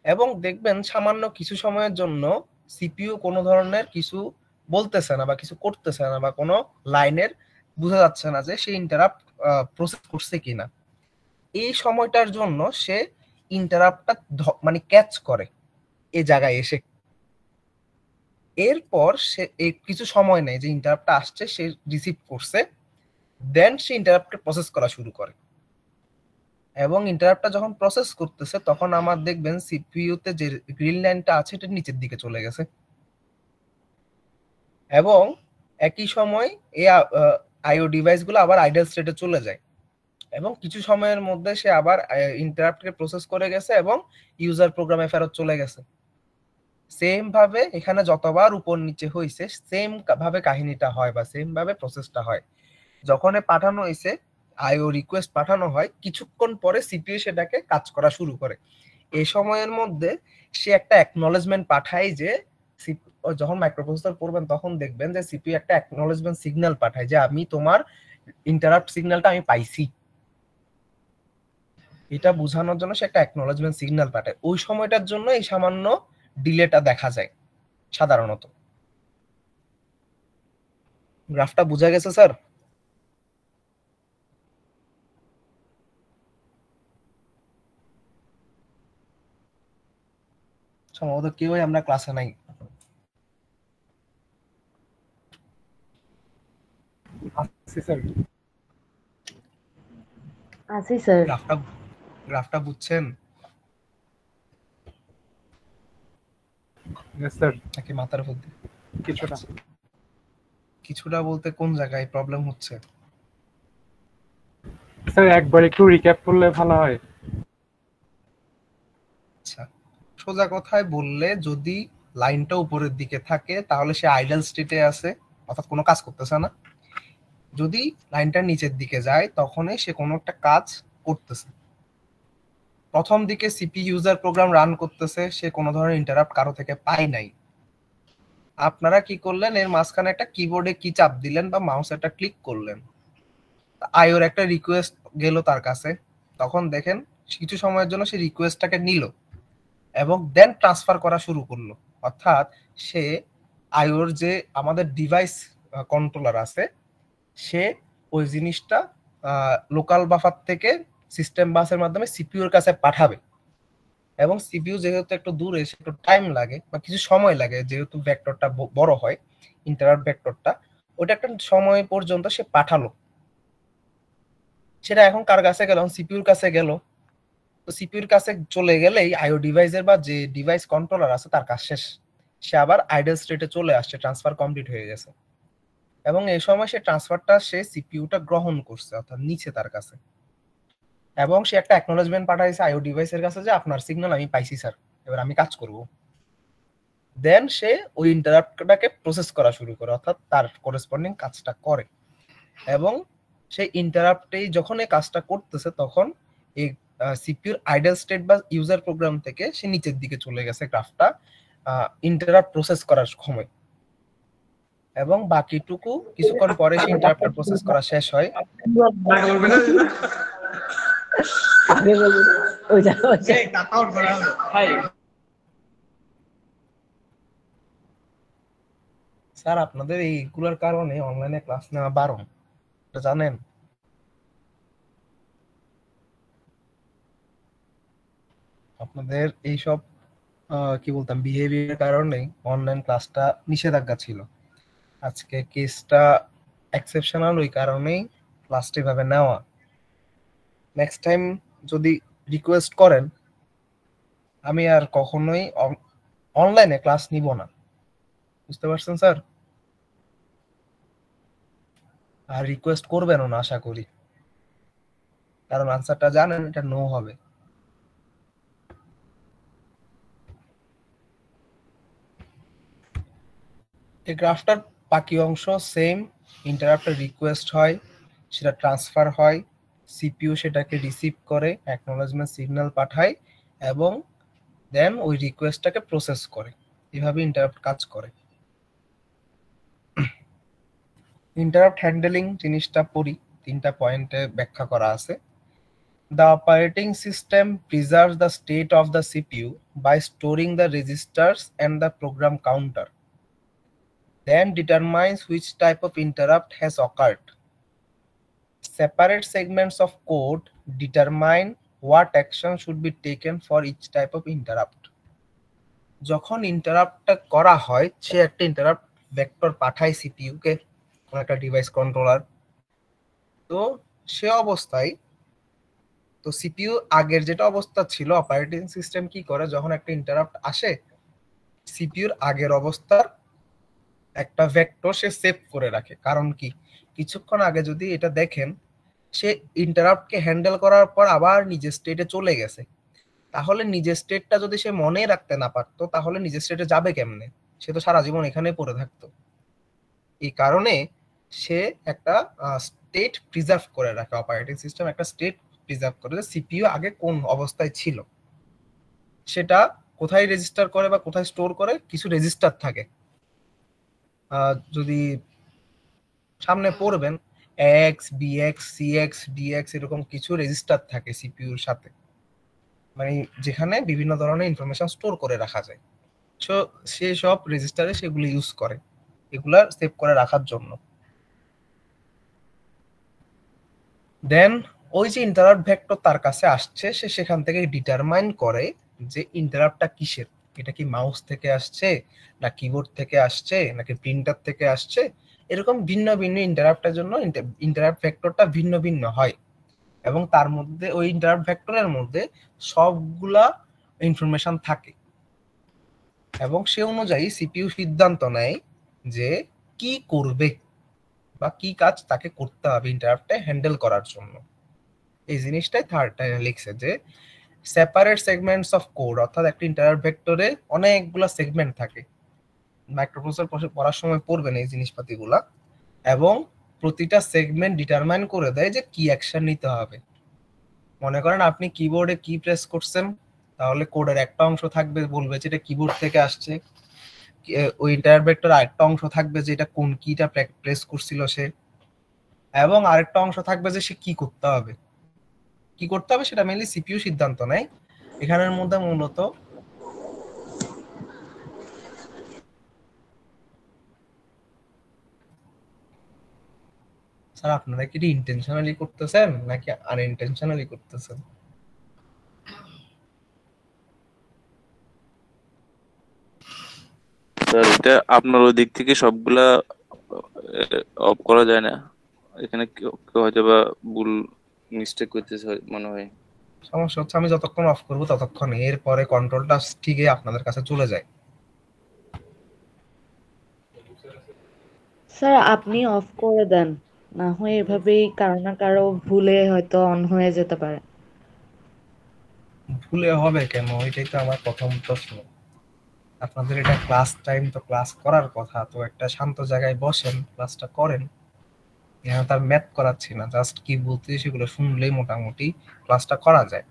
এবং দেখবেন সামান্য কিছু সময়ের জন্য সিপিইউ কোনো ধরনের কিছু বলতেছে না বা কিছু করতেছে না, বা কোনো লাইনের বোঝা যাচ্ছে না যে সে ইন্টারাপ্ট প্রসেস করছে কিনা। এই সময়টার জন্য সে ইন্টারাপ্টটা মানে ক্যাচ করে এই জায়গায় এসে। এরপর সে এই কিছু সময় নেয় যে ইন্টারাপ্টটা আসছে, সে রিসিভ করছে, দেন সে ইন্টারাপ্টকে প্রসেস করা শুরু করে। এবং ইন্টারাপ্টটা যখন প্রসেস করতেছে তখন আমার দেখবেন সিপিইউতে যে গ্রিন লাইনটা আছে এটা নিচের দিকে চলে গেছে। এবং একই সময় এই আইও ডিভাইসগুলো আবার আইডল স্টেটে চলে যায়, এবং কিছু সময়ের মধ্যে সে আবার ইন্টারাপ্টকে প্রসেস করে গেছে এবং ইউজার প্রোগ্রামে ফেরত চলে গেছে। সেম ভাবে এখানে যতবার উপর নিচে হয়েছে সেম ভাবে কাহিনীটা হয় বা সেম ভাবে প্রসেসটা হয়। যখন পাঠানো হয়েছে, আইও রিকোয়েস্ট পাঠানো হয়, কিছুক্ষণ পরে সিপিইউ সেটাকে কাজ করা শুরু করে। এই সময়ের মধ্যে সে একটা অ্যাকনলেজমেন্ট পাঠায়, যে যখন মাইক্রোপ্রসেসর পড়বেন তখন দেখবেন যে সিপিইউ একটা অ্যাকনলেজমেন্ট সিগন্যাল পাঠায়, যে আমি তোমার ইন্টারাপ্ট সিগন্যালটা আমি পাইছি। এটা বোঝানোর জন্য সে একটা অ্যাকনলেজমেন্ট সিগন্যাল পাঠায়। ওই সময়টার জন্য এই সামান্য ডিলেটা দেখা যায় সাধারণত। গ্রাফটা বোঝা গেছে স্যার? সম্ভবত কেউই আমরা ক্লাসে নাই। আচ্ছা স্যার। আছি স্যার। গ্রাফটা বুঝছেন ইয়েস স্যার, নাকি মাথার উপর দিয়ে? কিছুটা। কিছুটা বলতে কোন জায়গায় প্রবলেম হচ্ছে? স্যার একবার একটু রিক্যাপ করলে ভালো হয়। আচ্ছা, সোজা কথায় বললে, যদি লাইনটা উপরের দিকে থাকে তাহলে সে আইডল স্টেটে আছে, অর্থাৎ কোনো কাজ করতেছে না। যদি লাইনটা নিচের দিকে যায় তখনই সে কোনো একটা কাজ করতেছে। প্রথম দিকে সিপি ইউজার প্রোগ্রাম রান করতেছে, সে কোনো ধরনের ইন্টারাপ্ট কারো থেকে পায় নাই। আপনারা কি করলেন, এর মাঝখানে একটা কিবোর্ডে কি চাপ দিলেন বা মাউস একটা ক্লিক করলেন, আইওর একটা রিকোয়েস্ট গেল তার কাছে। তখন দেখেন কিছু সময়ের জন্য সে রিকোয়েস্টটাকে নিল এবং দেন ট্রান্সফার করা শুরু করলো, অর্থাৎ সে আইওর যে আমাদের ডিভাইস কন্ট্রোলার আছে, সে ওই জিনিসটা লোকাল বাফার থেকে সিস্টেম বাসের মাধ্যমে সিপিইউর কাছে পাঠাবে। এবং সিপিইউ যেহেতু একটু দূরে, একটু টাইম লাগে বা কিছু সময় লাগে, যেহেতু ভেক্টরটা বড় হয়, ইন্টারাপ্ট ভেক্টরটা, ওটা একটা সময় পর্যন্ত সে পাঠালো। সেটা এখন কার কাছে গেল? সিপিইউর কাছে গেল। তো সিপিইউর কাছে চলে গেলেই আইও ডিভাইসের বা যে ডিভাইস কন্ট্রোলার আছে তার কাজ শেষ, সে আবার আইডল স্টেটে চলে আসছে, ট্রান্সফার কমপ্লিট হয়ে গেছে। এবং এই সময় সে ট্রান্সফারটা সে সিপিইউটা গ্রহণ করছে, অর্থাৎ নিচে তার কাছে। এবং সে একটা অ্যাকনলেজমেন্ট পাঠাইছে আইও ডিভাইসের কাছে যে আপনার সিগন্যাল আমি পাইছি স্যার, এবার আমি কাজ করব। দেন সে ওই ইন্টারাপ্টটাকে প্রসেস করা শুরু করে, অর্থাৎ তার করেসপন্ডিং কাজটা করে। এবং সেই ইন্টারাপ্টেই যখন এই কাজটা করতেছে তখন এই সিপিইউর আইডল স্টেট বা ইউজার প্রোগ্রাম থেকে সে নিচের দিকে চলে গেছে গ্রাফটা ইন্টারাপ্ট প্রসেস করার সময়। এবং বাকিটুকু কিছুক্ষণ পরে সেই ইন্টারাপ্টটা প্রসেস করা শেষ হয়। স্যার আপনাদের এইগুলোর কারণে অনলাইনে ক্লাস নেওয়া বারণ, এটা জানেন? আপনাদের এইসব কি বলতাম, বিহেভিয়ারের কারণেই অনলাইন ক্লাসটা নিষেধাজ্ঞা ছিল। আজকে কেসটা এক্সেপশনাল, ওই কারণেই ক্লাসটা এভাবে নেওয়া। নেক্সট টাইম যদি রিকোয়েস্ট করেন, আমি আর কখনোই অনলাইনে ক্লাস নিব না। বুঝতে পারছেন স্যার? আর রিকোয়েস্ট করবেনও না আশা করি, কারণ আনসারটা জানেন, এটা নো হবে। এই গ্রাফটার বাকি অংশ সেম। ইন্টারাপ্টের রিকোয়েস্ট হয়, সেটা ট্রান্সফার হয়, সিপিইউ সেটাকে রিসিভ করে অ্যাকনোলেজমেন্ট সিগন্যাল পাঠায় এবং দেন ওই রিকোয়েস্টটাকে প্রসেস করে। এভাবে ইন্টারাপ্ট কাজ করে। ইন্টারাপ্ট হ্যান্ডলিং জিনিসটা পড়ি, 3টা পয়েন্টে ব্যাখ্যা করা আছে। The operating system preserves the state of the CPU by storing the registers and the program counter, then determines which type of interrupt has occurred. Separate segments of code determine what action should be taken for each type of interrupt. যখন ইন্টারাপ্টটা করা হয়, সে একটা interrupt vector পাঠায় CPU কে, কোন একটা device controller. তো সে অবস্থায় তো সিপিইউ আগের যেটা অবস্থা ছিল, অপারেটিং সিস্টেম কি করে, যখন একটা ইন্টারাপ্ট আসে সিপিইউর আগের অবস্থার একটা ভেক্টর সে সেভ করে রাখে। কারণ কি, কিছুক্ষণ আগে যদি এটা দেখেন, সে ইন্টারাপ্টকে হ্যান্ডেল করার পর আবার নিজের স্টেটে চলে গেছে, তাহলে নিজের স্টেটটা যদি সে মনে রাখতে না পারতো, তাহলে নিজের স্টেটে যাবে কেমনে? সে তো সারা জীবন এখানে পড়ে থাকতো। এই কারণে সে একটা স্টেট প্রিজার্ভ করে রাখে, অপারেটিং সিস্টেম একটা স্টেট প্রিজার্ভ করে, যে সিপিইউ আগে কোন অবস্থায় ছিল সেটা কোথায় রেজিস্টার করে বা কোথায় স্টোর করে। কিছু রেজিস্টার থাকে, যদি সামনে পড়বেন এক্স, বিএক্স, সিএক্স, ডিএক্স, এরকম কিছু রেজিস্টার থাকে সিপিইউর সাথে, মানে যেখানে বিভিন্ন ধরনের ইনফরমেশন স্টোর করে রাখা যায়। সো সে সব রেজিস্টারে সেগুলো ইউজ করে এগুলা সেভ করে রাখার জন্য। দেন ওই যে ইন্টারাপ্ট ভেক্টর তার কাছে আসছে, সে সেখান থেকে ডিটারমাইন করে যে ইন্টারাপ্টটা কিসের। এটা কি মাউস থেকে আসছে, না কিবোর্ড থেকে আসছে, নাকি প্রিন্টার থেকে আসছে। এরকম ভিন্ন ভিন্ন ইন্টারাপ্টের জন্য ইন্টারাপ্ট ভেক্টরটা ভিন্ন ভিন্ন হয়, এবং তার মধ্যে ওই ইন্টারাপ্ট ভেক্টরের মধ্যে সবগুলা ইনফরমেশন থাকে, এবং সে অনুযায়ী সিপিইউ সিদ্ধান্ত নেয় যে কি করবে বা কি কাজ তাকে করতে হবে ইন্টারাপ্টে হ্যান্ডেল করার জন্য। এই জিনিসটাই থার্ড টাইমে লিখছে যে সেপারেট সেগমেন্টস অফ কোড, অর্থাৎ একটা ইন্টারাপ্ট ভেক্টরে অনেকগুলো সেগমেন্ট থাকে। মাইক্রোপ্রসেসর পড়ার সময় পড়বেন এই জিনিসপাতিগুলা, এবং প্রতিটা সেগমেন্ট ডিটারমাইন করে দেয় যে কি অ্যাকশন নিতে হবে। মনে করেন আপনি কিবোর্ডে কি প্রেস করছেন, তাহলে কোডের একটা অংশ থাকবে বলবে যে এটা কিবোর্ড থেকে আসছে, ওই ইন্টারাপ্ট ভেক্টরে আরেকটা অংশ থাকবে যে এটা কোন কিটা প্রেস করছিল সে, এবং আরেকটা অংশ থাকবে যে সে কি করতে হবে। কি করতে হবে সেটা মেইনলি সিপিইউ সিদ্ধান্ত নেয়। এখানের মধ্যে মূলত স্যার আপনারা কি এটা ইন্টেনশনালি করতেছেন নাকি আনইনটেনশনালি করতেছেন? স্যার এটা আপনার ওই দিক থেকে সবগুলা অফ করা যায় না, এখানে কেউ কেউ হয়তো বা ভুল মিস্টেক করতেছে মনে হয়। সমস্যা হচ্ছে আমি যতক্ষণ অফ করবো ততক্ষণ, এরপরে কন্ট্রোলটা ঠিকই আপনাদের কাছে চলে যায়। স্যার আপনি অফ করে দেন, না হয় এভাবেই কারো না কারো ভুলে হয়তো অন হয়ে যেতে পারে। ভুলে হবে কেন, এটাই তো আমার প্রথম প্রশ্ন। আপনাদের এটা ক্লাস টাইম, তো ক্লাস করার কথা, তো একটা শান্ত জায়গায় বসেন, ক্লাসটা করেন। এখানে তার ম্যাথ করাচ্ছি না, জাস্ট কি বলতে সেগুলো শুনলেই মোটামুটি ক্লাসটা করা যায়।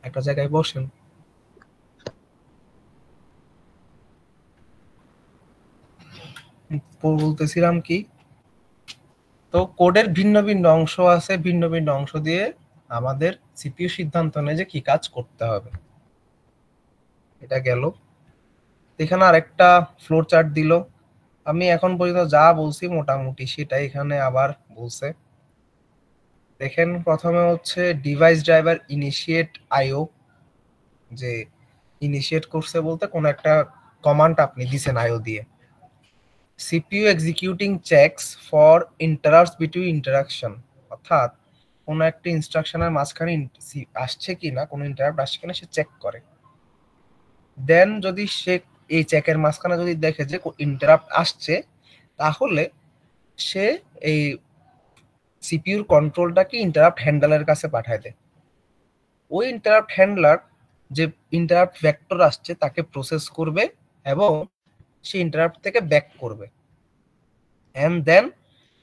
একটা জায়গায় বসেন। বলতেছিলাম কি, তো কোডের ভিন্ন ভিন্ন অংশ আছে, ভিন্ন ভিন্ন অংশ দিয়ে আমাদের সিপিইউ সিদ্ধান্ত নেয় যে কি কাজ করতে হবে। এটা গেল। এখানে আরেকটা ফ্লোর চার্ট দিল। আমি এখন পর্যন্ত যা বলছি মোটামুটি সেটা এখানে আবার বলছে। দেখেন প্রথমে হচ্ছে ডিভাইস ড্রাইভার ইনিশিয়েট আইও, যে ইনিশিয়েট করছে বলতে কোন একটা কমান্ড আপনি দিছেন আইও দিয়ে। CPU executing checks for interrupts between interaction, অর্থাৎ কোন একটা ইনস্ট্রাকশনের মাঝখানে আসছে কিনা, কোন ইন্টারাপ্ট আসছে কিনা সে চেক করে। দেন যদি সে এই চেকের মাঝখানে যদি দেখে যে ইন্টারাপ্ট আসছে, তাহলে সে এই সিপিইউর কন্ট্রোলটাকে ইন্টারাপ্ট হ্যান্ডলারের কাছে পাঠায় দেয়। ওই ইন্টারাপ্ট হ্যান্ডলার যে ইন্টারাপ্ট ভেক্টর আসছে তাকে প্রসেস করবে এবং সে ইন্টারাপ্ট থেকে ব্যাক করবে, এন্ড দেন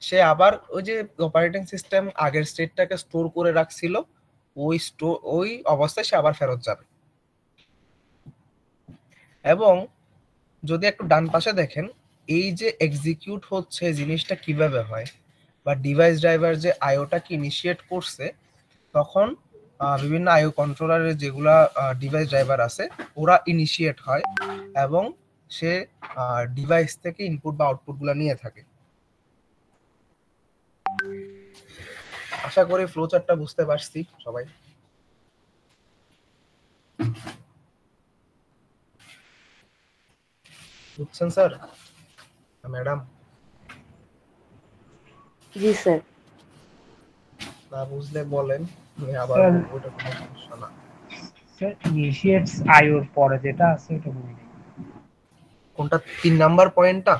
সে আবার ওই যে অপারেটিং সিস্টেম আগের স্টেটটাকে স্টোর করে রাখছিল ওই অবস্থায় সে আবার ফেরত যাবে। এবং যদি একটু ডান পাশে দেখেন, এই যে এক্সিকিউট হচ্ছে জিনিসটা কিভাবে হয়, বা ডিভাইস ড্রাইভার যে আইওটাকে ইনিশিয়েট করছে, তখন বিভিন্ন আইও কন্ট্রোলারের যেগুলা ডিভাইস ড্রাইভার আছে ওরা ইনিশিয়েট হয় এবং সে ডিভাইস থেকে ইনপুট বা আউটপুট গুলা নিয়ে থাকে। আশা করি ফ্লো চার্টটা বুঝতে পারছি সবাই। বুঝছেন স্যার, ম্যাডাম? জি স্যার। না বুঝলে বলেন, আমি আবার স্যার, বলবো, এটা কোনো সমস্যা না। স্যার ইনিশিয়েটস আইওর পরে যেটা আছে ওটা বলি। কোনটা, 3 নাম্বার পয়েন্টটা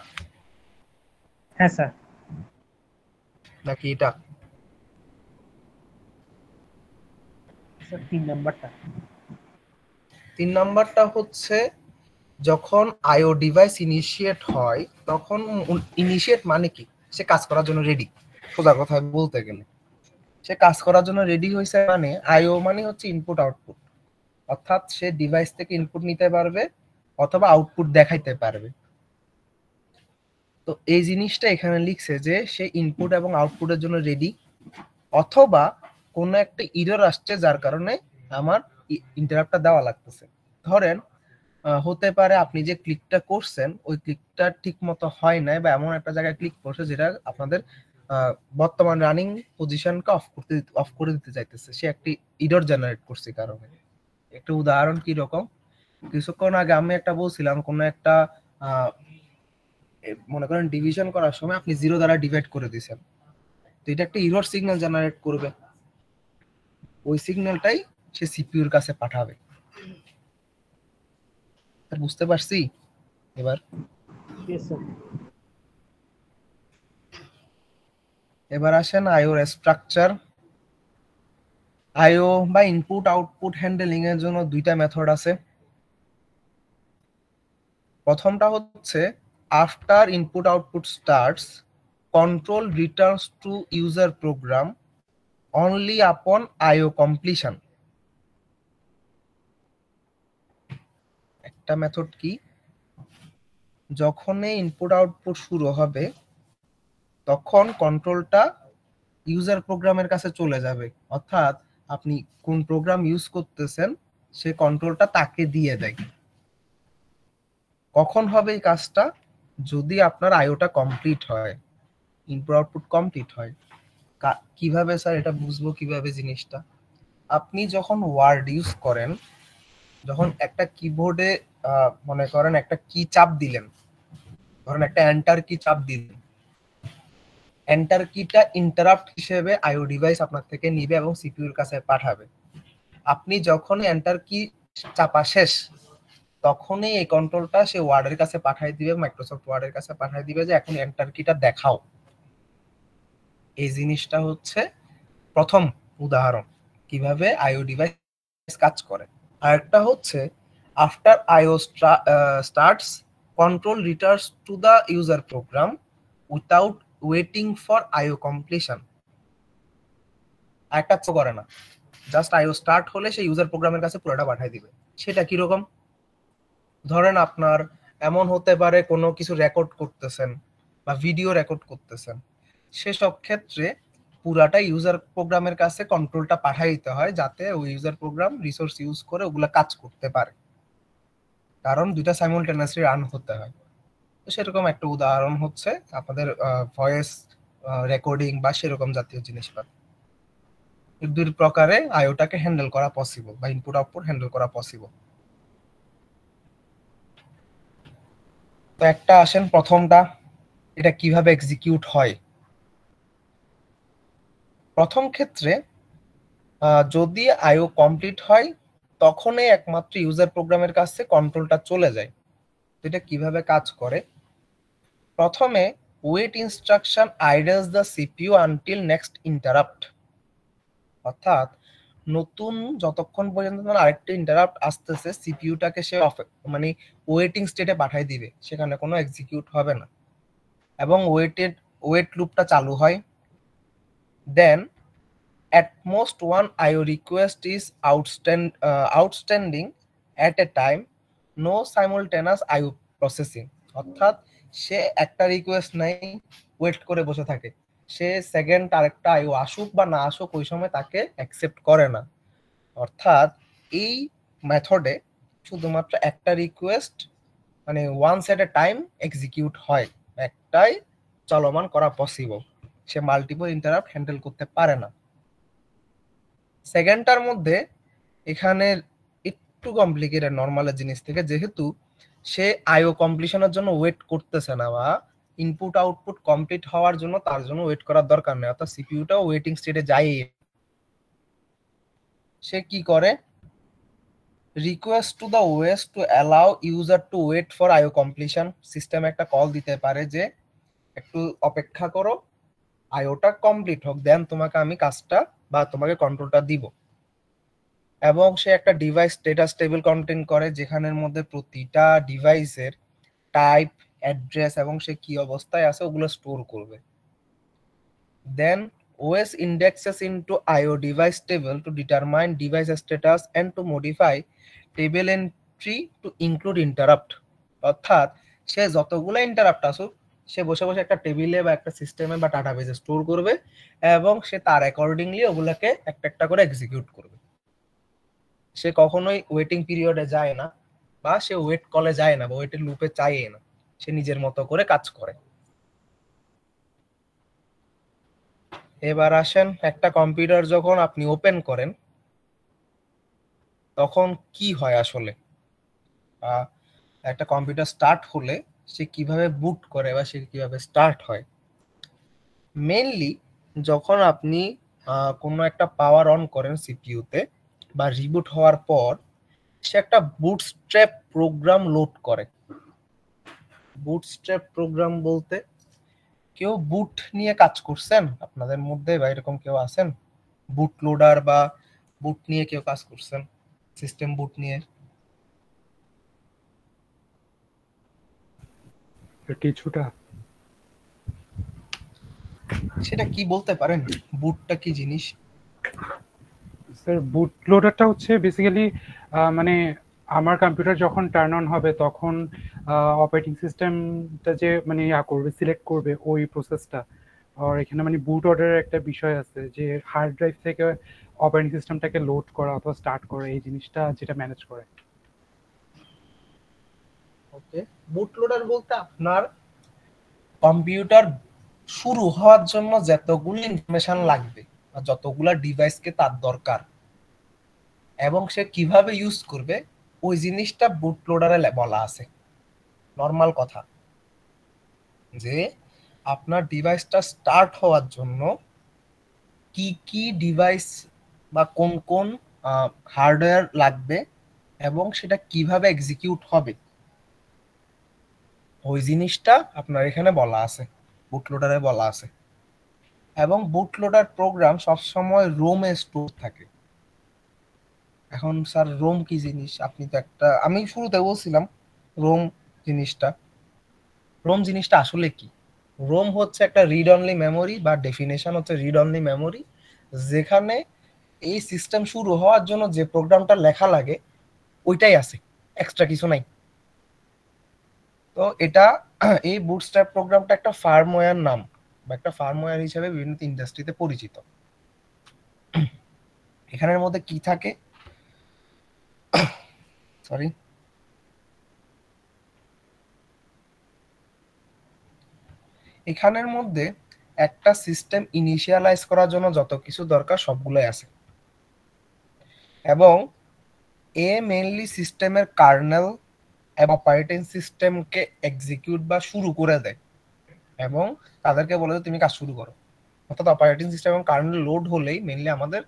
হ্যাঁ স্যার, নাকি এটা? স্যার 3 নাম্বারটা। 3 নাম্বারটা হচ্ছে যখন আইও ডিভাইস ইনিশিয়েট হয়, তখন ইনিশিয়েট মানে কি, সে কাজ করার জন্য রেডি। সোজা কথা বলতে গেলে সে কাজ করার জন্য রেডি হয়েছে, মানে আইও মানে হচ্ছে ইনপুট আউটপুট, অর্থাৎ সে ডিভাইস থেকে ইনপুট নিতে পারবে অথবা আউটপুট দেখাইতে পারবে। তো এই জিনিসটা এখানে লিখছে যে সে ইনপুট এবং আউটপুটের জন্য রেডি, অথবা কোনো একটা এরর আসছে যার কারণে আমার ইন্টারাপ্টটা দেওয়া লাগতেছে। ধরেন হতে পারে আপনি যে ক্লিকটা করছেন ওই ক্লিকটা ঠিক মতো হয় নাই, বা এমন একটা জায়গায় ক্লিক করছে যেটা আপনাদের বর্তমান রানিং পজিশনকে অফ করে দিতে চাইতেছে, সে একটি এরর জেনারেট করছে কারণে। একটা উদাহরণ কি রকম, কিছুক্ষণ আগে আমি একটা বলছিলাম কোনো একটা মনে করেন ডিভিশন করার সময় আপনি 0 দ্বারা ডিভাইড করে দিয়েছেন, তো এটা একটা এরর সিগন্যাল জেনারেট করবে, ওই সিগন্যালটাই সে সিপিইউর কাছে পাঠাবে। বুঝতে পারছি এবার? Yes sir. এবার আসেন আইওর স্ট্রাকচার। আইও বা ইনপুট আউটপুট হ্যান্ডলিং এর জন্য দুইটা মেথড আছে। প্রথমটা হচ্ছে after input output starts, control returns to user program only upon IO completion. একটা মেথড কি, যখনই ইনপুট আউটপুট শুরু হবে তখন কন্ট্রোলটা ইউজার প্রোগ্রামের কাছে চলে যাবে, অর্থাৎ আপনি কোন প্রোগ্রাম ইউজ করতেছেন সে কন্ট্রোলটা তাকে দিয়ে দেয়। কখন হবে এই কাজটা, যদি আপনার আইওটা কমপ্লিট হয়, ইনপুট আউটপুট কমপ্লিট হয়। কিভাবে স্যার এটা বুঝবো কিভাবে জিনিসটা? আপনি যখন ওয়ার্ড ইউজ করেন, যখন একটা কিবোর্ডে মনে করেন একটা কি চাপ দিলেন, ধরেন একটা এন্টার কি চাপ দিলেন, এন্টার কিটা ইন্টারাপ্ট হিসেবে আইও ডিভাইস আপনার থেকে নিবে এবং সিপিইউর কাছে পাঠাবে। আপনি যখন এন্টার কি চাপা শেষ, তখনই এই কন্ট্রোলটা সে ওয়ার্ডের কাছে পাঠিয়ে দিবে, মাইক্রোসফট ওয়ার্ডের কাছে পাঠিয়ে দিবে যে এখন এন্টার কিটা দেখাও। এই জিনিসটা হচ্ছে প্রথম উদাহরণ কিভাবে আইও ডিভাইস কাজ করে। আরেকটা হচ্ছে after IO starts, control returns to the user program without waiting for IO completion. একটা করে না, জাস্ট আইও স্টার্ট হলে সেই ইউজার প্রোগ্রামের কাছে পুরোটা পাঠিয়ে দিবে। সেটা কি রকম, ধরেন আপনার এমন হতে পারে কোনো কিছু রেকর্ড করতেছেন বা ভিডিও রেকর্ড করতেছেন, সেসব ক্ষেত্রে পুরাটা ইউজার প্রোগ্রামের কাছে কন্ট্রোলটা পাঠিয়ে দিতে হয় যাতে ওই ইউজার প্রোগ্রাম রিসোর্স ইউজ করে ওগুলা কাজ করতে পারে, কারণ দুইটা সাইমultaneously রান হতে হয়। তো সেরকম একটা উদাহরণ হচ্ছে আপনাদের ভয়েস রেকর্ডিং বা সেরকম জাতীয় জিনিসপাতি। এই দুই প্রকারে আইওটাকে হ্যান্ডেল করা পসিবল বা ইনপুট আউটপুট হ্যান্ডেল করা পসিবল। তো একটা আসেন প্রথমটা, এটা কিভাবে এক্সিকিউট হয়। প্রথম ক্ষেত্রে যদি আইও কমপ্লিট হয় তখনই একমাত্র ইউজার প্রোগ্রামের কাছে কন্ট্রোলটা চলে যায়। তো এটা কিভাবে কাজ করে, প্রথমে wait instruction idles the CPU until next interrupt, অর্থাৎ নতুন যতক্ষণ পর্যন্ত আরেকটা ইন্টারাপ্ট আসতেছে সিপিইউটাকে সে মানে ওয়েটিং স্টেটে পাঠিয়ে দিবে, সেখানে কোনো এক্সিকিউট হবে না এবং ওয়েট লুপটা চালু হয়। দেন at most one IO request is outstanding at a time, no simultaneous IO processing, অর্থাৎ সে একটা রিকোয়েস্ট নাই ওয়েট করে বসে থাকে, সে সেকেন্ড আরেকটা আইও আসুক বা না আসুক ওই সময় তাকে অ্যাকসেপ্ট করে না। অর্থাৎ এই মেথডে শুধুমাত্র একটা রিকোয়েস্ট মানে once at a time execute হয়, একটাই চলমান করা পসিবল, সে মাল্টিপল ইন্টারাপ্ট হ্যান্ডেল করতে পারে না। সেকেন্ডটার মধ্যে এখানে একটু কমপ্লিকেটেড নর্মালের জিনিস থেকে, যেহেতু সে আইও কমপ্লিশনের জন্য ওয়েট করতেছে না বা ইনপুট আউটপুট কমপ্লিট হওয়ার জন্য তার জন্য ওয়েট করার দরকার নেই, অর্থাৎ সিপিইউটাও ওয়েটিং স্টেটে যায়। সে কি করে, request to the OS to allow user to wait for IO completion, system একটা কল দিতে পারে যে একটু অপেক্ষা করো আইওটা কমপ্লিট হোক, দেন তোমাকে আমি কাজটা বা তোমাকে কন্ট্রোলটা দিব। এবং সে একটা ডিভাইস স্ট্যাটাস টেবিল কন্টেইন করে যেখানের মধ্যে প্রতিটা ডিভাইসের টাইপ, অ্যাড্রেস এবং সে কি অবস্থায় আছে ওগুলো স্টোর করবে। দেন OS indexes into IO device table to determine device status and to modify table entry to include interrupt, অর্থাৎ সে যতগুলো ইন্টারাপ্ট আসুক সে বসে বসে একটা টেবিলে বা একটা সিস্টেমে বা ডাটাবেসে স্টোর করবে এবং সে তার অ্যাকর্ডিংলি ওগুলোকে একটা একটা করে এক্সিকিউট করবে। সে কখনোই ওয়েটিং পিরিয়ডে যায় না বা সে ওয়েট কলে যায় না বা ওয়েটের লুপে চাইয়ে না, সে নিজের মতো করে কাজ করে। এবার আসেন, একটা কম্পিউটার যখন আপনি ওপেন করেন তখন কি হয় আসলে, একটা কম্পিউটার স্টার্ট হলে সে কিভাবে বুট করে বা সে কিভাবে স্টার্ট হয়। মেইনলি যখন আপনি কোনো একটা পাওয়ার অন করেন সিপিইউতে বা রিবুট হওয়ার পর সে একটা বুটস্ট্র্যাপ প্রোগ্রাম লোড করে। বুটস্ট্র্যাপ প্রোগ্রাম বলতে, কেউ বুট নিয়ে কাজ করছেন আপনাদের মধ্যে বা এরকম কেউ আছেন, বুট লোডার বা বুট নিয়ে কেউ কাজ করছেন, সিস্টেম বুট নিয়ে? কিছুটা। সেটা কি বলতে পারেন, বুটটা কি জিনিস? স্যার বুট লোডারটা হচ্ছে বেসিক্যালি মানে আমার কম্পিউটার যখন টার্ন অন হবে তখন অপারেটিং সিস্টেমটা যে মানে করবে, সিলেক্ট করবে ওই প্রসেসটা। আর এখানে মানে বুট অর্ডারের একটা বিষয় আছে যে হার্ড ড্রাইভ থেকে অপারেটিং সিস্টেমটাকে লোড করা অথবা স্টার্ট করা, এই জিনিসটা যেটা ম্যানেজ করে। ওকে, বুট লোডার বলতে আপনার কম্পিউটার শুরু হওয়ার জন্য যতগুলো ইনফরমেশন লাগবে বা যতগুলা ডিভাইসকে তার দরকার এবং সে কিভাবে ইউজ করবে ওই জিনিসটা বুট লোডারে বলা আছে। নর্মাল কথা যে আপনার ডিভাইসটা স্টার্ট হওয়ার জন্য কি কি ডিভাইস বা কোন কোন হার্ডওয়্যার লাগবে এবং সেটা কিভাবে এক্সিকিউট হবে ওই জিনিসটা আপনার এখানে বলা আছে, বুট লোডারে বলা আছে। এবং বুট লোডার প্রোগ্রাম সবসময় রোমে স্টোর থাকে। এখন স্যার রোম কি জিনিস, আপনি তো একটা, আমি শুরুতে বলছিলাম রোম জিনিসটা, রোম জিনিসটা আসলে কি? রোম হচ্ছে একটা রিড অনলি মেমোরি বা ডেফিনেশন হচ্ছে রিড অনলি মেমোরি, যেখানে এই সিস্টেম শুরু হওয়ার জন্য যে প্রোগ্রামটা লেখা লাগে ওইটাই আছে, এক্সট্রা কিছু নাই। তো এটা এই বুটস্ট্র্যাপ প্রোগ্রামটা একটা ফার্মওয়্যার নাম বা একটা ফার্মওয়্যার হিসেবে বিভিন্ন ইন্ডাস্ট্রিতে পরিচিত। এখানের মধ্যে কি থাকে, সরি, এখানের মধ্যে একটা সিস্টেম ইনিশিয়ালাইজ করার জন্য যত কিছু দরকার সবগুলোই আছে এবং এ মেইনলি সিস্টেমের কার্নেল এবং অপারেটিং সিস্টেমকে এক্সিকিউট বা শুরু করে দেয় এবং তাদেরকে বলে যে তুমি কাজ শুরু করো। অর্থাৎ অপারেটিং সিস্টেম এবং কার্নেল লোড হলেই মেইনলি আমাদের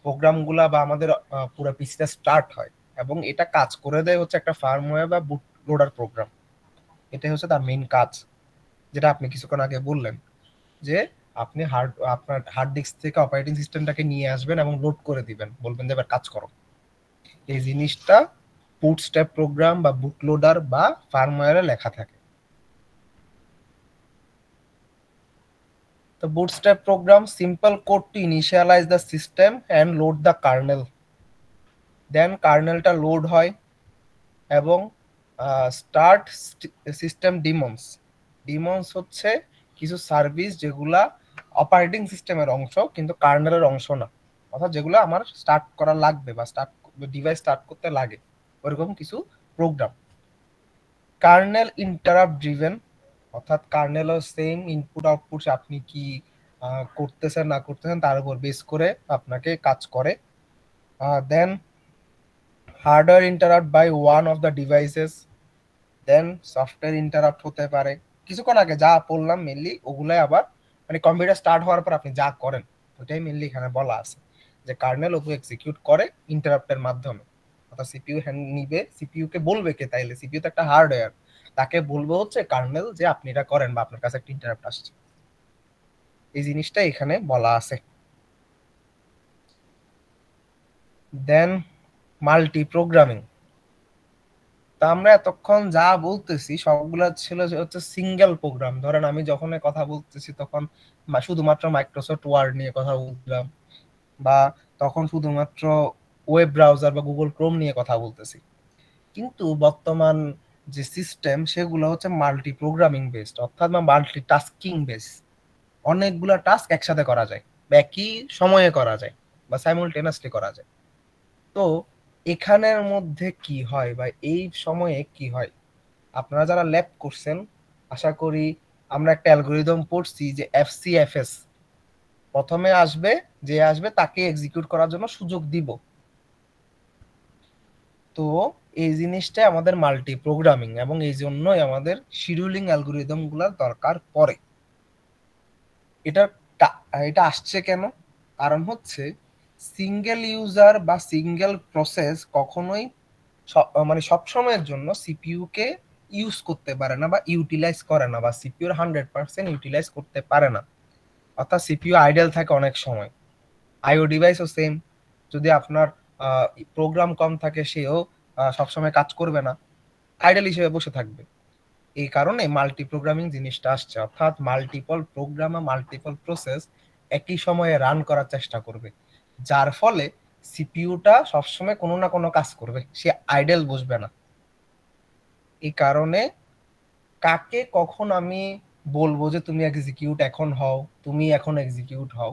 প্রোগ্রামগুলা বা আমাদের পুরো পিসিটা স্টার্ট হয় এবং এটা কাজ করে দেয় হচ্ছে একটা ফার্মওয়্যার বা বুট লোডার প্রোগ্রাম। এটাই হচ্ছে তার মেইন কাজ, যেটা আপনি কিছুক্ষণ আগে বললেন যে আপনি আপনার হার্ড ডিস্ক থেকে অপারেটিং সিস্টেমটাকে নিয়ে আসবেন এবং লোড করে দিবেন, বলবেন যে এবার কাজ করো। এই জিনিসটা বুটস্ট্র্যাপ প্রোগ্রাম বা বুট লোডার বা ফার্মওয়্যারে লেখা থাকে। The bootstrap program simple code to initialize the system and load the kernel. Then kernelটা লোড হয় এবং স্টার্ট সিস্টেম ডিমন্স। ডিমন্স হচ্ছে কিছু সার্ভিস যেগুলা অপারেটিং সিস্টেমের অংশ কিন্তু কার্নেলের অংশ না, অর্থাৎ যেগুলো আমার স্টার্ট করা লাগবে বা ডিভাইস স্টার্ট করতে লাগে ওরকম কিছু প্রোগ্রাম। কার্নেল ইন্টারাপ্ট ড্রিভেন, অর্থাৎ কার্নেলও সেম ইনপুট আউটপুট আপনি কি করতেছেন না করতেছেন তার উপর বেস করে আপনাকে কাজ করে। Then hardware interrupt by one of the devices, then software interrupt হতে পারে। কিছুক্ষণ আগে যা বললাম মেনলি ওগুলাই আবার মানে কম্পিউটার স্টার্ট হওয়ার পর আপনি যা করেন ওটাই মেনলি এখানে বলা আছে যে কার্নেল ওগুলো এক্সিকিউট করে ইন্টারাপ্টের মাধ্যমে। অর্থাৎ সিপিইউ হ্যান্ড নিবে, সিপিইউ কে বলবে কে, তাইলে সিপিইউ তো একটা হার্ডওয়্যার, তাকে বলবো হচ্ছে কার্নেল যে আপনি এটা করেন বা আপনার কাছে একটা ইন্টারাপ্ট আসছে। এই জিনিসটা এখানে বলা আছে। দেন মাল্টি প্রোগ্রামিং, তা আমরা এতক্ষণ যা বলতেছি সবগুলা ছিল যে হচ্ছে সিঙ্গেল প্রোগ্রাম। ধরেন আমি যখন কথা বলতেছি তখন শুধুমাত্র মাইক্রোসফট ওয়ার্ড নিয়ে কথা বলছিলাম, বা তখন শুধুমাত্র ওয়েব ব্রাউজার বা গুগল ক্রোম নিয়ে কথা বলতেছি। কিন্তু বর্তমান যে সিস্টেম সেগুলো হচ্ছে মাল্টি প্রোগ্রামিং বেসড, অর্থাৎ মাল্টি টাস্কিং বেসড। অনেকগুলা টাস্ক একসাথে করা যায় বা একই সময়ে করা যায় বা সাইমultaneously করা যায়। তো এখানের মধ্যে কি হয় বা এই সময়ে কি হয়, আপনারা যারা ল্যাব করছেন আশা করি আমরা একটা অ্যালগরিদম পড়ছি যে এফসিএফএস, প্রথমে আসবে যে আসবে তাকে এক্সিকিউট করার জন্য সুযোগ দিব। তো এই জিনিসটা আমাদের মাল্টি প্রোগ্রামিং এবং এই জন্যই আমাদের শিডিউলিং অ্যালগরিদম গুলার দরকার পড়ে। এটা এটা আসছে কেন? কারণ হচ্ছে সিঙ্গেল ইউজার বা সিঙ্গেল প্রসেস কখনোই মানে সব সময়ের জন্য সিপিইউ কে ইউজ করতে পারে না বা ইউটিলাইজ করে না বা সিপিইউর 100% ইউটিলাইজ করতে পারে না। অর্থাৎ সিপিইউ আইডল থাকে অনেক সময়। আইও ডিভাইসও সেম, যদি আপনার প্রোগ্রাম কম থাকে সেও সবসময় কাজ করবে না, আইডল হিসেবে বসে থাকবে। এই কারণে মাল্টি প্রোগ্রামিং জিনিসটা আসছে, অর্থাৎ মাল্টিপল প্রোগ্রাম মাল্টিপল প্রসেস একই সময়ে রান করার চেষ্টা করবে, যার ফলে সিপিইউটা সবসময় কোনো না কোনো কাজ করবে, সে আইডল বসবে না। এই কারণে কাকে কখন আমি বলবো যে তুমি এক্সিকিউট এখন হও, তুমি এখন এক্সিকিউট হও,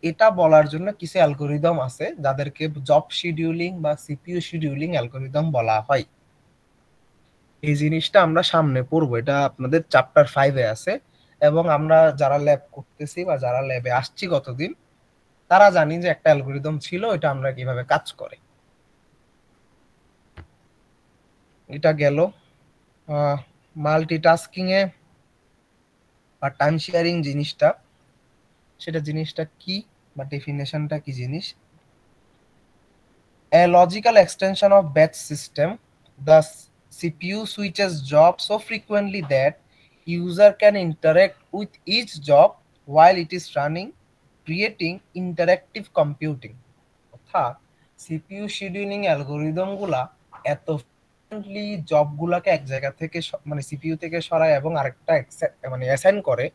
এটা বলার জন্য কিছু অ্যালগরিদম আছে যাদেরকে জব শিডিউলিং বা সিপিইউ শিডিউলিং অ্যালগরিদম বলা হয়। এই জিনিসটা আমরা সামনে পড়বো, এটা আপনাদের চ্যাপ্টার 5-এ আছে এবং আমরা যারা ল্যাব করতেছি বা যারা ল্যাবে আসছি কতদিন তারা জানি যে একটা অ্যালগরিদম ছিল, এটা আমরা কিভাবে কাজ করে। এটা গেল মাল্টিটাস্কিং এ বা টাইম শেয়ারিং জিনিসটা, সেটা জিনিসটা কি বা ডেফিনেশনটা কি জিনিস। A logical extension of batch system, the CPU switches jobs so frequently that user can interact with each job while it is running, creating interactive computing. অর্থাৎ সিপিইউ শিডিউলিং অ্যালগরিদম গুলা এত ফ্রিকোয়েন্টলি জব গুলাকে এক জায়গা থেকে মানে CPU থেকে সরায় এবং আরেকটা মানে অ্যাসাইন করে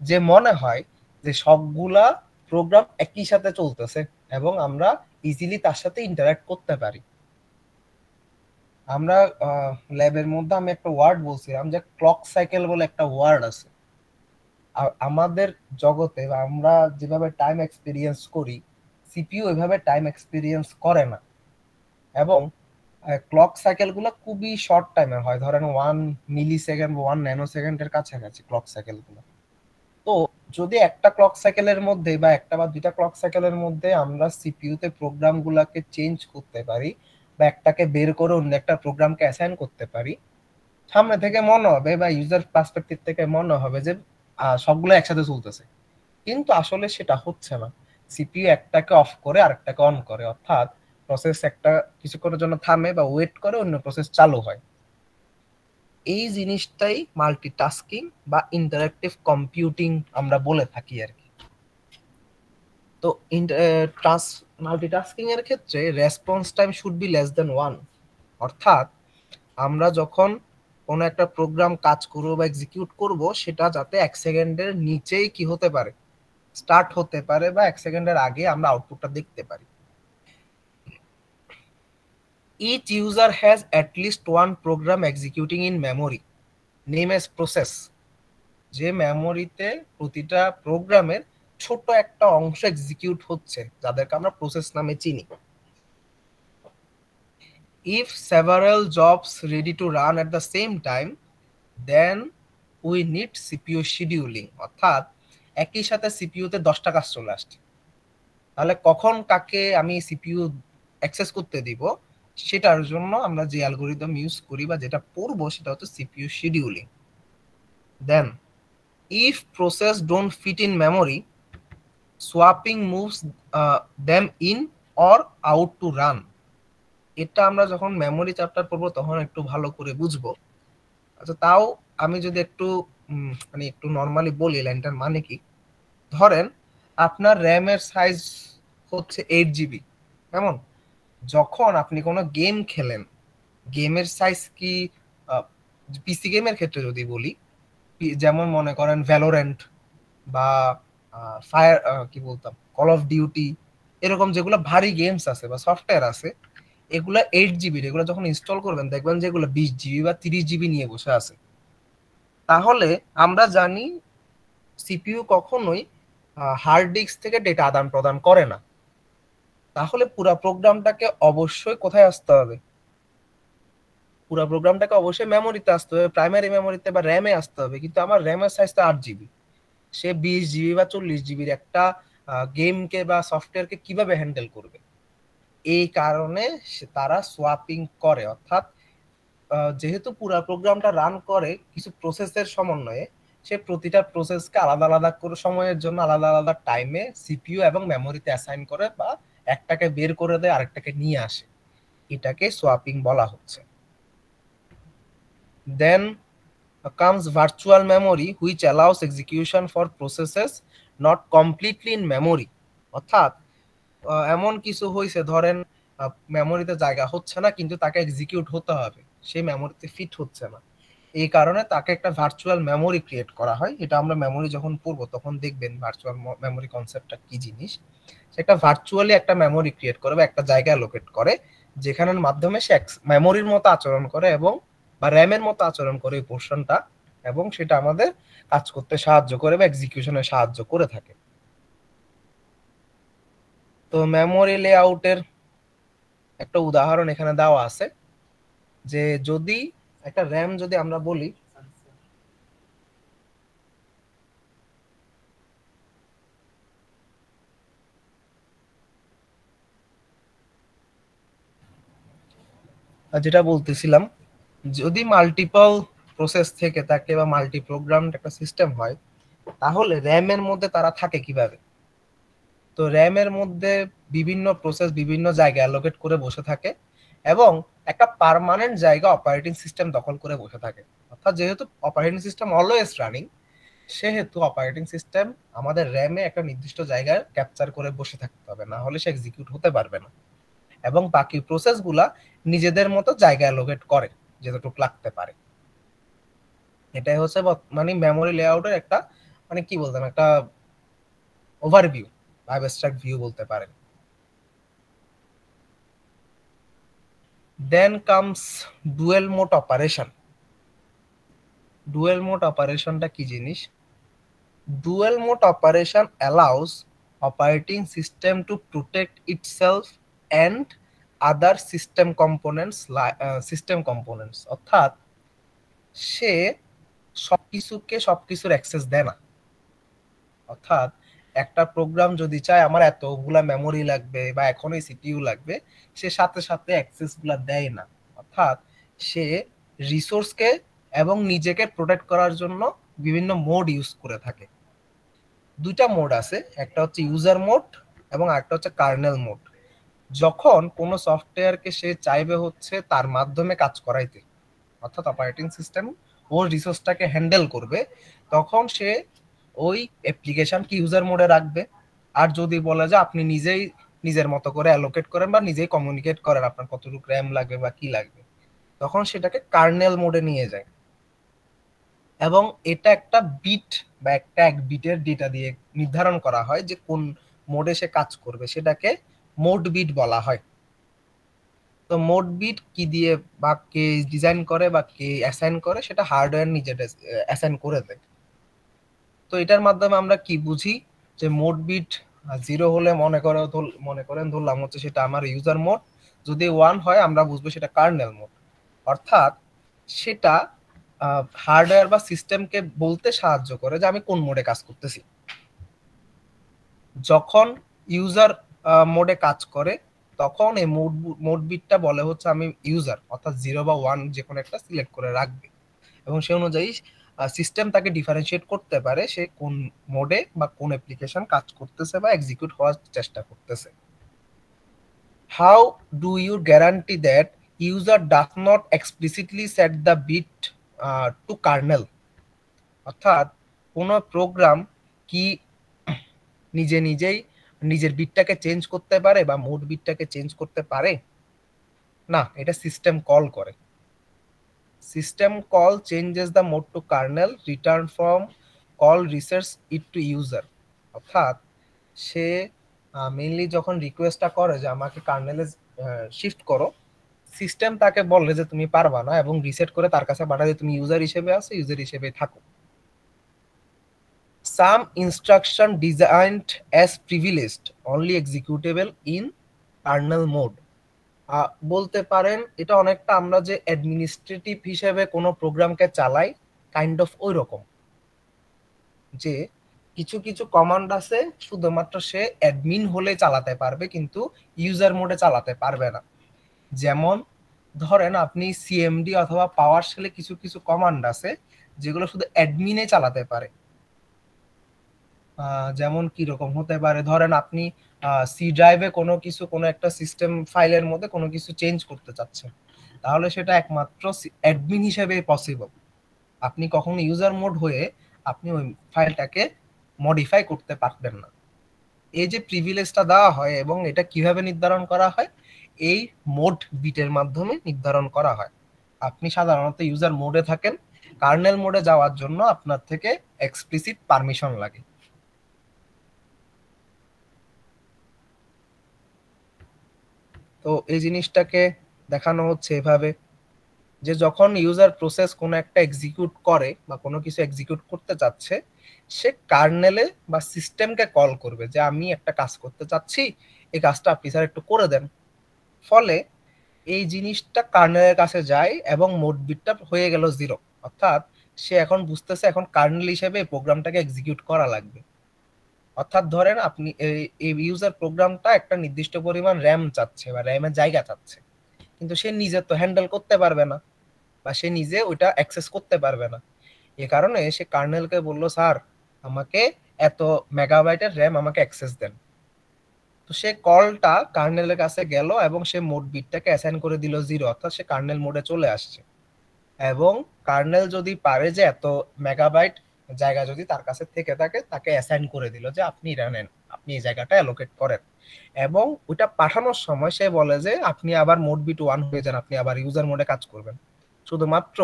যে মনে হয় যে সবগুলা প্রোগ্রাম একই সাথে চলতেছে এবং আমরা ইজিলি তার সাথে ইন্টারঅ্যাক্ট করতে পারি। আমরা ল্যাবের মধ্যে আমি একটা ওয়ার্ড বলছিলাম যে ক্লক সাইকেল বলে একটা ওয়ার্ড আছে। আমাদের জগতে বা আমরা যেভাবে টাইম এক্সপিরিয়েন্স করি সিপিইউ ওইভাবে টাইম এক্সপিরিয়েন্স করে না এবং ক্লক সাইকেল গুলো খুবই শর্ট টাইমের হয়, ধরেন 1 মিলি সেকেন্ড 1 ন্যানো সেকেন্ডের কাছাকাছি ক্লক সাইকেল গুলো। তো যদি একটা ক্লক সাইকেলের মধ্যে বা একটা বা দুইটা ক্লক সাইকেলের মধ্যে আমরা সিপিইউ তে প্রোগ্রাম গুলাকে চেঞ্জ করতে পারি বা একটাকে বের করে অন্য একটা প্রোগ্রামকে অ্যাসাইন করতে পারি, সামনে থেকে মনে হবে বা ইউজার পার্সপেক্টিভ থেকে মনে হবে যে সবগুলো একসাথে চলতেছে, কিন্তু আসলে সেটা হচ্ছে না। সিপিইউ একটাকে অফ করে আরেকটাকে অন করে, অর্থাৎ প্রসেস একটা কিছুক্ষণের জন্য থামে বা ওয়েট করে, অন্য প্রসেস চালু হয়। এই জিনিসটাই মাল্টিটাস্কিং বা ইন্টারেক্টিভ কম্পিউটিং আমরা বলে থাকি আর কি। তো মাল্টিটাস্কিং এর ক্ষেত্রে response time should be less than 1, অর্থাৎ আমরা যখন কোনো একটা প্রোগ্রাম কাজ করবো বা এক্সিকিউট করব, সেটা যাতে 1 সেকেন্ডের নিচেই কি হতে পারে, স্টার্ট হতে পারে, বা 1 সেকেন্ডের আগে আমরা আউটপুটটা দেখতে পারি। Each user has at least one program executing in memory, name as process, যে মেমোরিতে প্রতিটা প্রোগ্রামের ছোট একটা অংশ এক্সিকিউট হচ্ছে, যাদেরকে আমরা প্রসেস নামে চিনি। If several jobs ready to run at the same time, then we need CPU scheduling, অর্থাৎ একই সাথে সিপিইউতে 10টা কাজ চলে আসছে, তাহলে কখন কাকে আমি সিপিইউ অ্যাক্সেস করতে দিব, সেটার জন্য আমরা যে অ্যালগরিদম ইউজ করি বা যেটা পড়বো সেটা হচ্ছে CPU scheduling. Then if process don't fit in memory, swapping moves them in or out to run। এটা আমরা যখন মেমোরি চ্যাপ্টার পড়বো তখন একটু ভালো করে বুঝবো। আচ্ছা, তাও আমি যদি একটু মানে একটু নর্মালি বলি লাইনটার মানে কি, ধরেন আপনার র্যামের সাইজ হচ্ছে 8 জিবি, কেমন? যখন আপনি কোনো গেম খেলেন, গেমের সাইজ কি, পিসি গেমের ক্ষেত্রে যদি বলি, যেমন মনে করেন ভ্যালোরেন্ট বা ফায়ার কি বলতাম কল অফ ডিউটি, এরকম যেগুলো ভারী গেমস আছে বা সফটওয়্যার আছে, এগুলো 8 জিবি, এগুলো যখন ইনস্টল করবেন দেখবেন যে এগুলো 20 জিবি বা 30 জিবি নিয়ে বসে আছে। তাহলে আমরা জানি সিপিইউ কখনোই হার্ড ডিস্ক থেকে ডেটা আদান প্রদান করে না। তাহলে পুরো প্রোগ্রামটাকে অবশ্যই কোথায় আসতে হবে, পুরো প্রোগ্রামটাকে অবশ্যই মেমোরিতে আসতে হবে, প্রাইমারি মেমোরিতে বা র্যামে আসতে হবে। কিন্তু আমার র্যামের সাইজ তো 8 জিবি, সে 20 জিবি বা 40 জিবির একটা গেমকে বা সফটওয়্যারকে কিভাবে হ্যান্ডেল করবে? এই কারণে তারা সোয়াপিং করে, অর্থাৎ যেহেতু পুরো প্রোগ্রামটা রান করে কিছু প্রসেসের সমন্বয়ে, সে প্রতিটা প্রসেসকে আলাদা আলাদা করে সময়ের জন্য আলাদা আলাদা টাইমে সিপিইউ এবং মেমোরিতে অ্যাসাইন করে, বা একটাকে বের করে দেয় আরেকটাকে নিয়ে আসে, এটাকে সোয়াপিং বলা হচ্ছে। দেন comes virtual memory which allows execution for processes not completely in memory, অর্থাৎ এমন কিছু হয়েছে, ধরেন মেমোরিতে জায়গা হচ্ছে না কিন্তু তাকে এক্সিকিউট হতে হবে, সেই মেমোরিতে ফিট হচ্ছে না, এই কারণে তাকে একটা ভার্চুয়াল মেমোরি ক্রিয়েট করা হয়। এটা আমরা মেমোরি যখন পড়বো তখন দেখবেন ভার্চুয়াল মেমোরি কনসেপ্টটা কি জিনিস। সেটা ভার্চুয়ালি একটা মেমোরি ক্রিয়েট করে বা একটা জায়গায় লোকেট করে, যেখানের মাধ্যমে সে মেমোরির মতো আচরণ করে এবং বা র্যামের মতো আচরণ করে এই পোর্শনটা, এবং সেটা আমাদের কাজ করতে সাহায্য করে বা এক্সিকিউশনে সাহায্য করে থাকে। তো মেমোরি লেআউটের একটা উদাহরণ এখানে দেওয়া আছে, যে যদি একটা র্যাম যদি আমরা বলি, যেটা বলতেছিলাম, যদি মাল্টিপল প্রসেস থেকে থাকে বা মাল্টি প্রোগ্রাম একটা সিস্টেম হয়, তাহলে র্যামের মধ্যে তারা থাকে কিভাবে? তো র্যামের মধ্যে বিভিন্ন প্রসেস বিভিন্ন জায়গায় অ্যালোকেট করে বসে থাকে এবং একটা পার্মানেন্ট জায়গা অপারেটিং সিস্টেম দখল করে বসে থাকে। অর্থাৎ যেহেতু অপারেটিং সিস্টেম অলওয়েজ রানিং, সেহেতু অপারেটিং সিস্টেম আমাদের র্যামে একটা নির্দিষ্ট জায়গায় ক্যাপচার করে বসে থাকতে হবে, না হলে সে এক্সিকিউট হতে পারবে না। এবং বাকি প্রসেসগুলা নিজেদের মতো জায়গা অ্যালোকেট করে যতটুকু লাগতে পারে। এটাই হচ্ছে মানে মেমোরি লেআউটের একটা মানে কি বলতাম একটা ওভারভিউ বা অ্যাবস্ট্রাক্ট ভিউ বলতে পারেন। Then comes dual mode operation. Dual mode অপারেশনটা কি জিনিস? Dual mode operation allows operating system to protect itself and other system components, অর্থাৎ সে সবকিছুর অ্যাক্সেস দেয় না। অর্থাৎ একটা প্রোগ্রাম যদি চায় আমার এতগুলা মেমোরি লাগবে বা এখনই সিপিইউ লাগবে, সে সাথে সাথে অ্যাক্সেস গুলা দেয় না। অর্থাৎ সে রিসোর্সকে এবং নিজেকে প্রোটেক্ট করার জন্য বিভিন্ন মোড ইউজ করে থাকে। দুইটা মোড আছে, একটা হচ্ছে ইউজার মোড এবং আরেকটা হচ্ছে কার্নেল মোড। যখন কোনো সফটওয়্যারকে সে চাইবে হচ্ছে তার মাধ্যমে কাজ করাইতে, অর্থাৎ অপারেটিং সিস্টেম ওর রিসোর্সটাকে হ্যান্ডেল করবে, তখন সে ওই অ্যাপ্লিকেশনকে ইউজার মোডে রাখবে। আর যদি বলে যে আপনি নিজেই নিজের মতো করে অ্যালোকেট করেন বা নিজেই কমিউনিকেট করেন আপনার কতটুকু র্যাম লাগবে বা কি লাগবে, তখন সেটাকে কার্নেল মোডে নিয়ে যায়। এবং এটা একটা বিট বা একটা এক বিটের ডেটা দিয়ে নির্ধারণ করা হয় যে কোন মোডে সে কাজ করবে, সেটাকে মোড বিট বলা হয়। তো মোড বিট কি দিয়ে বা কে ডিজাইন করে বা কে অ্যাসাইন করে, সেটা হার্ডওয়্যার নিজে অ্যাসাইন করে দেয়। তো এটার মাধ্যমে আমরা কি বুঝি, যে মোড বিট 0 হলে মনে করেন ধরলাম হচ্ছে সেটা আমার ইউজার মোড, যদি 1 হয় আমরা বুঝবো সেটা কার্নেল মোড। অর্থাৎ সেটা হার্ডওয়্যার বা সিস্টেমকে বলতে সাহায্য করে যে আমি কোন মোডে কাজ করতেছি। যখন ইউজার মোডে কাজ করে তখন এই মোড বিটটা বলে হচ্ছে আমি ইউজার, অর্থাৎ 0 বা 1 যে কোনো একটা সিলেক্ট করে রাখবে, এবং সে অনুযায়ী সিস্টেম তাকে ডিফারেন্সিয়েট করতে পারে সে কোন মোডে বা কোন অ্যাপ্লিকেশন কাজ করতেছে বা এক্সিকিউট হওয়ার চেষ্টা করতেছে। How do you guarantee that user does not explicitly set the bit to kernel? অর্থাৎ কোন প্রোগ্রাম কি নিজে নিজেই নিজের বিটটাকে চেঞ্জ করতে পারে বা মোড বিটটাকে চেঞ্জ করতে পারে? না, এটা সিস্টেম কল করে। System call changes the mode to kernel, return from call resets it to user. অর্থাৎ সে মেইনলি যখন রিকোয়েস্টটা করে যে আমাকে কার্নেলে শিফট করো, সিস্টেম তাকে বলে যে তুমি পারবা না এবং রিসেট করে তার কাছে পাঠায় যে তুমি ইউজার হিসেবে আছো, ইউজার হিসেবে থাকো। Some instruction designed as privileged only executable in kernel mode. বলতে পারেন এটা অনেকটা আমরা যে অ্যাডমিনিস্ট্রেটিভ হিসেবে কোনো প্রোগ্রামকে চালাই কাইন্ড অফ ওই রকম, যে কিছু কিছু কমান্ড আছে শুধুমাত্র সে অ্যাডমিন হলে চালাতে পারবে কিন্তু ইউজার মোডে চালাতে পারবে না। যেমন ধরেন আপনি সিএমডি অথবা পাওয়ার শেলে কিছু কিছু কমান্ড আছে যেগুলো শুধু অ্যাডমিনে চালাতে পারে। যেমন কি রকম হতে পারে, ধরেন আপনি সি ড্রাইভে কোনো একটা সিস্টেম ফাইলের মধ্যে কোনো কিছু চেঞ্জ করতে চাচ্ছেন, তাহলে সেটা একমাত্র অ্যাডমিন হিসেবে পসিবল। আপনি কখনো ইউজার মোড হয়ে আপনি ওই ফাইলটাকে মডিফাই করতে পারবেন না। এই যে প্রিভিলেজটা দেওয়া হয় এবং এটা কিভাবে নির্ধারণ করা হয়, এই মোড বিটের মাধ্যমে নির্ধারণ করা হয়। আপনি সাধারণত ইউজার মোডে থাকেন, কার্নেল মোডে যাওয়ার জন্য আপনার থেকে এক্সপ্লিসিট পারমিশন লাগে। তো এই জিনিসটাকে দেখানো হচ্ছে এভাবে যে যখন ইউজার প্রসেস কোনো একটা এক্সিকিউট করে বা কোনো কিছু এক্সিকিউট করতে চাচ্ছে, সে কার্নেলে বা সিস্টেমকে কল করবে যে আমি একটা কাজ করতে চাচ্ছি, এই কাজটা আপনি স্যার একটু করে দেন। ফলে এই জিনিসটা কার্নেলের কাছে যায় এবং মোড বিটটা হয়ে গেল 0। অর্থাৎ সে এখন বুঝতেছে এখন কার্নেল হিসেবে এই প্রোগ্রামটাকে এক্সিকিউট করা লাগবে। অর্থাৎ ধরেন আপনি এই ইউজার প্রোগ্রামটা একটা নির্দিষ্ট পরিমাণ র্যাম চাচ্ছে বা র্যামের জায়গা চাচ্ছে, কিন্তু সে নিজে তো হ্যান্ডেল করতে পারবে না বা সে নিজে ওইটা অ্যাক্সেস করতে পারবে না। এ কারণে সে কার্নেলকে বলল স্যার আমাকে এত মেগাবাইটের র্যাম আমাকে অ্যাক্সেস দেন। তো সে কলটা কার্নেলের কাছে গেল এবং সে মোড বিটটাকে অ্যাসাইন করে দিল 0, অর্থাৎ সে কার্নেল মোডে চলে আসছে। এবং কার্নেল যদি পারে যে এত মেগাবাইট জায়গা যদি তার কাছে থেকে থাকে, তাকে অ্যাসাইন করে দিল যে আপনি এটা নেন, আপনি এই জায়গাটা অ্যালোকেট করেন। এবং ওইটা পাঠানোর সময় সে বলে যে আপনি আবার মোড বিট 1 হয়ে যান, আপনি আবার ইউজার মোডে কাজ করবেন, শুধুমাত্র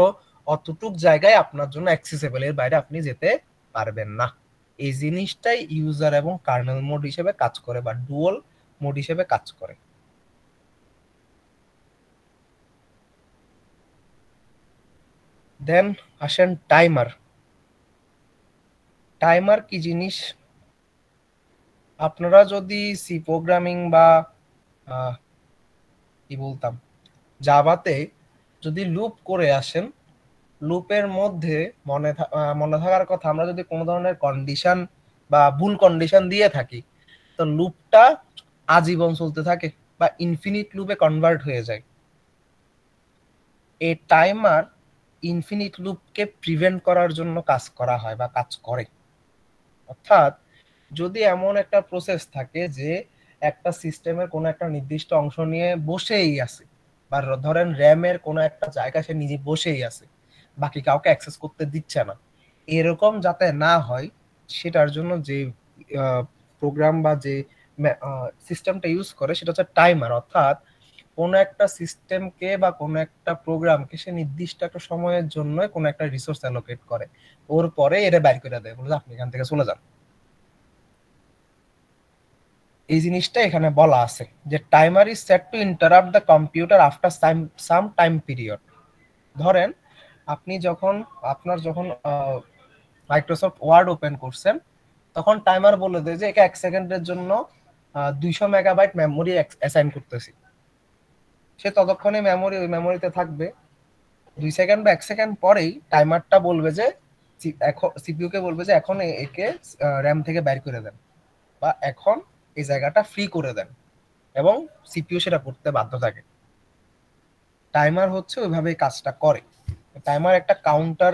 অতটুক জায়গায় আপনার জন্য অ্যাক্সেসিবল, এর বাইরে আপনি যেতে পারবেন না। এই জিনিসটাই ইউজার এবং কার্নেল মোড হিসেবে কাজ করে বা ডুয়াল মোড হিসেবে কাজ করে। দেন আসেন টাইমার। টাইমার কি জিনিস? আপনারা যদি সি প্রোগ্রামিং বা কি বলতাম জাভাতে যদি লুপ করে আসেন, লুপের মধ্যে মনে থাকার কথা আমরা যদি কোনো ধরনের কন্ডিশন বা ভুল কন্ডিশন দিয়ে থাকি, তো লুপটা আজীবন চলতে থাকে বা ইনফিনিট লুপে কনভার্ট হয়ে যায়। এই টাইমার ইনফিনিট লুপকে প্রিভেন্ট করার জন্য কাজ করা হয় বা কাজ করে। অর্থাৎ যদি এমন একটা প্রসেস থাকে যে একটা সিস্টেমের কোনো একটা নির্দিষ্ট অংশ নিয়ে বসেই আছে, বা ধরেন র্যামের কোনো একটা জায়গা সে নিজে বসেই আছে, বাকি কাউকে অ্যাক্সেস করতে দিচ্ছে না, এরকম যাতে না হয় সেটার জন্য যে প্রোগ্রাম বা যে সিস্টেমটা ইউজ করে সেটা হচ্ছে টাইমার। অর্থাৎ কোনো একটা সিস্টেমকে বা কোনো একটা প্রোগ্রামকে সে নির্দিষ্ট একটা সময়ের জন্য কোনো একটা রিসোর্স অ্যালোকেট করে, ওর পরে এটা বের করে দেয়, বলে আপনি এখান থেকে চলে যান। এই জিনিসটা এখানে বলা আছে যে timer is set to interrupt the computer after some time period. ধরেন আপনি যখন যখন মাইক্রোসফট ওয়ার্ড ওপেন করছেন, তখন টাইমার বলে দেয় যে একে 1 সেকেন্ডের জন্য 200 মেগাবাইট মেমোরি অ্যাসাইন করতেছি। সে ততক্ষণে ওই মেমোরিতে থাকবে। 2 সেকেন্ড বা 1 সেকেন্ড পরেই টাইমারটা বলবে যে এখন সিপিইউ কে বলবে যে এখন একে র্যাম থেকে বের করে দেন, বা এখন এই জায়গাটা ফ্রি করে দেন, এবং সিপিইউ সেটা করতে বাধ্য থাকে। টাইমার হচ্ছে ওইভাবেই কাজটা করে। টাইমার একটা কাউন্টার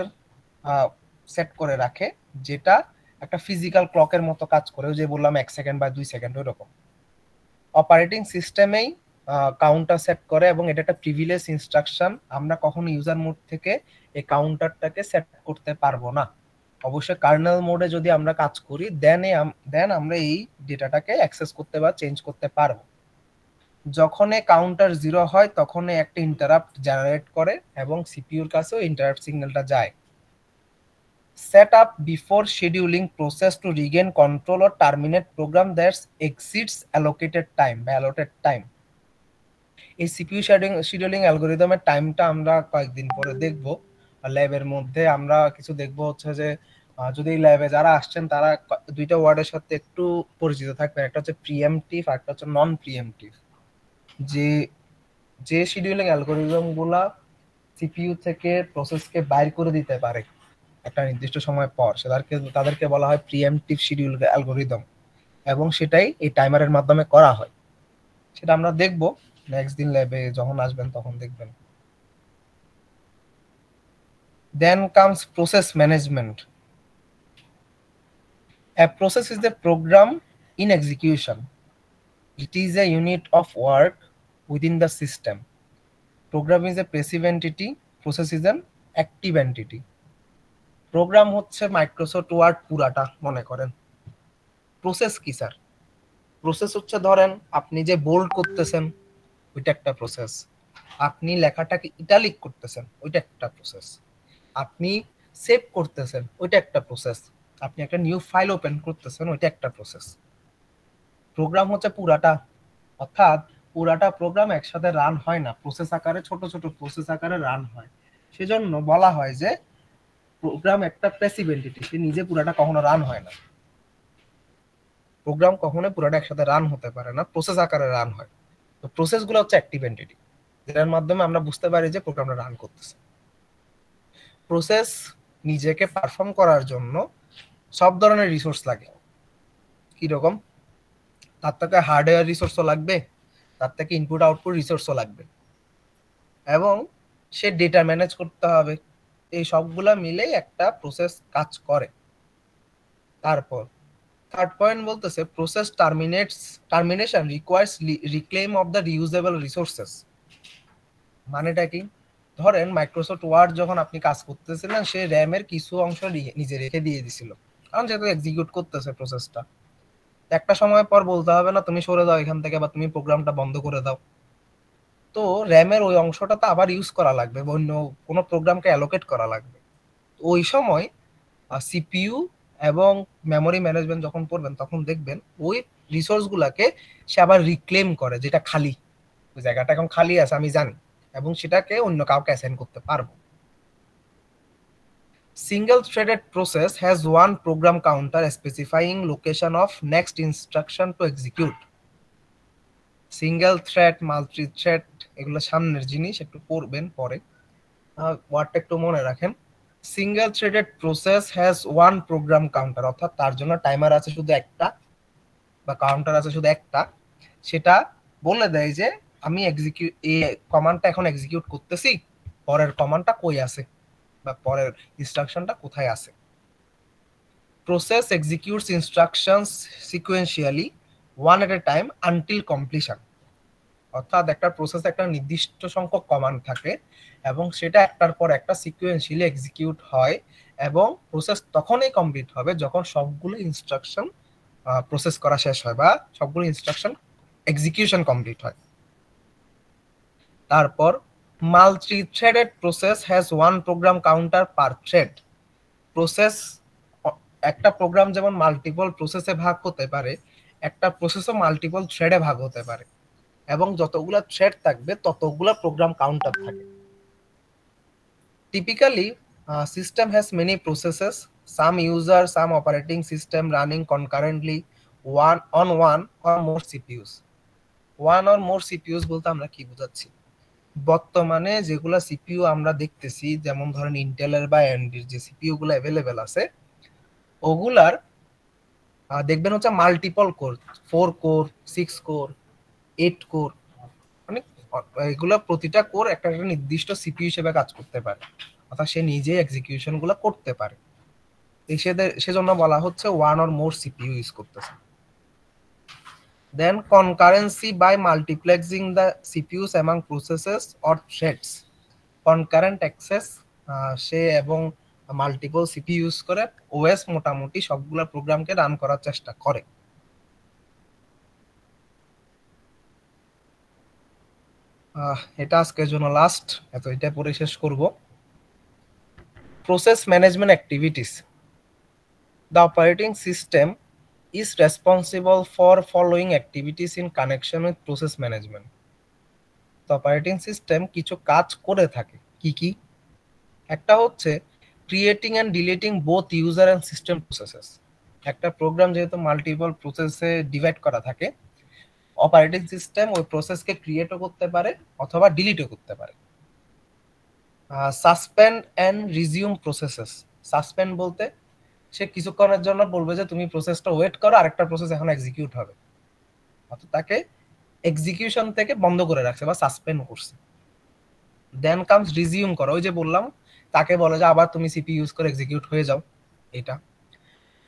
সেট করে রাখে, যেটা একটা ফিজিক্যাল ক্লকের মতো কাজ করে, ওই যে বললাম 1 সেকেন্ড বা 2 সেকেন্ড ওইরকম। অপারেটিং সিস্টেমেই কাউন্টার সেট করে, এবং এটা একটা প্রিভিলেজ ইনস্ট্রাকশন। আমরা কখনো ইউজার মোড থেকে এই কাউন্টারটাকে সেট করতে পারবো না। অবশ্যই কার্নেল মোডে যদি আমরা কাজ করি দেন আমরা এই ডেটাটাকে অ্যাক্সেস করতে বা চেঞ্জ করতে পারবো। যখন কাউন্টার 0 হয় তখন একটা ইন্টারাপ্ট জেনারেট করে এবং সিপিইউর কাছেও ইন্টারাপ্ট সিগন্যালটা যায়। Set up before scheduling process to regain control or terminate program that exceeds allocated time বা allotted time. এই সিপিইউ শিডিউলিং অ্যালগরিদমের টাইমটা আমরা কয়েকদিন পরে দেখব ল্যাবের মধ্যে। আমরা কিছু দেখব হচ্ছে যে যদি ল্যাবে যারা আসছেন তারা দুইটা ওয়ার্ডের সাথে একটু পরিচিত থাকবেন, একটা হচ্ছে প্রিএমটিভ আর একটা হচ্ছে নন প্রিএমটিভ। যে শিডিউলিং অ্যালগরিদম গুলা সিপিইউ থেকে প্রসেসকে বাইর করে দিতে পারে একটা নির্দিষ্ট সময় পর, তাদেরকে বলা হয় প্রিএমটিভ শিডিউল অ্যালগরিদম, এবং সেটাই এই টাইমারের মাধ্যমে করা হয়। সেটা আমরা দেখব নেক্সট দিন ল্যাবে যখন আসবেন তখন দেখবেন। Then comes process management. A process is the program in execution. It is a unit of work within the system. Program is a passive entity, process is an active entity. Program হচ্ছে Microsoft Word পুরাটা মনে করেন। Process কি sir? Process হচ্ছে ধরেন আপনি যে bold করতেছেন ওইটা একটা প্রসেস, আপনি লেখাটাকে ইটালিক করতেছেন ওইটা একটা প্রসেস, আপনি সেভ করতেছেন ওইটা একটা প্রসেস, আপনি একটা নিউ ফাইল ওপেন করতেছেন ওইটা একটা প্রসেস। প্রোগ্রাম হচ্ছে পুরাটা, অর্থাৎ পুরাটা প্রোগ্রাম একসাথে রান হয় না, প্রসেস আকারে ছোট ছোট প্রসেস আকারে রান হয়। সেজন্য বলা হয় যে প্রোগ্রাম একটা প্যাসিভ এন্টিটি, সে নিজে পুরাটা কখনো রান হয় না। প্রোগ্রাম কখনো পুরাটা একসাথে রান হতে পারে না, প্রসেস আকারে রান হয়। তো প্রসেসগুলো হচ্ছে অ্যাক্টিভ এন্টিটি, যেটার মাধ্যমে আমরা বুঝতে পারি যে প্রোগ্রামটা রান করতেছে। প্রসেস নিজেকে পারফর্ম করার জন্য সব ধরনের রিসোর্স লাগে। কি রকম? তার থেকে হার্ডওয়্যার রিসোর্সও লাগবে, তার থেকে ইনপুট আউটপুট রিসোর্সও লাগবে, এবং সে ডেটা ম্যানেজ করতে হবে। এই সবগুলা মিলেই একটা প্রসেস কাজ করে। তারপর থার্ড পয়েন্ট বলতেছে process termination requires reclaim of the reusable resources. মানেটা কি? ধরেন মাইক্রোসফট ওয়ার্ড যখন আপনি কাজ করতেছিলেন, সে র্যামের কিছু অংশ নিজে রেখে দিয়ে দিছিল, কারণ যেহেতু এক্সিকিউট করতেছে প্রসেসটা। একটা সময় পর বলতে হবে না তুমি সরে যাও এখান থেকে, বা তুমি প্রোগ্রামটা বন্ধ করে দাও। তো র্যামের ওই অংশটা তো আবার ইউজ করা লাগবে, বা অন্য কোনো প্রোগ্রামকে অ্যালোকেট করা লাগবে। ওই সময় সিপিইউ এবং মেমোরি ম্যানেজমেন্ট যখন পড়বেন তখন দেখবেন ওই রিসোর্সগুলোকে সে আবার রিক্লেম করে, যেটা খালি, ওই জায়গাটা এখন খালি আছে আমি জানি, এবং সেটাকে অন্য কাউকে অ্যাসাইন করতে পারবো। Single threaded process has one program counter specifying location of next instruction to execute. Single thread, multi thread এগুলো সামনের জিনিস, একটু পড়বেন পরে, ওয়ার্ডটা একটু মনে রাখেন। Single threaded process has one program counter, অর্থাৎ তার জন্য টাইমার আছে শুধু একটা বা কাউন্টার আছে শুধু একটা। সেটা বলে দেয় যে আমি এই কমান্ডটা এখন এক্সিকিউট করতেছি, পরের কমান্ডটা কই আছে। বা পরের ইনস্ট্রাকশনটা কোথায় আছে। Process executes instructions sequentially one at a time until completion. অর্থাৎ একটা প্রসেস একটা নির্দিষ্ট সংখ্যক কমান্ড থাকে এবং সেটা একটার পর একটা সিকোয়েন্সিয়ালি এক্সিকিউট হয় এবং প্রসেস তখনই কমপ্লিট হবে যখন সবগুলো ইনস্ট্রাকশন প্রসেস করা শেষ হয় বা সবগুলো ইনস্ট্রাকশন এক্সিকিউশন কমপ্লিট হয়। তারপর multi threaded process has one program counter per thread. Process, একটা প্রোগ্রাম যেমন মাল্টিপল প্রসেসে ভাগ হতে পারে, একটা প্রসেসও মাল্টিপল থ্রেডে ভাগ হতে পারে এবং যতগুলা থ্রেড থাকবে ততগুলা প্রোগ্রাম কাউন্টার থাকে। Typically system has many processes, some user, some operating system running concurrently one on one or more CPUs. One or more CPUs বলতে আমরা কি বোঝাচ্ছি? বর্তমানে যেগুলা সিপিইউ আমরা দেখতেছি, যেমন ধরেন ইন্টেলের বা এএমডির যে সিপিইউ গুলো अवेलेबल আছে, ওগুলার দেখবেন হচ্ছে multiple core, 4 core, 6 core, 8 core, মানে এগুলা প্রতিটা কোর একটা একটা নির্দিষ্ট সিপিইউ হিসেবে কাজ করতে পারে, অর্থাৎ সে নিজে এক্সিকিউশন গুলো করতে পারে। সেজন্য বলা হচ্ছে one or more CPU use করতেছে। Then concurrency by multiplexing the CPUs among processes or threads. Concurrent access, সে এবং মাল্টিপল সিপিইউ ইউজ করে ওএস মোটামুটি সবগুলা প্রোগ্রামকে রান করার চেষ্টা করে। এটা আজকের জন্য লাস্ট, এটা পরে শেষ করব। Process management activities. The operating system is responsible for following activities in connection with process management. The operating system কিছু কাজ করে থাকে, কি কি? একটা হচ্ছে creating and deleting both user and system processes. একটা প্রোগ্রাম যেহেতু মাল্টিপল প্রসেসে ডিভাইড করা থাকে, অপারেটিং সিস্টেম ওই প্রসেসকে ক্রিয়েটও করতে পারে অথবা ডিলিটও করতে পারে। Suspend and resume processes. Suspend বলতে সে কিছুক্ষণের জন্য বলবে যে তুমি প্রসেসটা ওয়েট করো, আরেকটা প্রসেস এখন এক্সিকিউট হবে, অর্থাৎ তাকে এক্সিকিউশন থেকে বন্ধ করে রাখছে বা সাসপেন্ড করছে। দেন কামস রিজিউম করো, ওই যে বললাম তাকে বলে যে আবার তুমি সিপি ইউজ করে এক্সিকিউট হয়ে যাও। এটা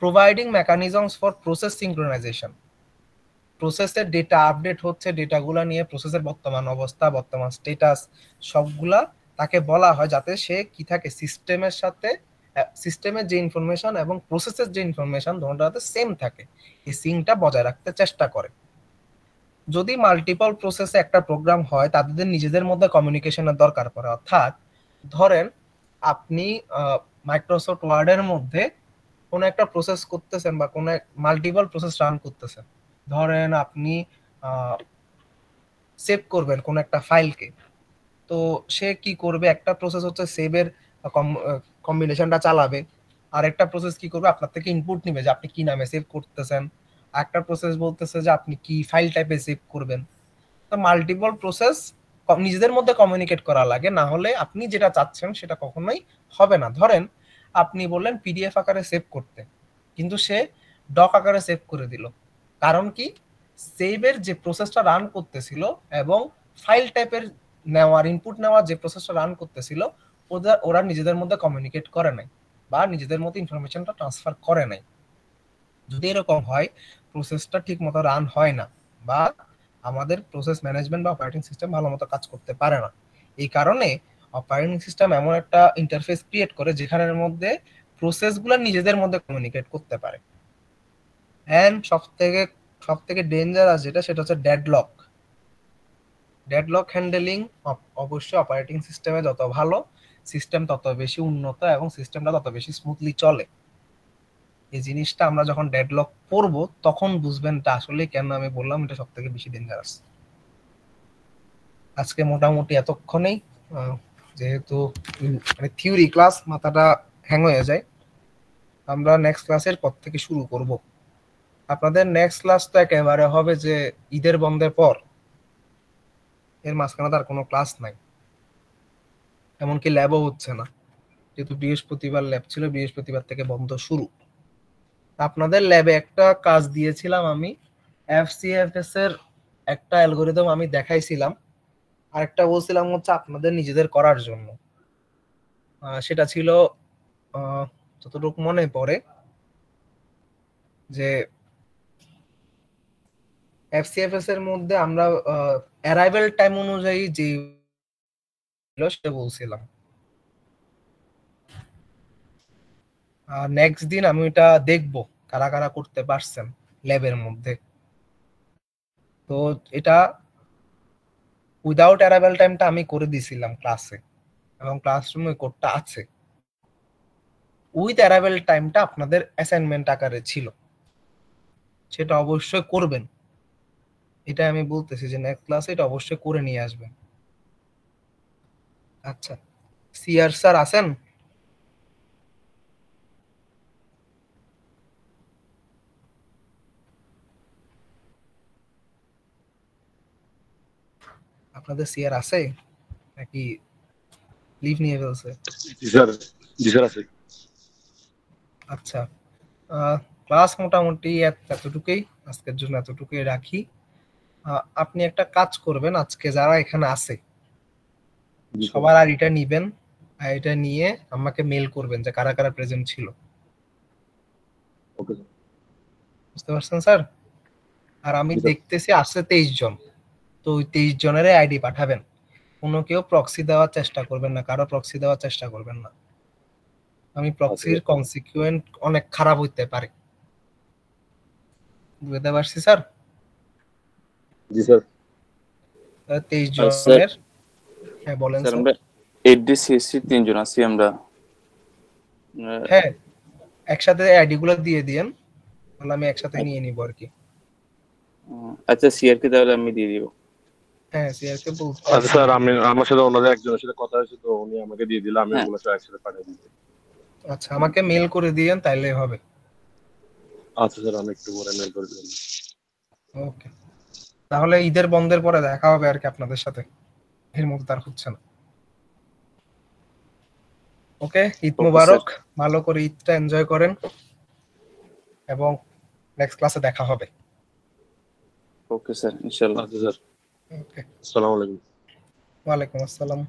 providing mechanisms for process synchronisation. প্রসেসের ডেটা আপডেট হচ্ছে, ডেটাগুলো নিয়ে প্রসেসের বর্তমান অবস্থা, বর্তমান স্ট্যাটাস সবগুলা তাকে বলা হয় যাতে সে কি থাকে সিস্টেমের সাথে, সিস্টেমের যে ইনফরমেশন এবং প্রসেসের যে ইনফরমেশন দুটোটাতে সেম থাকে, এই সিঙ্কটা বজায় রাখতে চেষ্টা করে। যদি মাল্টিপল প্রসেসে একটা প্রোগ্রাম হয় তাদের নিজেদের মধ্যে কমিউনিকেশনের দরকার পড়ে। অর্থাৎ ধরেন আপনি মাইক্রোসফট ওয়ার্ডের মধ্যে কোনো একটা প্রসেস করতেছেন বা কোনো মাল্টিপল প্রসেস রান করতেছেন, ধরেন আপনি সেভ করবেন কোন একটা ফাইলকে, তো সে কি করবে, একটা প্রসেস হচ্ছে সেভের কম্বিনেশনটা চালাবে, আর একটা প্রসেস কি করবে আপনার থেকে ইনপুট নেবে যে আপনি কি নামে সেভ করতেছেন, একটা প্রসেস বলতেছে যে আপনি কি ফাইল টাইপে সেভ করবেন। তো মাল্টিপল প্রসেস নিজেদের মধ্যে কমিউনিকেট করা লাগে, না হলে আপনি যেটা চাচ্ছেন সেটা কখনোই হবে না। ধরেন আপনি বললেন পিডিএফ আকারে সেভ করতে, কিন্তু সে ডক আকারে সেভ করে দিল, কারণ কি সেভের যে প্রসেসটা রান করতেছিল এবং ফাইল টাইপের নেওয়ার ইনপুট নেওয়ার যে প্রসেসটা রান করতেছিল ওরা নিজেদের মধ্যে কমিউনিকেট করে নাই বা নিজেদের মধ্যে ইনফরমেশনটা ট্রান্সফার করে নাই। যদি এরকম হয় প্রসেসটা ঠিক মতো রান হয় না বা আমাদের প্রসেস ম্যানেজমেন্ট বা অপারেটিং সিস্টেম ভালো মতো কাজ করতে পারে না। এই কারণে অপারেটিং সিস্টেম এমন একটা ইন্টারফেস ক্রিয়েট করে যেখানের মধ্যে প্রসেসগুলো নিজেদের মধ্যে কমিউনিকেট করতে পারে। এন্ড সব থেকে ডেঞ্জারাস যেটা, সেটা হচ্ছে ডেডলক। ডেডলক হ্যান্ডেলিং অবশ্যই অপারেটিং সিস্টেমে যত ভালো, সিস্টেম তত বেশি উন্নত এবং সিস্টেমটা তত বেশি স্মুথলি চলে। এই জিনিসটা আমরা যখন ডেডলক পড়বো তখন বুঝবেন এটা আসলে কেন আমি বললাম এটা সব থেকে বেশি ডেঞ্জারাস। আজকে মোটামুটি এতক্ষণেই, যেহেতু মানে থিওরি ক্লাস মাথাটা হ্যাং হয়ে যায়, আমরা নেক্সট ক্লাসের পর থেকে শুরু করব। আপনাদের নেক্সট ক্লাস তো একেবারে হবে যে ঈদের বন্ধের পর, এর মাঝখানে তার কোনো ক্লাস নাই, এমনকি ল্যাবও হচ্ছে না, যেহেতু বৃহস্পতিবার ল্যাব ছিল, বৃহস্পতিবার থেকে বন্ধ শুরু। আপনাদের ল্যাবে একটা কাজ দিয়েছিলাম আমি, এফসিএফএস এর একটা অ্যালগরিদম আমি দেখাইছিলাম, আরেকটা বলছিলাম হচ্ছে আপনাদের নিজেদের করার জন্য। সেটা ছিল যতটুকু মনে পড়ে যে এফসিএফএস এর মধ্যে আমরা অ্যারাইভাল টাইম অনুযায়ী যে সেটা বলছিলাম। নেক্সট দিন আমি এটা দেখবো কারা কারা করতে পারছেন ল্যাবের মধ্যে। তো এটা উইদাউট অ্যারাইভাল টাইমটা আমি করে দিছিলাম ক্লাসে, এবং ক্লাসরুমে কোডটা আছে। উইথ অ্যারাইভাল টাইমটা আপনাদের অ্যাসাইনমেন্ট আকারে ছিল, সেটা অবশ্যই করবেন। এটা আমি বলতেছি যে নেক্সট ক্লাসে এটা অবশ্যই করে নিয়ে আসবেন। আচ্ছা, সিআর স্যার আছেন? আপনাদের সিআর আছে নাকি লিভ নিয়ে ফেলছে? জি স্যার, জি স্যার আছে। আচ্ছা, ক্লাস মোটামুটি এতটুকুই, আজকের জন্য এতটুকুই রাখি। আপনি একটা কাজ করবেন, আজকে যারা এখানে আছে জি স্যার। সবার আইডিটা নিবেন, আইডিটা নিয়ে আমাকে মেল করবেন যে কারা কারা প্রেজেন্ট ছিল। Okay sir. বুঝতে পারছেন স্যার? আর আমি জি স্যার। দেখতেছি আছে 23 জন, তো ওই 23 জনের আইডি পাঠাবেন। কোনো কেউ প্রক্সি দেওয়ার চেষ্টা করবেন না, কারো প্রক্সি দেওয়ার চেষ্টা করবেন না। আমি প্রক্সির কনসিকুয়েন্ট অনেক খারাপ হইতে পারে। বুঝতে পারছি স্যার? জি স্যার। 23 স্যার, জনের। হ্যাঁ বলেন স্যার স্যার। আমরা এডিসিএসসি 3 জন আছি আমরা। হ্যাঁ, একসাথে আইডি গুলো দিয়ে দিয়েন, তাহলে আমি একসাথে নিয়ে নিব আর কি। আচ্ছা, সিআর কে তাহলে আমি দিয়ে দিব। হ্যাঁ, সিআর কে বলতে। আচ্ছা স্যার, আমার সাথে ওনাদের একজনের সাথে কথা হয়েছে, তো উনি আমাকে দিয়ে দিলে আমি হ্যাঁ। ওগুলো সব একসাথে পাঠিয়ে দিই। আচ্ছা, আমাকে মেল করে দিয়েন তাইলে হবে। আচ্ছা স্যার, আমি একটু পরে মেল করে দিলাম। ওকে, তাহলে ঈদের বন্ধের পরে দেখা হবে আর কি আপনাদের সাথে, এর মধ্যে তার হচ্ছে না। ওকে, ঈদ Okay, মোবারক, ভালো করে ঈদটা এনজয় করেন, এবং নেক্সট ক্লাসে দেখা হবে। ওকে স্যার, ইনশাআল্লাহ। আচ্ছা স্যার, ওকে, আসসালামু আলাইকুম। ওয়ালাইকুম আসসালাম।